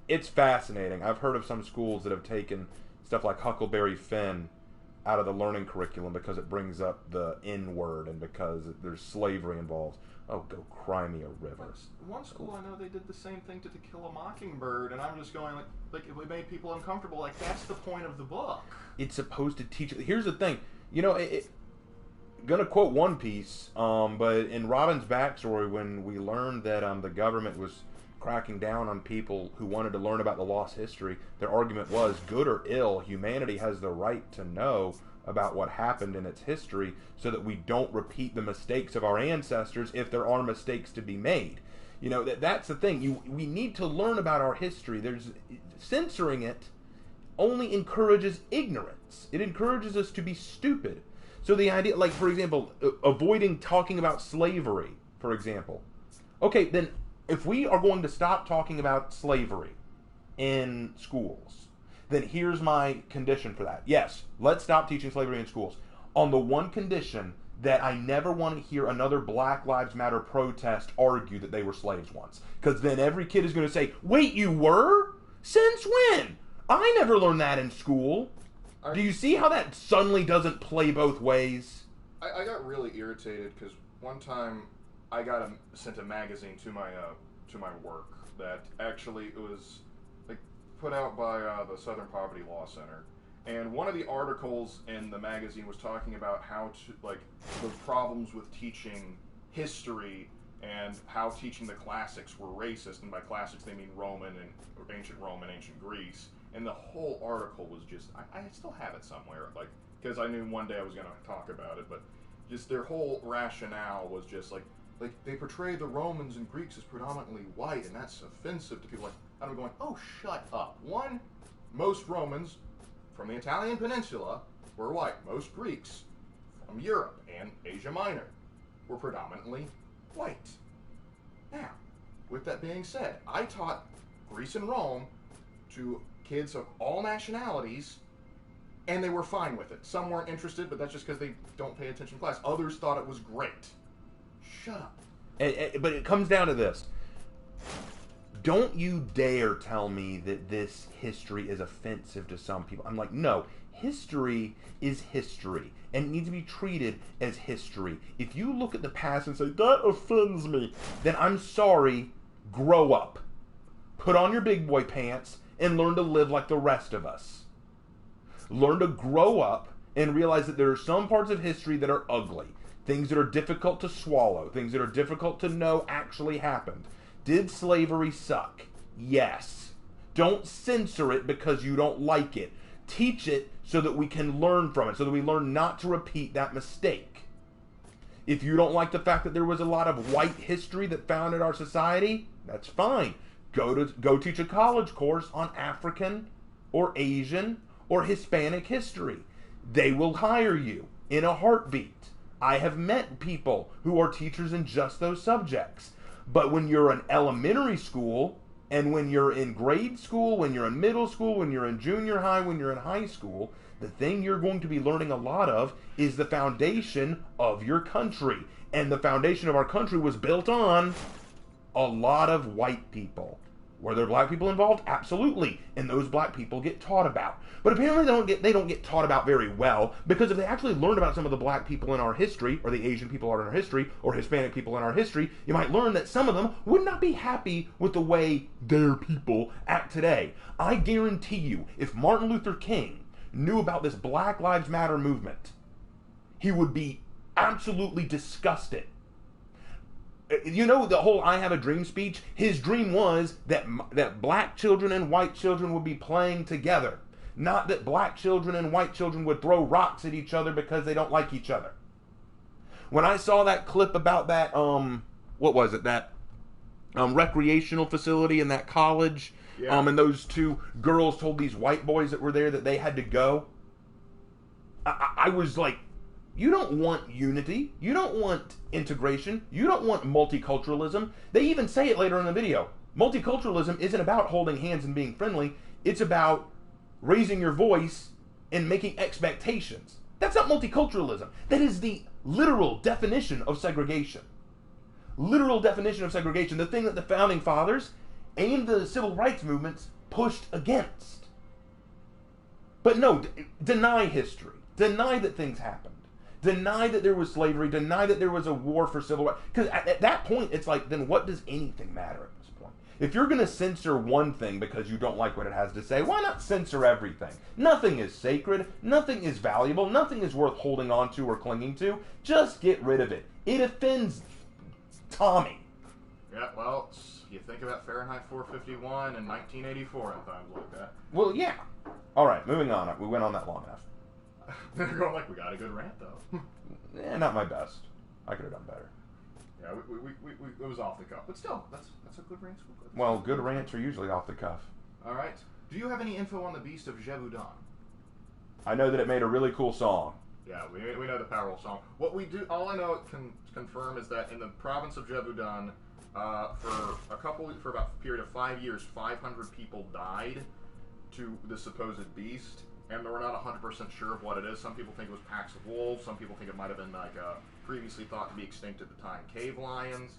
[SPEAKER 1] it's fascinating. I've heard of some schools that have taken stuff like Huckleberry Finn out of the learning curriculum because it brings up the N word and because there's slavery involved. Oh, go cry me a river.
[SPEAKER 2] One school I know they did the same thing to Kill a Mockingbird, and I'm just going like it made people uncomfortable. Like that's the point of the book.
[SPEAKER 1] It's supposed to teach. Here's the thing, you know, gonna quote One Piece, but in Robin's backstory, when we learned that the government was cracking down on people who wanted to learn about the lost history, their argument was, good or ill, humanity has the right to know about what happened in its history so that we don't repeat the mistakes of our ancestors if there are mistakes to be made. You know, that's the thing. We need to learn about our history. Censoring it only encourages ignorance. It encourages us to be stupid. So the idea, like, for example, avoiding talking about slavery, for example. Okay, then if we are going to stop talking about slavery in schools, then here's my condition for that. Yes, let's stop teaching slavery in schools. On the one condition that I never want to hear another Black Lives Matter protest argue that they were slaves once. Because then every kid is going to say, wait, you were? Since when? I never learned that in school. Do you see how that suddenly doesn't play both ways?
[SPEAKER 2] I got really irritated because one time I got sent a magazine to my work that actually it was put out by the Southern Poverty Law Center, and one of the articles in the magazine was talking about how to the problems with teaching history and how teaching the classics were racist, and by classics they mean Roman and ancient Greece, and the whole article was just I still have it somewhere because I knew one day I was going to talk about it, but just their whole rationale was just like they portray the Romans and Greeks as predominantly white, and that's offensive to people. I'm going, oh, shut up. One, most Romans from the Italian peninsula were white. Most Greeks from Europe and Asia Minor were predominantly white. Now, with that being said, I taught Greece and Rome to kids of all nationalities, and they were fine with it. Some weren't interested, but that's just because they don't pay attention in class. Others thought it was great. Shut up.
[SPEAKER 1] But it comes down to this. Don't you dare tell me that this history is offensive to some people. I'm like, no, history is history and it needs to be treated as history. If you look at the past and say, that offends me, then I'm sorry, grow up. Put on your big boy pants and learn to live like the rest of us. Learn to grow up and realize that there are some parts of history that are ugly. Things that are difficult to swallow. Things that are difficult to know actually happened. Did slavery suck? Yes. Don't censor it because you don't like it. Teach it so that we can learn from it, so that we learn not to repeat that mistake. If you don't like the fact that there was a lot of white history that founded our society, that's fine. Go teach a college course on African or Asian or Hispanic history. They will hire you in a heartbeat. I have met people who are teachers in just those subjects. But when you're in elementary school, and when you're in grade school, when you're in middle school, when you're in junior high, when you're in high school, the thing you're going to be learning a lot of is the foundation of your country. And the foundation of our country was built on a lot of white people. Were there black people involved? Absolutely. And those black people get taught about. But apparently they don't get taught about very well, because if they actually learned about some of the black people in our history, or the Asian people in our history, or Hispanic people in our history, you might learn that some of them would not be happy with the way their people act today. I guarantee you, if Martin Luther King knew about this Black Lives Matter movement, he would be absolutely disgusted. You know the whole I have a dream speech? His dream was that black children and white children would be playing together. Not that black children and white children would throw rocks at each other because they don't like each other. When I saw that clip about that, what was it, that recreational facility in that college,
[SPEAKER 2] Yeah.
[SPEAKER 1] And those two girls told these white boys that were there that they had to go, I was like, you don't want unity, you don't want integration, you don't want multiculturalism. They even say it later in the video. Multiculturalism isn't about holding hands and being friendly, it's about raising your voice and making expectations. That's not multiculturalism. That is the literal definition of segregation. Literal definition of segregation. The thing that the founding fathers and the civil rights movements pushed against. But no, deny history. Deny that things happened. Deny that there was slavery. Deny that there was a war for civil rights. Because at that point, it's like, then what does anything matter at this point? If you're going to censor one thing because you don't like what it has to say, why not censor everything? Nothing is sacred. Nothing is valuable. Nothing is worth holding on to or clinging to. Just get rid of it. It offends Tommy.
[SPEAKER 2] Yeah, well, you think about Fahrenheit 451 and 1984 and times like that.
[SPEAKER 1] Well, yeah. All right, moving on. We went on that long enough.
[SPEAKER 2] They're going like, we got a good rant, though.
[SPEAKER 1] Not my best. I could have done better.
[SPEAKER 2] Yeah, it was off the cuff. But still, that's a good rant.
[SPEAKER 1] Well, good rants are usually off the cuff.
[SPEAKER 2] All right. Do you have any info on the Beast of Gévaudan?
[SPEAKER 1] I know that it made a really cool song.
[SPEAKER 2] Yeah, we know the Powerful song. What we do, all I know it can confirm is that in the province of Gévaudan, for about a period of 5 years, 500 people died to the supposed beast, and we're not 100% sure of what it is. Some people think it was packs of wolves. Some people think it might have been like previously thought to be extinct at the time cave lions.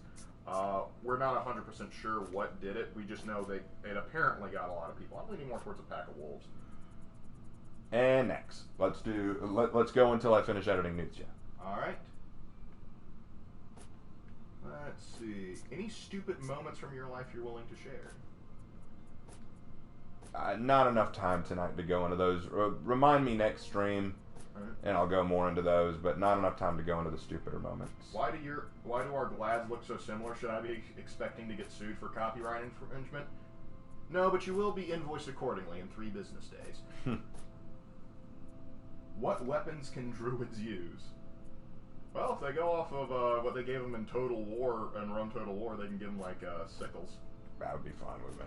[SPEAKER 2] We're not 100% sure what did it. We just know that it apparently got a lot of people. I'm leaning more towards a pack of wolves.
[SPEAKER 1] And next, let's go until I finish editing news. Yeah.
[SPEAKER 2] All right. Let's see. Any stupid moments from your life you're willing to share?
[SPEAKER 1] Not enough time tonight to go into those. Remind me next stream, and I'll go more into those. But not enough time to go into the stupider moments.
[SPEAKER 2] Why do our Glads look so similar? Should I be expecting to get sued for copyright infringement? No, but you will be invoiced accordingly in 3 business days. What weapons can druids use? Well, if they go off of what they gave them in Total War and Rome Total War, they can give them like sickles.
[SPEAKER 1] That would be fine with me.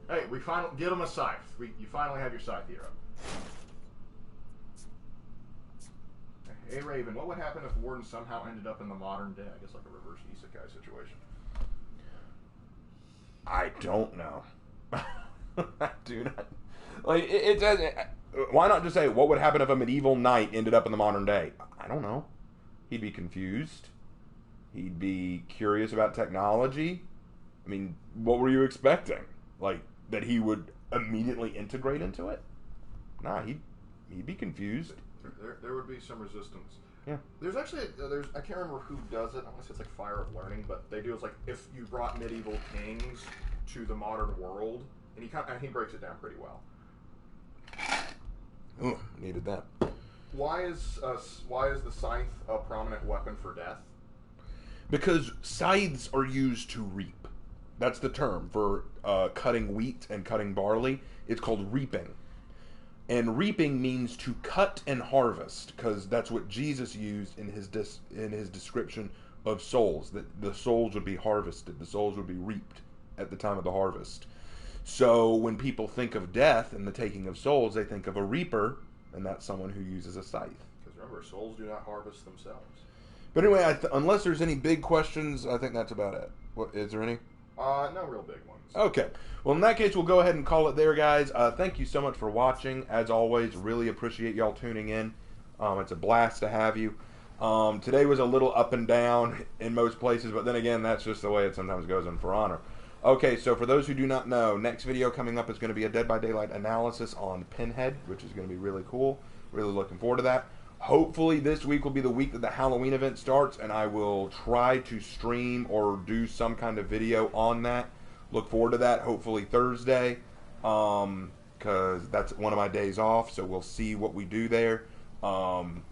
[SPEAKER 2] Hey, we finally get them a scythe. You finally have your scythe hero. Hey Raven, what would happen if Warden somehow ended up in the modern day? I guess like a reverse isekai situation.
[SPEAKER 1] I don't know. I do not. Like it says. Why not just say what would happen if a medieval knight ended up in the modern day? I don't know. He'd be confused. He'd be curious about technology. I mean, what were you expecting? Like that he would immediately integrate into it? Nah, he'd be confused.
[SPEAKER 2] There would be some resistance.
[SPEAKER 1] Yeah.
[SPEAKER 2] There's actually I can't remember who does it. I want to say it's like Fire of Learning, but they do. It's like if you brought medieval kings to the modern world, and he breaks it down pretty well.
[SPEAKER 1] Ooh, needed that.
[SPEAKER 2] Why is the scythe a prominent weapon for death?
[SPEAKER 1] Because scythes are used to reap. That's the term for cutting wheat and cutting barley. It's called reaping. And reaping means to cut and harvest, because that's what Jesus used in his description of souls. That the souls would be harvested, the souls would be reaped at the time of the harvest. So when people think of death and the taking of souls, they think of a reaper, and that's someone who uses a scythe.
[SPEAKER 2] Because remember, souls do not harvest themselves.
[SPEAKER 1] But anyway, unless there's any big questions, I think that's about it. What is there any?
[SPEAKER 2] No real big ones.
[SPEAKER 1] Okay. Well, in that case, we'll go ahead and call it there, guys. Thank you so much for watching. As always, really appreciate y'all tuning in. It's a blast to have you. Today was a little up and down in most places, but then again, that's just the way it sometimes goes in For Honor. Okay, so for those who do not know, next video coming up is going to be a Dead by Daylight analysis on Pinhead, which is going to be really cool. Really looking forward to that. Hopefully this week will be the week that the Halloween event starts, and I will try to stream or do some kind of video on that. Look forward to that, hopefully Thursday, because that's one of my days off, so we'll see what we do there. I'm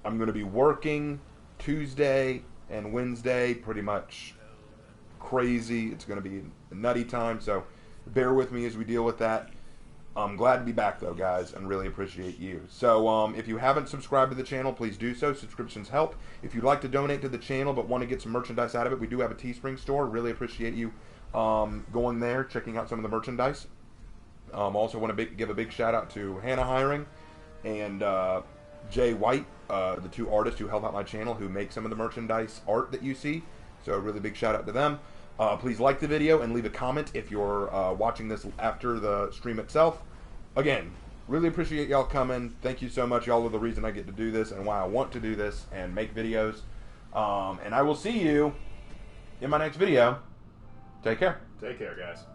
[SPEAKER 1] going to be working Tuesday and Wednesday, pretty much crazy. It's going to be a nutty time, so bear with me as we deal with that. I'm glad to be back, though, guys, and really appreciate you. So, if you haven't subscribed to the channel, please do so. Subscriptions help. If you'd like to donate to the channel but want to get some merchandise out of it, we do have a Teespring store. Really appreciate you going there, checking out some of the merchandise. Also want to give a big shout-out to Hannah Hiring and Jay White, the two artists who help out my channel, who make some of the merchandise art that you see. So, a really big shout-out to them. Please like the video and leave a comment if you're watching this after the stream itself. Again, really appreciate y'all coming. Thank you so much. Y'all are the reason I get to do this and why I want to do this and make videos. And I will see you in my next video. Take care.
[SPEAKER 2] Take care, guys.